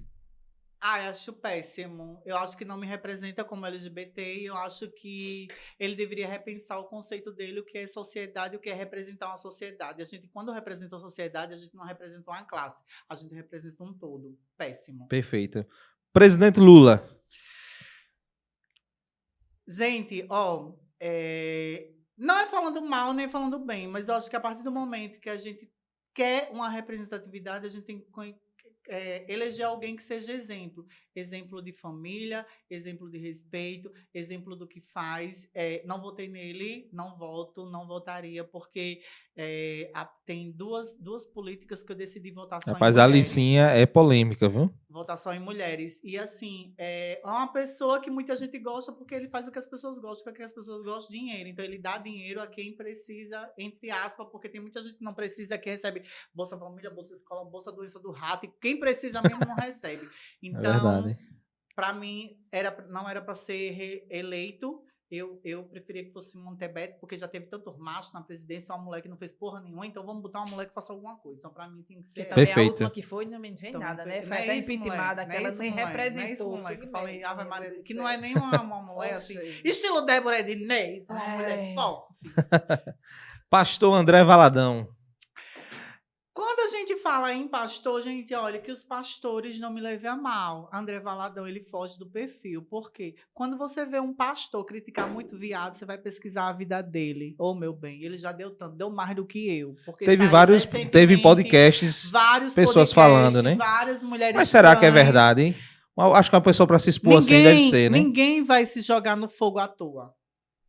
[SPEAKER 2] Ah, eu acho péssimo. Eu acho que não me representa como LGBT e eu acho que ele deveria repensar o conceito dele, o que é sociedade, o que é representar uma sociedade. A gente, quando representa a sociedade, a gente não representa uma classe, a gente representa um todo. Péssimo.
[SPEAKER 1] Perfeita. Presidente Lula.
[SPEAKER 2] Gente, ó, não é falando mal nem falando bem, mas eu acho que a partir do momento que a gente quer uma representatividade, a gente tem que eleger alguém que seja exemplo. Exemplo de família, exemplo de respeito, exemplo do que faz. Não votei nele, não voto, não votaria, porque tem duas políticas que eu decidi votar só
[SPEAKER 1] Rapaz,
[SPEAKER 2] em
[SPEAKER 1] a
[SPEAKER 2] mulheres.
[SPEAKER 1] Alicinha é polêmica, viu?
[SPEAKER 2] Votar só em mulheres. E assim, é uma pessoa que muita gente gosta porque ele faz o que as pessoas gostam, porque as pessoas gostam de dinheiro. Então ele dá dinheiro a quem precisa, entre aspas, porque tem muita gente que não precisa, que recebe Bolsa Família, Bolsa Escola, Bolsa Doença do Rato, e quem precisa mesmo não recebe.
[SPEAKER 1] É
[SPEAKER 2] Então,
[SPEAKER 1] verdade.
[SPEAKER 2] para mim, não era para ser eleito. Eu preferia que fosse Montebeto, porque já teve tanto macho na presidência, uma mulher que não fez porra nenhuma, então vamos botar uma mulher que faça alguma coisa. Então, para mim, tem que ser
[SPEAKER 3] Porque
[SPEAKER 2] ela.
[SPEAKER 3] também
[SPEAKER 1] Perfeito.
[SPEAKER 3] a última que foi não me fez
[SPEAKER 2] Então,
[SPEAKER 3] nada,
[SPEAKER 2] foi-
[SPEAKER 3] né?
[SPEAKER 2] não
[SPEAKER 3] Foi
[SPEAKER 2] é
[SPEAKER 3] até
[SPEAKER 2] isso,
[SPEAKER 3] impeachmentada,
[SPEAKER 2] mulher,
[SPEAKER 3] que ela
[SPEAKER 2] não é
[SPEAKER 3] nem
[SPEAKER 2] isso, mulher, não é
[SPEAKER 3] representou.
[SPEAKER 2] isso, mulher, que eu
[SPEAKER 3] Que
[SPEAKER 2] falei,
[SPEAKER 3] merda,
[SPEAKER 2] Ave
[SPEAKER 3] meu
[SPEAKER 2] Maria,
[SPEAKER 3] Deus
[SPEAKER 2] que
[SPEAKER 3] do
[SPEAKER 2] não é
[SPEAKER 3] céu.
[SPEAKER 2] nem uma mulher assim,
[SPEAKER 3] Oxe.
[SPEAKER 2] estilo Débora Ednei, uma
[SPEAKER 3] É.
[SPEAKER 2] mulher forte.
[SPEAKER 1] Pastor André Valadão.
[SPEAKER 2] Quando a gente fala em pastor, gente, olha, que os pastores não me levem a mal. André Valadão, ele foge do perfil. Por quê? Quando você vê um pastor criticar muito viado, você vai pesquisar a vida dele. Ô, meu bem, ele já deu tanto, deu mais do que eu. Porque
[SPEAKER 1] Teve
[SPEAKER 2] saiu
[SPEAKER 1] teve
[SPEAKER 2] recentemente
[SPEAKER 1] podcasts.
[SPEAKER 2] vários
[SPEAKER 1] pessoas
[SPEAKER 2] podcasts,
[SPEAKER 1] falando, né?
[SPEAKER 2] várias mulheres
[SPEAKER 1] Mas será que é
[SPEAKER 2] trans.
[SPEAKER 1] verdade, hein? Acho que uma pessoa pra se expor assim deve ser, né?
[SPEAKER 2] Ninguém vai se jogar no fogo à toa.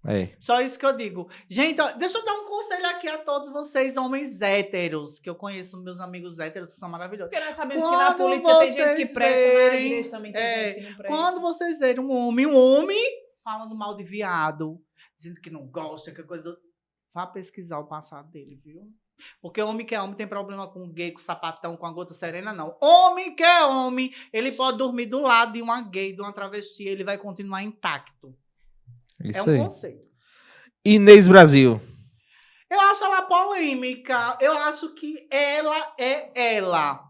[SPEAKER 1] É.
[SPEAKER 2] Só isso que eu digo. Gente, ó, deixa eu dar um conselho aqui a todos vocês, homens héteros, que eu conheço meus amigos héteros, que são maravilhosos.
[SPEAKER 3] Porque nós sabemos que na
[SPEAKER 2] Quando
[SPEAKER 3] política tem gente que
[SPEAKER 2] vocês
[SPEAKER 3] presta, mas na
[SPEAKER 2] verem,
[SPEAKER 3] igreja também tem gente que não presta.
[SPEAKER 2] Quando vocês verem um homem falando mal de viado, dizendo que não gosta, que coisa... Vá pesquisar o passado dele, viu? Porque homem que é homem tem problema com gay, com sapatão, com a gota serena, não. Homem que é homem, ele pode dormir do lado de uma gay, de uma travesti, ele vai continuar intacto.
[SPEAKER 1] Isso
[SPEAKER 2] É um
[SPEAKER 1] aí.
[SPEAKER 2] conceito.
[SPEAKER 1] Inês Brasil.
[SPEAKER 2] Eu acho ela polêmica. Eu acho que ela é ela.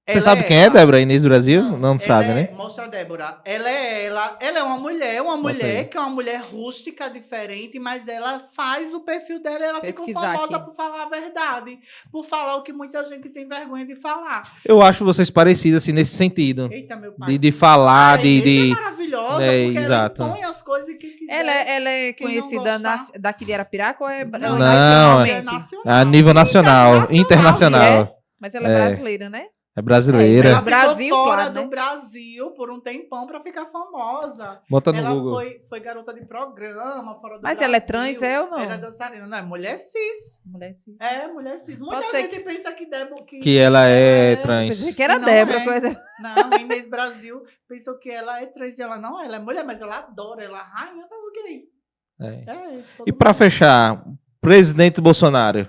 [SPEAKER 1] Você sabe quem é, Débora? Inês Brasil? Não sabe,
[SPEAKER 2] Ela
[SPEAKER 1] né?
[SPEAKER 2] Mostra a Débora. Ela é ela. Ela é uma mulher
[SPEAKER 1] aí.
[SPEAKER 2] que é uma mulher rústica, diferente, mas ela faz o perfil dela e ela ficou
[SPEAKER 3] Pesquisar
[SPEAKER 2] famosa
[SPEAKER 3] aqui.
[SPEAKER 2] por falar a verdade. Por falar o que muita gente tem vergonha de falar.
[SPEAKER 1] Eu acho vocês parecidas, assim, nesse sentido.
[SPEAKER 2] Eita, meu pai.
[SPEAKER 1] De falar,
[SPEAKER 2] A Inês é
[SPEAKER 1] de...
[SPEAKER 2] maravilhosa. maravilhosa, porque
[SPEAKER 1] exato.
[SPEAKER 2] ela impõe as coisas que quiser.
[SPEAKER 3] Ela é
[SPEAKER 2] Quem não
[SPEAKER 3] conhecida
[SPEAKER 2] gostar-
[SPEAKER 3] daqui de Arapiraca ou é
[SPEAKER 2] Não,
[SPEAKER 1] Não.
[SPEAKER 3] nacionalmente?
[SPEAKER 2] é nacional.
[SPEAKER 1] A nível nacional, internacional.
[SPEAKER 3] Mas ela é
[SPEAKER 1] É.
[SPEAKER 3] brasileira, né?
[SPEAKER 1] É brasileira.
[SPEAKER 2] Ela
[SPEAKER 3] Brasil,
[SPEAKER 2] ficou fora
[SPEAKER 3] claro, né?
[SPEAKER 2] do Brasil por um tempão pra ficar famosa.
[SPEAKER 1] Bota no
[SPEAKER 2] Ela
[SPEAKER 1] Google.
[SPEAKER 2] foi garota de programa fora do
[SPEAKER 3] Mas
[SPEAKER 2] Brasil.
[SPEAKER 3] ela é trans, é ou não?
[SPEAKER 2] Era dançarina. Não, é mulher cis.
[SPEAKER 3] Mulher cis.
[SPEAKER 2] É, mulher cis. Muita
[SPEAKER 3] Pode ser
[SPEAKER 2] gente pensa que Débora...
[SPEAKER 1] Que ela é
[SPEAKER 3] Eu
[SPEAKER 1] trans.
[SPEAKER 3] pensei que era
[SPEAKER 2] E não
[SPEAKER 3] Débora.
[SPEAKER 2] é.
[SPEAKER 3] Coisa...
[SPEAKER 2] Não, Inês Brasil pensou que ela é trans e ela não é. Ela é mulher, mas ela adora. Ela é a rainha das gays.
[SPEAKER 1] É.
[SPEAKER 2] Todo
[SPEAKER 1] E pra
[SPEAKER 2] mundo-
[SPEAKER 1] fechar, presidente Bolsonaro.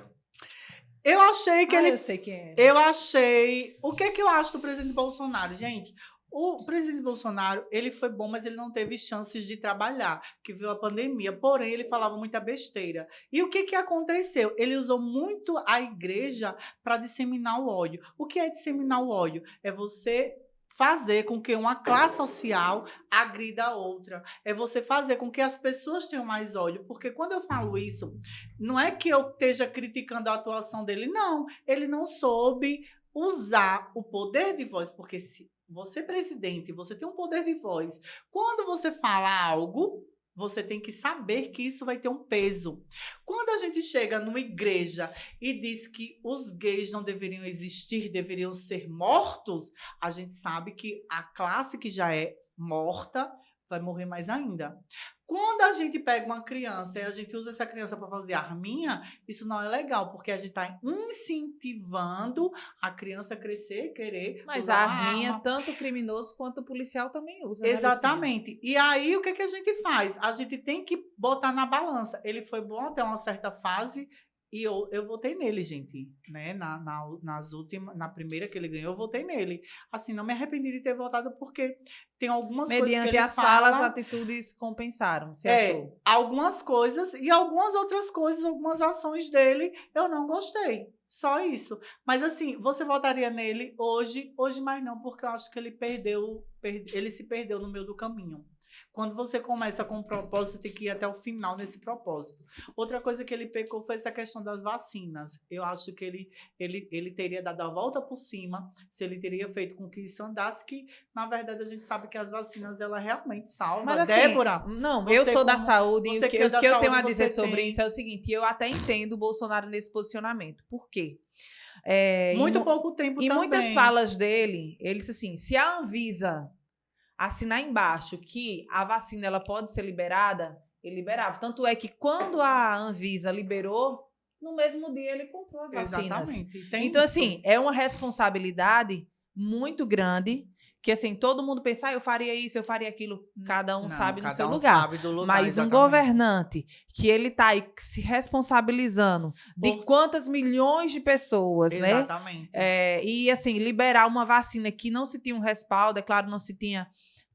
[SPEAKER 2] Eu achei que ele...
[SPEAKER 3] eu sei quem é.
[SPEAKER 2] Eu achei... O que eu acho do presidente Bolsonaro, gente? O presidente Bolsonaro, ele foi bom, mas ele não teve chances de trabalhar, que viu a pandemia. Porém, ele falava muita besteira. E o que aconteceu? Ele usou muito a igreja para disseminar o ódio. O que é disseminar o ódio? É você fazer com que uma classe social agrida a outra. É você fazer com que as pessoas tenham mais ódio. Porque quando eu falo isso, não é que eu esteja criticando a atuação dele, não. Ele não soube usar o poder de voz, porque se você é presidente, você tem um poder de voz. Quando você fala algo, você tem que saber que isso vai ter um peso. Quando a gente chega numa igreja e diz que os gays não deveriam existir, deveriam ser mortos, a gente sabe que a classe que já é morta vai morrer mais ainda. Quando a gente pega uma criança e a gente usa essa criança para fazer arminha, isso não é legal, porque a gente está incentivando a criança a crescer e querer
[SPEAKER 3] Mas
[SPEAKER 2] usar
[SPEAKER 3] a
[SPEAKER 2] uma
[SPEAKER 3] arminha,
[SPEAKER 2] arma.
[SPEAKER 3] tanto o criminoso quanto o policial também usa. Né,
[SPEAKER 2] Exatamente. E aí, o que a gente faz? A gente tem que botar na balança. Ele foi bom até uma certa fase e eu votei nele, gente. Né? Nas últimas, na primeira que ele ganhou, eu votei nele. Assim, não me arrependi de ter votado, porque tem algumas coisas que
[SPEAKER 3] Mediante
[SPEAKER 2] ele
[SPEAKER 3] as
[SPEAKER 2] fala...
[SPEAKER 3] falas, atitudes compensaram. Você achou?
[SPEAKER 2] Algumas coisas e algumas outras coisas, algumas ações dele, eu não gostei. Só isso. Mas assim, você votaria nele hoje? Hoje mais não, porque eu acho que ele ele se perdeu no meio do caminho. Quando você começa com um propósito, tem que ir até o final nesse propósito. Outra coisa que ele pecou foi essa questão das vacinas. Eu acho que ele teria dado a volta por cima, se ele teria feito com que isso andasse, que, na verdade, a gente sabe que as vacinas, ela realmente salvam.
[SPEAKER 3] Mas, assim,
[SPEAKER 2] Débora,
[SPEAKER 3] não,
[SPEAKER 2] você
[SPEAKER 3] eu sou da
[SPEAKER 2] como-
[SPEAKER 3] saúde e
[SPEAKER 2] você
[SPEAKER 3] o que
[SPEAKER 2] que é da
[SPEAKER 3] eu tenho
[SPEAKER 2] saúde,
[SPEAKER 3] a dizer
[SPEAKER 2] você
[SPEAKER 3] sobre
[SPEAKER 2] tem-
[SPEAKER 3] isso é o seguinte, eu até entendo o Bolsonaro nesse posicionamento. Por quê?
[SPEAKER 2] muito pouco tempo
[SPEAKER 3] Em
[SPEAKER 2] também.
[SPEAKER 3] muitas falas dele, ele disse assim, se a Anvisa assinar embaixo que a vacina ela pode ser liberada, ele liberava. Tanto é que quando a Anvisa liberou, no mesmo dia ele comprou as vacinas.
[SPEAKER 2] Exatamente. Tem
[SPEAKER 3] Então,
[SPEAKER 2] isso.
[SPEAKER 3] assim, é uma responsabilidade muito grande que, assim, todo mundo pensa, eu faria isso, eu faria aquilo. Cada um
[SPEAKER 2] Não,
[SPEAKER 3] sabe no
[SPEAKER 2] cada
[SPEAKER 3] seu
[SPEAKER 2] um
[SPEAKER 3] lugar.
[SPEAKER 2] sabe do lugar,
[SPEAKER 3] Mas um
[SPEAKER 2] exatamente.
[SPEAKER 3] governante que ele tá aí se responsabilizando de
[SPEAKER 2] Por-
[SPEAKER 3] quantas milhões de pessoas, né?
[SPEAKER 2] Exatamente.
[SPEAKER 3] E, assim, liberar uma vacina que não se tinha um respaldo, é claro, não se tinha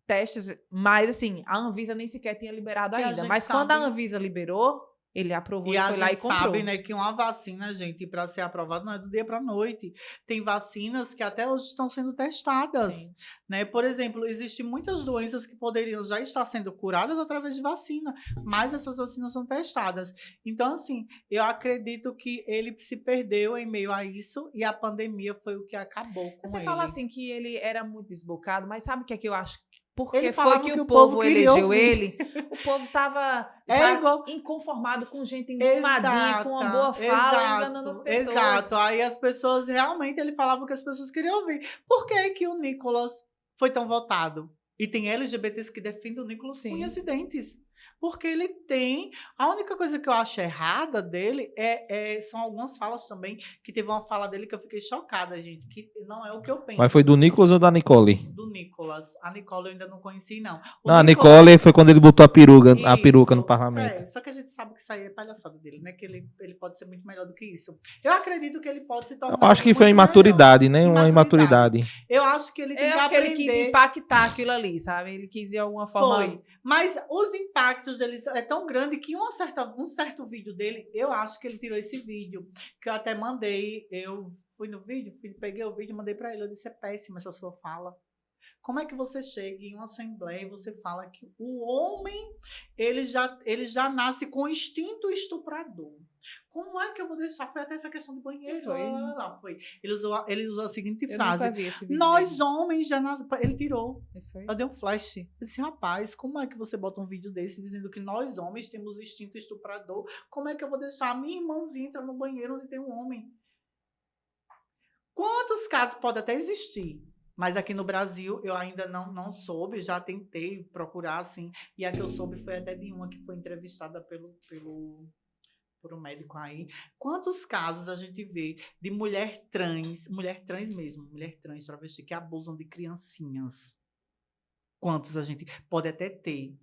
[SPEAKER 3] testes, mas, assim, a Anvisa nem sequer tinha liberado
[SPEAKER 2] Que a
[SPEAKER 3] ainda.
[SPEAKER 2] gente
[SPEAKER 3] Mas quando a
[SPEAKER 2] sabe-
[SPEAKER 3] Anvisa liberou, ele aprovou
[SPEAKER 2] E
[SPEAKER 3] e
[SPEAKER 2] a
[SPEAKER 3] foi lá e
[SPEAKER 2] gente
[SPEAKER 3] comprou.
[SPEAKER 2] sabe, né, que uma vacina, gente, para ser aprovada não é do dia para a noite. Tem vacinas que até hoje estão sendo testadas,
[SPEAKER 3] Sim.
[SPEAKER 2] né? Por exemplo, existem muitas doenças que poderiam já estar sendo curadas através de vacina, mas essas vacinas são testadas. Então, assim, eu acredito que ele se perdeu em meio a isso e a pandemia foi o que acabou com
[SPEAKER 3] Você
[SPEAKER 2] ele.
[SPEAKER 3] fala assim que ele era muito desbocado, mas sabe o que é que eu acho? Porque
[SPEAKER 2] Ele
[SPEAKER 3] foi
[SPEAKER 2] falava
[SPEAKER 3] que
[SPEAKER 2] que
[SPEAKER 3] o
[SPEAKER 2] o povo
[SPEAKER 3] povo
[SPEAKER 2] queria
[SPEAKER 3] elegeu
[SPEAKER 2] ouvir.
[SPEAKER 3] ele. O povo estava
[SPEAKER 2] É igual-
[SPEAKER 3] inconformado com gente engomadinha, com uma boa fala, enganando as pessoas.
[SPEAKER 2] Exato. Aí as pessoas realmente, ele falava o que as pessoas queriam ouvir. Por que que o Nicolas foi tão votado? E tem LGBTs que defendem o Nicolas com
[SPEAKER 3] Sim.
[SPEAKER 2] unhas e dentes. Porque ele tem... A única coisa que eu acho errada dele são algumas falas também, que teve uma fala dele que eu fiquei chocada, gente, que não é o que eu penso.
[SPEAKER 1] Mas foi do Nicolas ou da Nicole?
[SPEAKER 2] Do Nicolas. A Nicole eu ainda não conheci, não. O
[SPEAKER 1] Não, a
[SPEAKER 2] Nicolas-
[SPEAKER 1] Nicole foi quando ele botou a peruca no
[SPEAKER 2] Isso.
[SPEAKER 1] parlamento.
[SPEAKER 2] Só que a gente sabe que isso aí é palhaçada dele, né? Que ele pode ser muito melhor do que isso. Eu acredito que ele pode se tornar.
[SPEAKER 1] Eu acho que foi
[SPEAKER 2] muito
[SPEAKER 1] imaturidade,
[SPEAKER 2] melhor.
[SPEAKER 1] né? Uma imaturidade.
[SPEAKER 2] Eu acho que ele tem
[SPEAKER 3] Eu
[SPEAKER 2] que
[SPEAKER 3] acho que ele
[SPEAKER 2] aprender.
[SPEAKER 3] quis impactar aquilo ali, sabe? Ele quis de alguma forma.
[SPEAKER 2] Foi. Mas os impactos dele é tão grande que um certo vídeo dele, eu acho que ele tirou esse vídeo. Que eu até mandei. Eu fui no vídeo, peguei o vídeo, mandei pra ele. Eu disse: é péssima essa sua fala. Como é que você chega em uma assembleia e você fala que o homem, ele já nasce com instinto estuprador? Como é que eu vou deixar? Foi até essa questão do banheiro.
[SPEAKER 3] Foi.
[SPEAKER 2] Lá foi. Ele usou a seguinte
[SPEAKER 3] Eu
[SPEAKER 2] frase.
[SPEAKER 3] nunca vi esse vídeo
[SPEAKER 2] Nós
[SPEAKER 3] dele.
[SPEAKER 2] homens já nascemos... Ele tirou.
[SPEAKER 3] Foi?
[SPEAKER 2] Eu dei um flash. Eu disse, rapaz, como é que você bota um vídeo desse dizendo que nós homens temos instinto estuprador? Como é que eu vou deixar a minha irmãzinha entrar no banheiro onde tem um homem? Quantos casos pode até existir? Mas aqui no Brasil eu ainda não soube, já tentei procurar, assim. E a que eu soube foi até de uma que foi entrevistada por um médico aí. Quantos casos a gente vê de mulher trans mesmo, mulher trans, travesti, que abusam de criancinhas? Quantos a gente pode até ter?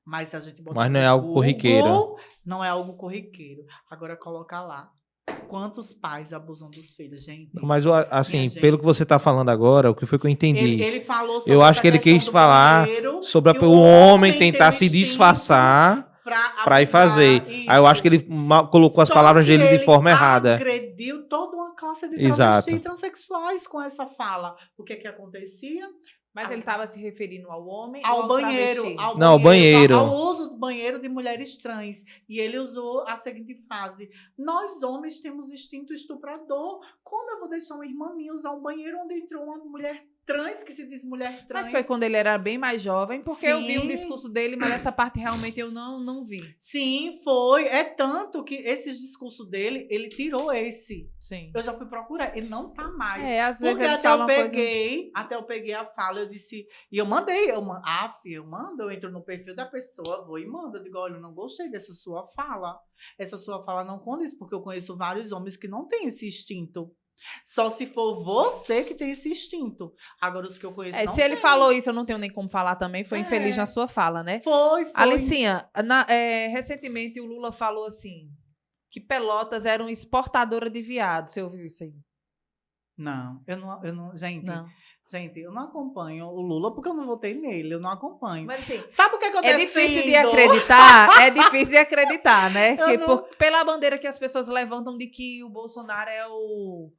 [SPEAKER 2] Mas a gente
[SPEAKER 1] Mas não é algo corriqueiro.
[SPEAKER 2] Não é algo corriqueiro. Agora coloca lá. Quantos pais abusam dos filhos, gente?
[SPEAKER 1] Mas, assim,
[SPEAKER 2] Gente,
[SPEAKER 1] pelo que você está falando agora, o que foi que eu entendi?
[SPEAKER 2] Ele falou sobre
[SPEAKER 1] Eu acho
[SPEAKER 2] essa
[SPEAKER 1] que ele
[SPEAKER 2] questão
[SPEAKER 1] quis
[SPEAKER 2] do
[SPEAKER 1] falar
[SPEAKER 2] banheiro,
[SPEAKER 1] sobre
[SPEAKER 2] que
[SPEAKER 1] o homem
[SPEAKER 2] tem
[SPEAKER 1] tentar
[SPEAKER 2] o
[SPEAKER 1] se
[SPEAKER 2] instinto
[SPEAKER 1] disfarçar para ir
[SPEAKER 2] abusar,
[SPEAKER 1] fazer.
[SPEAKER 2] isso.
[SPEAKER 1] Aí eu acho que ele colocou as
[SPEAKER 2] Só
[SPEAKER 1] palavras
[SPEAKER 2] que
[SPEAKER 1] dele de
[SPEAKER 2] ele
[SPEAKER 1] forma errada.
[SPEAKER 2] agrediu toda uma classe de
[SPEAKER 1] Exato.
[SPEAKER 2] travestis e transexuais com essa fala. O que acontecia?
[SPEAKER 3] Mas ele estava se referindo ao homem ou
[SPEAKER 2] Ao
[SPEAKER 3] ao
[SPEAKER 2] banheiro.
[SPEAKER 3] travesti?
[SPEAKER 1] Não, ao banheiro.
[SPEAKER 2] Ao uso do banheiro de mulheres trans. E ele usou a seguinte frase: nós homens temos instinto estuprador. Como eu vou deixar uma irmã minha usar um banheiro onde entrou uma mulher trans, que se diz mulher trans?
[SPEAKER 3] Mas foi quando ele era bem mais jovem, porque eu vi um
[SPEAKER 2] Sim.
[SPEAKER 3] discurso dele, mas essa parte realmente eu não vi.
[SPEAKER 2] Sim, foi. É tanto que esses discursos dele, ele tirou esse.
[SPEAKER 3] Sim.
[SPEAKER 2] Eu já fui procurar, ele não tá mais.
[SPEAKER 3] Às vezes
[SPEAKER 2] Porque
[SPEAKER 3] ele
[SPEAKER 2] até
[SPEAKER 3] fala
[SPEAKER 2] eu
[SPEAKER 3] uma coisa...
[SPEAKER 2] peguei, a fala, eu disse, e eu mandei, eu mando, eu entro no perfil da pessoa, vou e mando, eu digo, olha, eu não gostei dessa sua fala. Essa sua fala não condiz, porque eu conheço vários homens que não têm esse instinto. Só se for você que tem esse instinto. Agora, os que eu conheço não
[SPEAKER 3] Se ele
[SPEAKER 2] tem.
[SPEAKER 3] falou isso, eu não tenho nem como falar também, foi infeliz na sua fala, né?
[SPEAKER 2] Foi.
[SPEAKER 3] Alicinha, recentemente o Lula falou assim, que Pelotas era uma exportadora de viado. Você ouviu isso aí?
[SPEAKER 2] Não, eu não, gente...
[SPEAKER 3] Não.
[SPEAKER 2] Gente, eu não acompanho o Lula porque eu não votei nele, eu não acompanho.
[SPEAKER 3] Mas assim,
[SPEAKER 2] sabe o que eu defendo?
[SPEAKER 3] difícil de acreditar, é difícil de acreditar, né?
[SPEAKER 2] Eu não...
[SPEAKER 3] Pela bandeira que as pessoas levantam de que o Bolsonaro é o,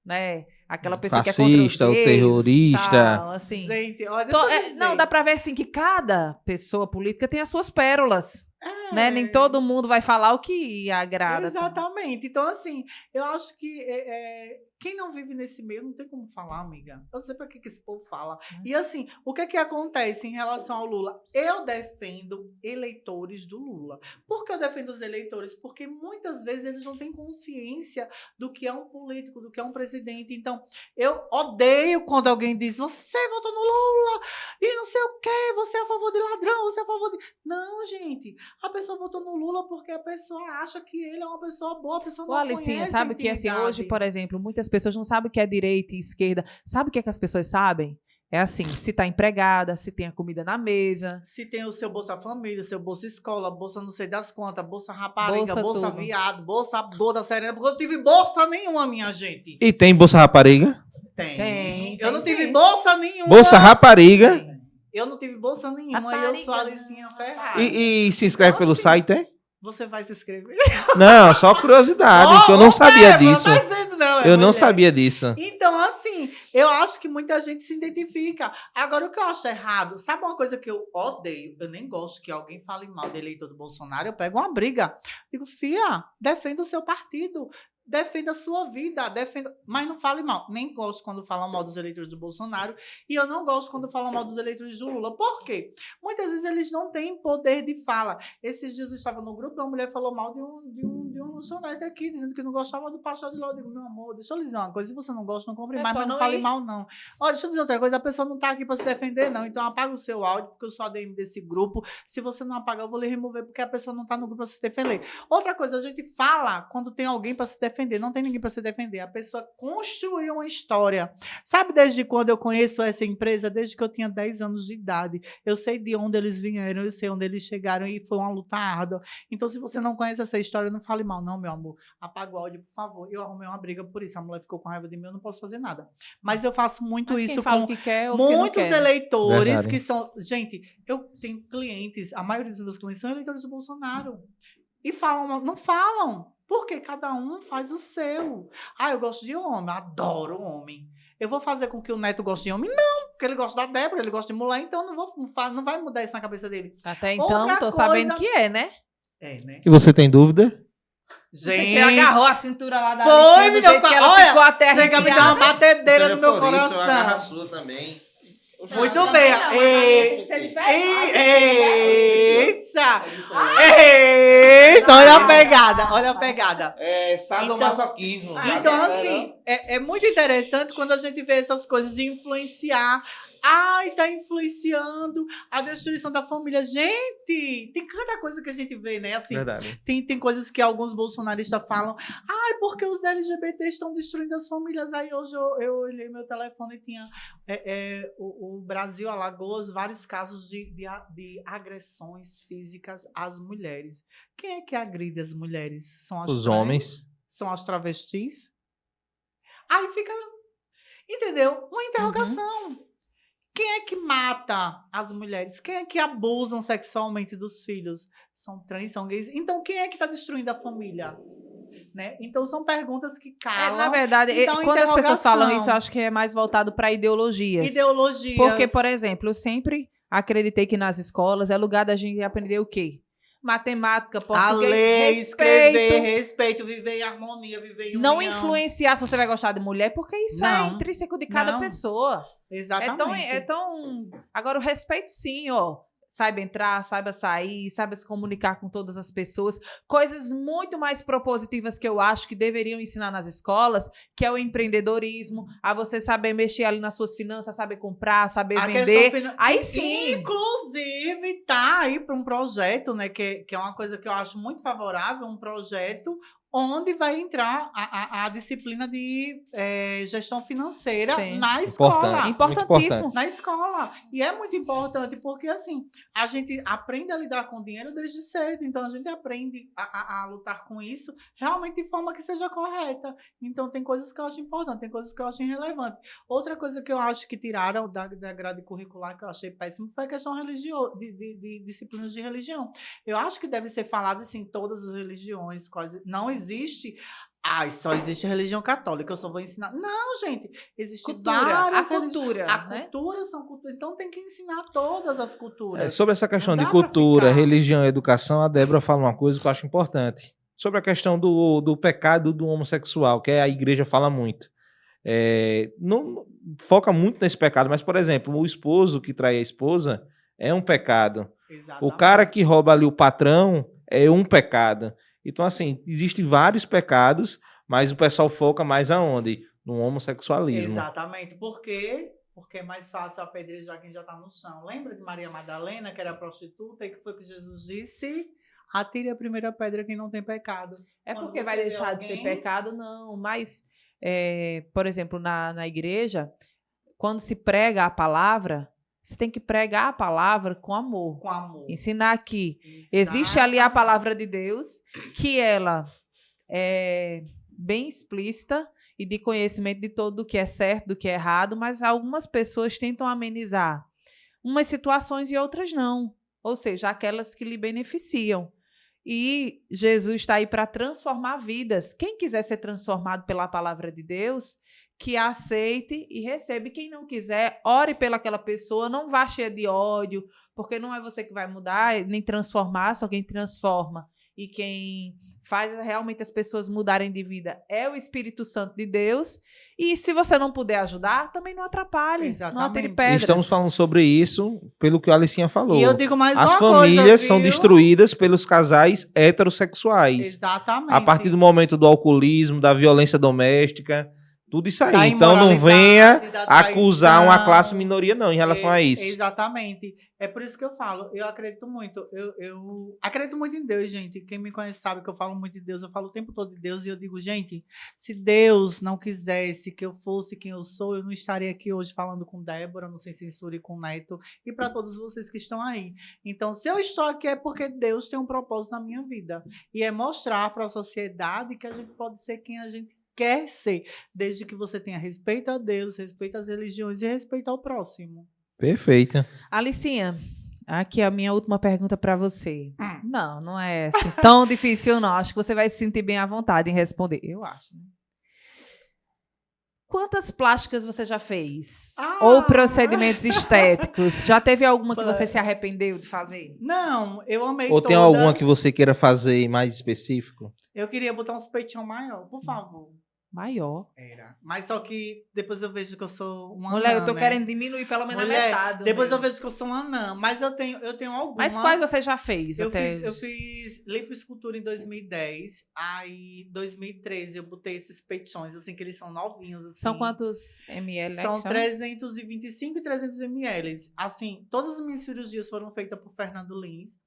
[SPEAKER 3] né, aquela pessoa
[SPEAKER 1] fascista,
[SPEAKER 3] que é contra os gays,
[SPEAKER 1] o terrorista.
[SPEAKER 3] tal, assim.
[SPEAKER 2] Gente, olha, deixa eu dizer.
[SPEAKER 3] Não, dá pra ver assim que cada pessoa política tem as suas pérolas. Né? Nem todo mundo vai falar o que agrada.
[SPEAKER 2] Exatamente. Então, assim, eu acho que quem não vive nesse meio não tem como falar, amiga. Eu não sei pra que esse povo fala. E, assim, o que acontece em relação ao Lula? Eu defendo eleitores do Lula. Por que eu defendo os eleitores? Porque muitas vezes eles não têm consciência do que é um político, do que é um presidente. Então, eu odeio quando alguém diz, você votou no Lula e não sei o quê, você é a favor de ladrão, você é a favor de... Não, gente. A pessoa votou no Lula porque a pessoa acha que ele é uma pessoa boa, a pessoa não
[SPEAKER 3] Alicinha,
[SPEAKER 2] conhece
[SPEAKER 3] sabe
[SPEAKER 2] a
[SPEAKER 3] que assim,
[SPEAKER 2] intimidade.
[SPEAKER 3] hoje, por exemplo, muitas pessoas não sabem o que é direita e esquerda. Sabe o que as pessoas sabem? É assim, se tá empregada, se tem a comida na mesa.
[SPEAKER 2] Se tem o seu Bolsa Família, o seu Bolsa Escola, Bolsa não sei das quantas, Bolsa Rapariga, Bolsa
[SPEAKER 3] tudo.
[SPEAKER 2] Viado, Bolsa Boda Serena, porque eu não tive bolsa nenhuma, minha gente.
[SPEAKER 1] E tem Bolsa Rapariga?
[SPEAKER 3] Tem,
[SPEAKER 2] Eu não
[SPEAKER 3] sim.
[SPEAKER 2] tive bolsa nenhuma.
[SPEAKER 1] Bolsa Rapariga?
[SPEAKER 2] Eu não tive bolsa nenhuma e eu sou a Alicinha Ferrari.
[SPEAKER 1] E se inscreve pelo site, é?
[SPEAKER 2] Você vai se inscrever?
[SPEAKER 1] Não, só curiosidade, que eu não sabia disso.
[SPEAKER 2] Não tá dizendo, não,
[SPEAKER 1] Eu não
[SPEAKER 2] mulher.
[SPEAKER 1] sabia disso.
[SPEAKER 2] Então, assim, eu acho que muita gente se identifica. Agora, o que eu acho errado, sabe uma coisa que eu odeio? Eu nem gosto que alguém fale mal do eleitor do Bolsonaro, eu pego uma briga. Digo, fia, defenda o seu partido. Defenda a sua vida, mas não fale mal. Nem gosto quando falam mal dos eleitores do Bolsonaro e eu não gosto quando falam mal dos eleitores do Lula. Por quê? Muitas vezes eles não têm poder de fala. Esses dias eu estava no grupo e uma mulher falou mal de um lanchonete aqui, dizendo que não gostava do pastel de lá. Eu digo, meu amor, deixa eu lhe dizer uma coisa. Se você não gosta, não compre mais, mas não fale mal, não. Olha, deixa eu dizer outra coisa. A pessoa não está aqui para se defender, não. Então apaga o seu áudio, porque eu sou ADM desse grupo. Se você não apagar, eu vou lhe remover, porque a pessoa não está no grupo para se defender. Outra coisa, a gente fala quando tem alguém para se defender. Não tem ninguém para se defender. A pessoa construiu uma história. Sabe desde quando eu conheço essa empresa? Desde que eu tinha 10 anos de idade. Eu sei de onde eles vieram, eu sei onde eles chegaram e foi uma luta árdua. Então, se você não conhece essa história, não fale mal, não, meu amor. Apaga o áudio, por favor. Eu arrumei uma briga por isso. A mulher ficou com raiva de mim, eu não posso fazer nada. Mas eu faço muito isso com
[SPEAKER 3] que quer,
[SPEAKER 2] muitos eleitores.
[SPEAKER 1] Verdade.
[SPEAKER 2] Que são... Gente, eu tenho clientes, a maioria dos meus clientes são eleitores do Bolsonaro. E falam, não falam. Porque cada um faz o seu. Eu gosto de homem, adoro homem. Eu vou fazer com que o neto goste de homem? Não, porque ele gosta da Débora, ele gosta de mulher, então não vai mudar isso na cabeça dele.
[SPEAKER 3] Até então,
[SPEAKER 2] Outra
[SPEAKER 3] tô sabendo
[SPEAKER 2] coisa-
[SPEAKER 3] que é, né?
[SPEAKER 2] É, né?
[SPEAKER 1] E você tem dúvida?
[SPEAKER 2] Gente,
[SPEAKER 3] Você agarrou a cintura lá da
[SPEAKER 2] foi,
[SPEAKER 3] Alicinha,
[SPEAKER 2] me
[SPEAKER 3] do
[SPEAKER 2] deu...
[SPEAKER 3] jeito que ela ficou até
[SPEAKER 2] Olha, você quer me dar uma
[SPEAKER 3] arrepiada.
[SPEAKER 2] batedeira no meu coração.
[SPEAKER 1] sua também.
[SPEAKER 2] Muito
[SPEAKER 3] Não,
[SPEAKER 2] bem.
[SPEAKER 3] também não, mas a minha tem que ser diferente.
[SPEAKER 2] Eita! Eita! Olha a pegada, olha a pegada.
[SPEAKER 1] É sadomasoquismo.
[SPEAKER 2] Então, assim, é muito interessante quando a gente vê essas coisas influenciar. Ai, tá influenciando a destruição da família. Gente, tem cada coisa que a gente vê, né? Assim,
[SPEAKER 1] Verdade.
[SPEAKER 2] tem coisas que alguns bolsonaristas falam. Ai, porque os LGBTs estão destruindo as famílias. Aí hoje eu olhei meu telefone e tinha o Brasil, Alagoas, vários casos de agressões físicas às mulheres. Quem é que agride as mulheres? São as
[SPEAKER 1] Os
[SPEAKER 2] trans?
[SPEAKER 1] homens.
[SPEAKER 2] São as travestis? Aí fica, entendeu? Uma interrogação. Quem é que mata as mulheres? Quem é que abusam sexualmente dos filhos? São trans, são gays. Então, quem é que está destruindo a família? Né? Então, são perguntas que calam.
[SPEAKER 3] Na verdade,
[SPEAKER 2] Então,
[SPEAKER 3] quando as pessoas falam
[SPEAKER 2] interrogação.
[SPEAKER 3] isso, eu acho que é mais voltado para ideologias.
[SPEAKER 2] Ideologias.
[SPEAKER 3] Porque, por exemplo, eu sempre acreditei que nas escolas é lugar da gente aprender o quê? Matemática,
[SPEAKER 2] a
[SPEAKER 3] português,
[SPEAKER 2] ler,
[SPEAKER 3] respeito.
[SPEAKER 2] escrever, respeito, viver em harmonia, viver em
[SPEAKER 3] Não
[SPEAKER 2] união.
[SPEAKER 3] influenciar se você vai gostar de mulher, porque isso é
[SPEAKER 2] Não.
[SPEAKER 3] intrínseco de cada
[SPEAKER 2] Não.
[SPEAKER 3] pessoa.
[SPEAKER 2] Exatamente.
[SPEAKER 3] É tão... Agora, o respeito, sim, ó. Saiba entrar, saiba sair, saiba se comunicar com todas as pessoas. Coisas muito mais propositivas que eu acho que deveriam ensinar nas escolas, que é o empreendedorismo, a você saber mexer ali nas suas finanças, saber comprar, saber
[SPEAKER 2] A
[SPEAKER 3] vender.
[SPEAKER 2] questão
[SPEAKER 3] Aí
[SPEAKER 2] que,
[SPEAKER 3] sim.
[SPEAKER 2] Inclusive, tá aí para um projeto, né? Que é uma coisa que eu acho muito favorável, um projeto onde vai entrar a disciplina de gestão financeira
[SPEAKER 3] Sim.
[SPEAKER 2] na escola.
[SPEAKER 3] Importantíssimo.
[SPEAKER 2] Na escola. E é muito importante, porque assim, a gente aprende a lidar com dinheiro desde cedo. Então, a gente aprende a lutar com isso realmente de forma que seja correta. Então, tem coisas que eu acho importante, tem coisas que eu acho irrelevante. Outra coisa que eu acho que tiraram da grade curricular, que eu achei péssimo, foi a questão de disciplinas de religião. Eu acho que deve ser falado assim, todas as religiões, quase. Não existe. Só existe a religião católica, eu só vou ensinar. Não, gente. Existe várias
[SPEAKER 3] cultura.
[SPEAKER 2] A
[SPEAKER 3] Né?
[SPEAKER 2] cultura são culturas. Então tem que ensinar todas as culturas.
[SPEAKER 1] Sobre essa questão
[SPEAKER 2] Não
[SPEAKER 1] de
[SPEAKER 2] dá pra
[SPEAKER 1] cultura,
[SPEAKER 2] ficar.
[SPEAKER 1] religião e educação, a Débora fala uma coisa que eu acho importante. Sobre a questão do pecado do homossexual, que a igreja fala muito. Não foca muito nesse pecado, mas, por exemplo, o esposo que trai a esposa é um pecado.
[SPEAKER 2] Exatamente.
[SPEAKER 1] O cara que rouba ali o patrão é um pecado. Então, assim, existem vários pecados, mas o pessoal foca mais aonde? No homossexualismo.
[SPEAKER 2] Exatamente. Por quê? Porque é mais fácil apedrejar quem já está no chão. Lembra de Maria Madalena, que era prostituta, e que foi que Jesus disse? Atire a primeira pedra quem não tem pecado.
[SPEAKER 3] É
[SPEAKER 2] Quando
[SPEAKER 3] porque
[SPEAKER 2] você
[SPEAKER 3] vai
[SPEAKER 2] vê
[SPEAKER 3] deixar de ser
[SPEAKER 2] alguém-
[SPEAKER 3] pecado, não. Mas, por exemplo, na igreja, quando se prega a palavra, você tem que pregar a palavra com amor.
[SPEAKER 2] Com amor.
[SPEAKER 3] Ensinar que existe ali a palavra de Deus, que ela é bem explícita e de conhecimento de todo o que é certo, do que é errado, mas algumas pessoas tentam amenizar umas situações e outras não. Ou seja, aquelas que lhe beneficiam. E Jesus está aí para transformar vidas. Quem quiser ser transformado pela palavra de Deus, que aceite e receba. E quem não quiser, ore pelaquela pessoa, não vá cheia de ódio, porque não é você que vai mudar, nem transformar, só quem transforma. E quem faz realmente as pessoas mudarem de vida é o Espírito Santo de Deus. E se você não puder ajudar, também não atrapalhe,
[SPEAKER 2] Exatamente.
[SPEAKER 3] não atire
[SPEAKER 1] E
[SPEAKER 3] pedras.
[SPEAKER 1] estamos falando sobre isso pelo que a Alicinha falou.
[SPEAKER 2] E eu digo mais
[SPEAKER 1] As
[SPEAKER 2] uma
[SPEAKER 1] famílias
[SPEAKER 2] coisa,
[SPEAKER 1] são
[SPEAKER 2] viu?
[SPEAKER 1] destruídas pelos casais heterossexuais.
[SPEAKER 2] Exatamente.
[SPEAKER 1] A partir do momento do alcoolismo, da violência doméstica, tudo isso aí.
[SPEAKER 2] Da
[SPEAKER 1] Então não
[SPEAKER 2] imoralidade,
[SPEAKER 1] venha
[SPEAKER 2] da
[SPEAKER 1] acusar
[SPEAKER 2] traição.
[SPEAKER 1] uma classe minoria não em relação a isso.
[SPEAKER 2] Exatamente. É por isso que eu falo. Eu acredito muito. Eu acredito muito em Deus, gente. Quem me conhece sabe que eu falo muito de Deus. Eu falo o tempo todo de Deus e eu digo, gente, se Deus não quisesse que eu fosse quem eu sou, eu não estaria aqui hoje falando com Débora, no Sem Censura e com o Neto e para todos vocês que estão aí. Então, se eu estou aqui é porque Deus tem um propósito na minha vida. E é mostrar para a sociedade que a gente pode ser quem a gente quer ser, desde que você tenha respeito a Deus, respeito às religiões e respeito ao próximo.
[SPEAKER 1] Perfeito.
[SPEAKER 3] Alicinha, aqui é a minha última pergunta para você. Não é assim, tão difícil não. Acho que você vai se sentir bem à vontade em responder. Eu acho. Né? Quantas plásticas você já fez?
[SPEAKER 2] Ah!
[SPEAKER 3] Ou procedimentos estéticos? Já teve alguma que você se arrependeu de fazer?
[SPEAKER 2] Não, eu amei
[SPEAKER 1] Ou
[SPEAKER 2] todas.
[SPEAKER 1] tem alguma que você queira fazer mais específico?
[SPEAKER 2] Eu queria botar uns peitinhos maior, por favor.
[SPEAKER 3] Maior.
[SPEAKER 2] Era. Mas só que depois eu vejo que eu sou uma
[SPEAKER 3] Mulher,
[SPEAKER 2] anã,
[SPEAKER 3] eu tô
[SPEAKER 2] né?
[SPEAKER 3] querendo diminuir pelo menos a
[SPEAKER 2] Mulher,
[SPEAKER 3] metade.
[SPEAKER 2] depois eu
[SPEAKER 3] mesmo.
[SPEAKER 2] vejo que eu sou uma anã. Mas eu tenho algumas.
[SPEAKER 3] Mas quais você já fez?
[SPEAKER 2] Eu
[SPEAKER 3] até...
[SPEAKER 2] fiz lipoescultura em 2010. Aí, em 2013, eu botei esses peitões, assim, que eles são novinhos. Assim.
[SPEAKER 3] São quantos ml? né,
[SPEAKER 2] São
[SPEAKER 3] que chama?
[SPEAKER 2] 325 e 300 ml. Assim, todas as minhas cirurgias foram feitas por Fernando Lins.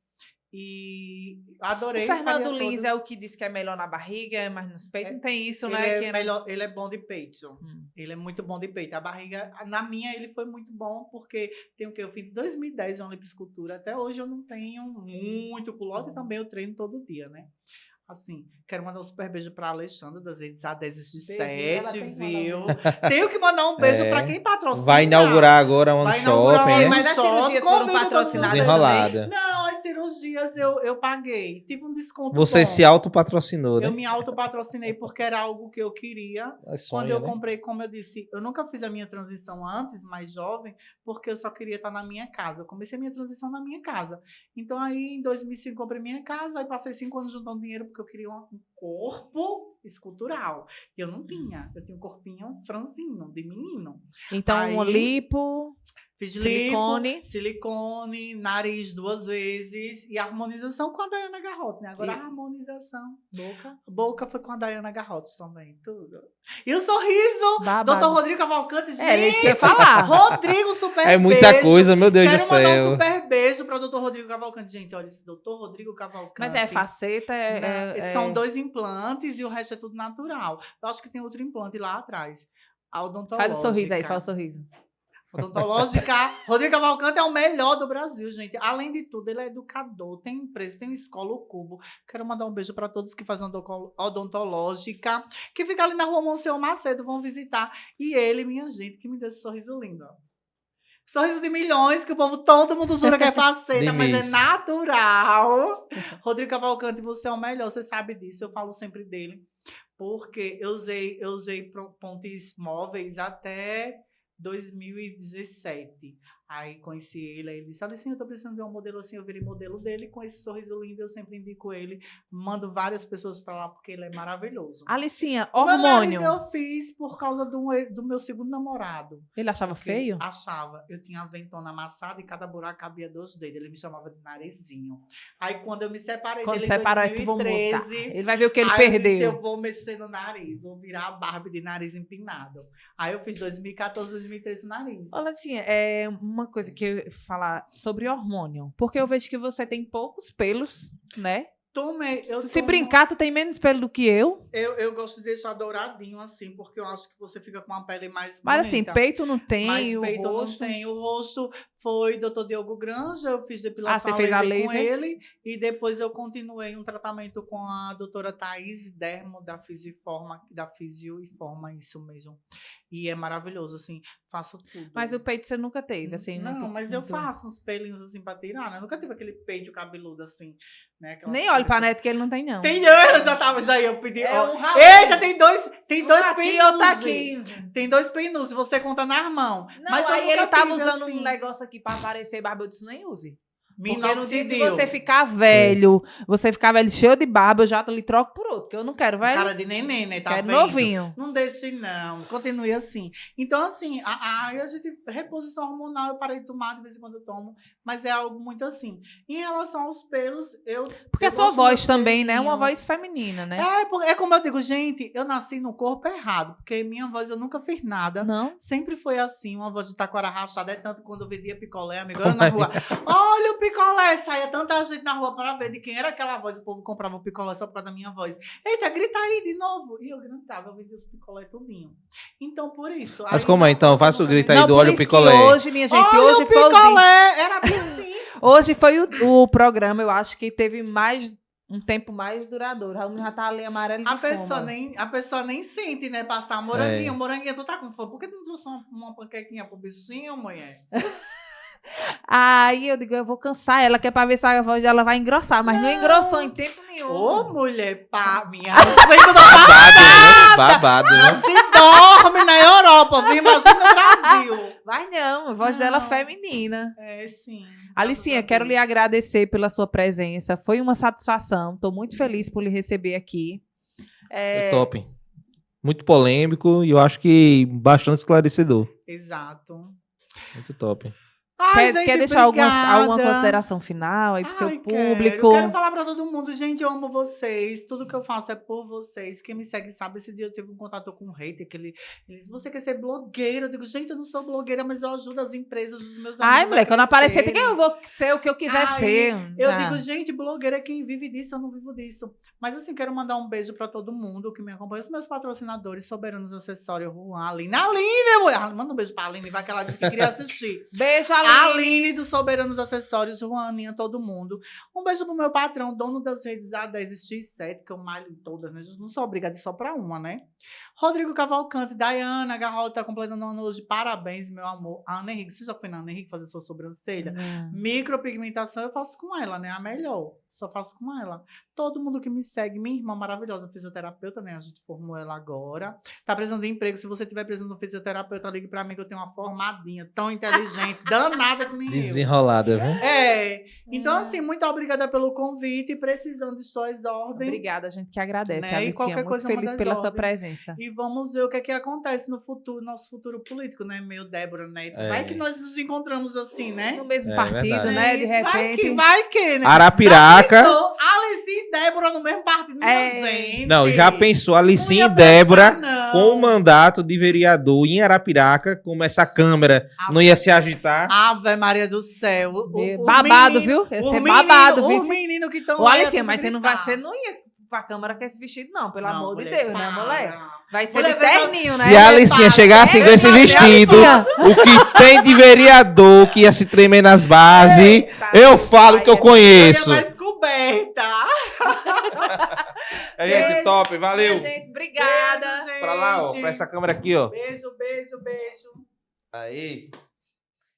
[SPEAKER 2] E adorei.
[SPEAKER 3] O Fernando
[SPEAKER 2] faria
[SPEAKER 3] Lins
[SPEAKER 2] todas.
[SPEAKER 3] é o que diz que é melhor na barriga, mas nos peitos não tem isso,
[SPEAKER 2] Ele
[SPEAKER 3] né?
[SPEAKER 2] é
[SPEAKER 3] Que era-
[SPEAKER 2] melhor, ele é bom de peito.
[SPEAKER 3] Hum.
[SPEAKER 2] Ele é muito bom de peito. A barriga, na minha, ele foi muito bom, porque tem o que? Eu fiz em 2010 uma lipoescultura. Até hoje eu não tenho muito culote e também eu treino todo dia, né? Assim, quero mandar um super beijo pra Alexandra das redes Adeses de
[SPEAKER 3] Beijo, ela
[SPEAKER 2] 7,
[SPEAKER 3] tem que
[SPEAKER 2] viu?
[SPEAKER 3] mandar
[SPEAKER 2] Tenho que mandar um beijo
[SPEAKER 1] É.
[SPEAKER 2] pra quem patrocina.
[SPEAKER 1] Vai inaugurar agora um
[SPEAKER 2] Vai inaugurar
[SPEAKER 1] shopping,
[SPEAKER 2] um
[SPEAKER 1] né?
[SPEAKER 3] Mas as
[SPEAKER 2] shopping.
[SPEAKER 3] cirurgias foram
[SPEAKER 2] Convido todo
[SPEAKER 3] patrocinadas
[SPEAKER 2] mundo.
[SPEAKER 1] Desenrolada.
[SPEAKER 2] Não, as cirurgias eu paguei. Tive um desconto
[SPEAKER 1] Você
[SPEAKER 2] bom.
[SPEAKER 1] se autopatrocinou, né?
[SPEAKER 2] Eu me autopatrocinei porque era algo que eu queria.
[SPEAKER 1] É sonho,
[SPEAKER 2] Quando eu
[SPEAKER 1] né?
[SPEAKER 2] comprei, como eu disse, eu nunca fiz a minha transição antes, mais jovem, porque eu só queria estar na minha casa. Eu comecei a minha transição na minha casa. Então, aí, em 2005, comprei minha casa, aí passei 5 anos juntando dinheiro porque eu queria um corpo escultural. E eu não tinha. Eu tinha um corpinho franzino, de menino.
[SPEAKER 3] Então, um
[SPEAKER 2] Aí-
[SPEAKER 3] lipo,
[SPEAKER 2] Fiz
[SPEAKER 3] Silicone.
[SPEAKER 2] lipo, silicone, nariz 2 vezes e harmonização com a Dayana Garrote, né? Agora
[SPEAKER 3] E-
[SPEAKER 2] a harmonização.
[SPEAKER 3] boca,
[SPEAKER 2] Boca foi com a Dayana Garrote também, tudo. E o sorriso,
[SPEAKER 3] babado.
[SPEAKER 2] Dr. Rodrigo Cavalcante, gente.
[SPEAKER 3] É, isso que eu ia falar.
[SPEAKER 2] Rodrigo, super
[SPEAKER 1] É muita
[SPEAKER 2] beijo.
[SPEAKER 1] coisa, meu Deus
[SPEAKER 2] Quero
[SPEAKER 1] do
[SPEAKER 2] mandar um
[SPEAKER 1] céu.
[SPEAKER 2] super beijo para o Dr. Rodrigo Cavalcante. Gente, olha, esse Dr. Rodrigo Cavalcante.
[SPEAKER 3] Mas é faceta,
[SPEAKER 2] São 2 implantes e o resto é tudo natural. Eu acho que tem outro implante lá atrás. A odontológica.
[SPEAKER 3] Faz o sorriso aí, faz o sorriso.
[SPEAKER 2] Odontológica. Rodrigo Cavalcante é o melhor do Brasil, gente. Além de tudo, ele é educador, tem empresa, tem uma escola, o Cubo. Quero mandar um beijo para todos que fazem odontológica, que fica ali na rua Monsenhor Macedo, vão visitar. E ele, minha gente, que me deu esse sorriso lindo. Ó. Sorriso de milhões, que o povo, todo mundo jura que é faceta, mas é
[SPEAKER 1] Denise.
[SPEAKER 2] natural. Rodrigo Cavalcante, você é o melhor, você sabe disso, eu falo sempre dele. Porque eu usei pontes móveis até 2017. Aí conheci ele, aí ele disse, Alicinha, eu tô precisando de um modelo assim, eu virei modelo dele, com esse sorriso lindo, eu sempre indico ele, mando várias pessoas pra lá, porque ele é maravilhoso.
[SPEAKER 3] Alicinha,
[SPEAKER 2] O meu nariz
[SPEAKER 3] hormônio.
[SPEAKER 2] eu fiz por causa do meu segundo namorado.
[SPEAKER 3] Ele achava
[SPEAKER 2] Porque
[SPEAKER 3] feio?
[SPEAKER 2] Achava. Eu tinha a ventona amassada e cada buraco cabia 2 dedos. Ele me chamava de narizinho. Aí quando eu me separei
[SPEAKER 3] Quando
[SPEAKER 2] dele
[SPEAKER 3] separou,
[SPEAKER 2] em
[SPEAKER 3] aí tu vou mudar.
[SPEAKER 2] 2013...
[SPEAKER 3] Ele vai ver o que ele
[SPEAKER 2] Aí eu disse,
[SPEAKER 3] perdeu.
[SPEAKER 2] eu vou mexer no nariz, vou virar a Barbie de nariz empinado. Aí eu fiz 2014, 2013 nariz.
[SPEAKER 3] Olha assim, é uma coisa que eu ia falar sobre hormônio. Porque eu vejo que você tem poucos pelos, né? Se brincar, tu tem menos pelo do que eu.
[SPEAKER 2] Eu gosto de deixar douradinho assim, porque eu acho que você fica com a pele mais
[SPEAKER 3] Mas
[SPEAKER 2] bonita.
[SPEAKER 3] assim, peito não tem,
[SPEAKER 2] Mas
[SPEAKER 3] o
[SPEAKER 2] peito
[SPEAKER 3] rosto...
[SPEAKER 2] não tem. O rosto foi Dr. Diogo Granja, eu fiz depilação
[SPEAKER 3] você fez a
[SPEAKER 2] com
[SPEAKER 3] laser?
[SPEAKER 2] ele. E depois eu continuei um tratamento com a doutora Thaís Dermo, da Fisio e Forma, isso mesmo. E é maravilhoso, assim, faço tudo.
[SPEAKER 3] Mas o peito você nunca teve, assim.
[SPEAKER 2] Não, mas eu
[SPEAKER 3] tu-
[SPEAKER 2] faço uns pelinhos assim pra tirar, né? Eu nunca tive aquele peito cabeludo assim, né? Aquelas
[SPEAKER 3] Nem olhe
[SPEAKER 2] coisas
[SPEAKER 3] pra
[SPEAKER 2] assim.
[SPEAKER 3] neto que ele não tem, não.
[SPEAKER 2] Tem, já ia pedir.
[SPEAKER 3] É
[SPEAKER 2] ó.
[SPEAKER 3] um rabo.
[SPEAKER 2] Eita, tem dois
[SPEAKER 3] aqui,
[SPEAKER 2] penus.
[SPEAKER 3] outro aqui.
[SPEAKER 2] Tem 2 penus, se você conta nas mãos.
[SPEAKER 3] Não,
[SPEAKER 2] Mas eu
[SPEAKER 3] aí
[SPEAKER 2] nunca
[SPEAKER 3] ele tava
[SPEAKER 2] tive,
[SPEAKER 3] usando
[SPEAKER 2] assim,
[SPEAKER 3] um negócio aqui pra aparecer barba, eu disse, nem use. Porque no dia que
[SPEAKER 2] minoxidil.
[SPEAKER 3] você ficar velho, cheio de barba, eu já lhe troco por outro, porque eu não quero, velho.
[SPEAKER 2] Cara de neném, né? Tá
[SPEAKER 3] Quero
[SPEAKER 2] vendo?
[SPEAKER 3] novinho.
[SPEAKER 2] Não deixe, não. Continue assim. Então, assim, a gente, reposição hormonal, eu parei de tomar, de vez em quando eu tomo, mas é algo muito assim. Em relação aos pelos,
[SPEAKER 3] Porque
[SPEAKER 2] eu
[SPEAKER 3] a sua
[SPEAKER 2] gosto
[SPEAKER 3] voz
[SPEAKER 2] dos
[SPEAKER 3] também, né? Uma
[SPEAKER 2] pelinhos.
[SPEAKER 3] voz feminina, né?
[SPEAKER 2] É como eu digo, gente, eu nasci no corpo errado, porque minha voz eu nunca fiz nada.
[SPEAKER 3] Não?
[SPEAKER 2] Sempre foi assim, uma voz de taquara rachada, é tanto que quando eu vendia picolé, amigo, eu na rua, olha o picolé, saía tanta gente na rua para ver de quem era aquela voz, o povo comprava o picolé só por causa da minha voz. Eita, grita aí de novo. E eu gritava, eu vendia os picolé tudinho. Então, por isso.
[SPEAKER 1] Mas como é, então? Faça o grito aí
[SPEAKER 3] Não,
[SPEAKER 1] do
[SPEAKER 3] por
[SPEAKER 1] Olha o
[SPEAKER 3] isso que
[SPEAKER 1] Picolé.
[SPEAKER 3] hoje, minha gente,
[SPEAKER 2] Olha
[SPEAKER 3] hoje
[SPEAKER 2] o
[SPEAKER 3] foi o dia.
[SPEAKER 2] picolé, era bem assim.
[SPEAKER 3] Hoje foi o programa, eu acho que teve um tempo mais duradouro. A já tá ali amarelo de
[SPEAKER 2] A pessoa,
[SPEAKER 3] fome.
[SPEAKER 2] a pessoa nem sente, né, passar moranguinho. Moranguinho, tu tá com fome. Por que tu não trouxe uma panquequinha pro bichinho, mulher?
[SPEAKER 3] Aí eu digo, eu vou cansar ela, que é pra ver se a voz dela vai engrossar. Mas não engrossou em tempo nenhum.
[SPEAKER 2] Ô, mulher, pá, minha. Você ainda tá
[SPEAKER 1] Babado, viu? Babado,
[SPEAKER 2] na
[SPEAKER 1] viu?
[SPEAKER 2] dorme na Europa, viu? Imagina no Brasil.
[SPEAKER 3] Vai não, a voz dela é
[SPEAKER 2] Não.
[SPEAKER 3] feminina.
[SPEAKER 2] É, sim.
[SPEAKER 3] Alicinha,
[SPEAKER 2] Graças a
[SPEAKER 3] quero lhe
[SPEAKER 2] Deus.
[SPEAKER 3] agradecer pela sua presença. Foi uma satisfação. Estou muito feliz por lhe receber aqui.
[SPEAKER 1] Foi top. Muito polêmico e eu acho que bastante esclarecedor.
[SPEAKER 2] Exato.
[SPEAKER 1] Muito top.
[SPEAKER 2] Ai,
[SPEAKER 3] Quer
[SPEAKER 2] gente,
[SPEAKER 3] deixar alguma
[SPEAKER 2] obrigada.
[SPEAKER 3] consideração final aí pro seu
[SPEAKER 2] Ai,
[SPEAKER 3] público?
[SPEAKER 2] Quero falar pra todo mundo, gente, eu amo vocês. Tudo que eu faço é por vocês. Quem me segue sabe, esse dia eu tive um contato com um hater, que ele disse, você quer ser blogueira? Eu digo, gente, eu não sou blogueira, mas eu ajudo as empresas, os meus amigos
[SPEAKER 3] Ai, mulher, quando aparecer,
[SPEAKER 2] crescerem.
[SPEAKER 3] eu vou ser o que eu quiser
[SPEAKER 2] Ai,
[SPEAKER 3] ser.
[SPEAKER 2] Eu
[SPEAKER 3] Ah.
[SPEAKER 2] digo, gente, blogueira é quem vive disso, eu não vivo disso. Mas assim, quero mandar um beijo pra todo mundo que me acompanha, os meus patrocinadores, Soberanos Acessórios, Juan, Aline. Aline, mulher! Manda um beijo pra Aline, vai que ela disse que queria assistir.
[SPEAKER 3] Beijo,
[SPEAKER 2] A
[SPEAKER 3] Aline.
[SPEAKER 2] Aline dos Soberanos Acessórios, Juaninha, todo mundo. Um beijo pro meu patrão, dono das redes A10X7, que eu malho em todas, né? Não sou obrigada só pra uma, né? Rodrigo Cavalcante, Dayana Garrota, tá completando um ano hoje. Parabéns, meu amor. A Ana Henrique, você já foi na Ana Henrique fazer sua sobrancelha? Micropigmentação eu faço com ela, né? A melhor. Só faço com ela. Todo mundo que me segue, minha irmã maravilhosa, fisioterapeuta, né? A gente formou ela agora. Tá precisando de emprego. Se você tiver precisando de um fisioterapeuta, ligue pra mim que eu tenho uma formadinha tão inteligente, danada que nem eu.
[SPEAKER 1] Desenrolada, viu?
[SPEAKER 2] É. Então, assim, muito obrigada pelo convite. Precisando de suas ordens.
[SPEAKER 3] Obrigada, a gente que agradece,
[SPEAKER 2] Né? E
[SPEAKER 3] Alicinha.
[SPEAKER 2] qualquer
[SPEAKER 3] Muito
[SPEAKER 2] coisa,
[SPEAKER 3] feliz
[SPEAKER 2] manda
[SPEAKER 3] pela
[SPEAKER 2] as
[SPEAKER 3] sua
[SPEAKER 2] ordens.
[SPEAKER 3] presença.
[SPEAKER 2] E vamos ver o que é que acontece no futuro, nosso futuro político, né? Meu Débora Neto.
[SPEAKER 1] É.
[SPEAKER 2] Vai que nós nos encontramos assim, né?
[SPEAKER 3] No mesmo
[SPEAKER 1] É
[SPEAKER 3] partido,
[SPEAKER 1] verdade.
[SPEAKER 3] né? De
[SPEAKER 2] Isso,
[SPEAKER 3] repente.
[SPEAKER 2] Vai que, né?
[SPEAKER 1] Arapiraca.
[SPEAKER 2] Já pensou? Alice e Débora no mesmo partido, minha
[SPEAKER 3] É.
[SPEAKER 2] gente.
[SPEAKER 1] Não, já pensou Alicinha
[SPEAKER 2] Não
[SPEAKER 1] e
[SPEAKER 2] ia
[SPEAKER 1] Débora
[SPEAKER 2] prestar, não.
[SPEAKER 1] com o mandato de vereador em Arapiraca, como essa câmera não ia se agitar.
[SPEAKER 2] Ave Maria do céu.
[SPEAKER 3] Babado, viu? Ia ser babado, viu?
[SPEAKER 2] Os meninos que estão
[SPEAKER 3] Ô,
[SPEAKER 2] lá.
[SPEAKER 3] Alicinha,
[SPEAKER 2] ia
[SPEAKER 3] mas
[SPEAKER 2] tudo
[SPEAKER 3] você
[SPEAKER 2] gritar.
[SPEAKER 3] não ia pra Câmara com esse vestido, não, pelo
[SPEAKER 2] Não,
[SPEAKER 3] amor de
[SPEAKER 2] mulher,
[SPEAKER 3] Deus, né,
[SPEAKER 2] para.
[SPEAKER 3] mulher? Vai ser
[SPEAKER 2] Mulher,
[SPEAKER 3] de terninho, né?
[SPEAKER 1] Se a Alicinha chegasse com esse vestido, o que tem de vereador que ia se tremer nas bases,
[SPEAKER 3] Eita,
[SPEAKER 1] eu falo
[SPEAKER 3] pai,
[SPEAKER 1] que eu
[SPEAKER 3] é
[SPEAKER 1] conheço.
[SPEAKER 2] mais coberta.
[SPEAKER 1] É gente
[SPEAKER 3] Beijo,
[SPEAKER 1] top, valeu.
[SPEAKER 3] Minha gente, obrigada.
[SPEAKER 2] Beijo, gente.
[SPEAKER 1] Pra lá, ó, pra essa câmera aqui, ó.
[SPEAKER 2] Beijo, beijo, beijo.
[SPEAKER 1] Aí.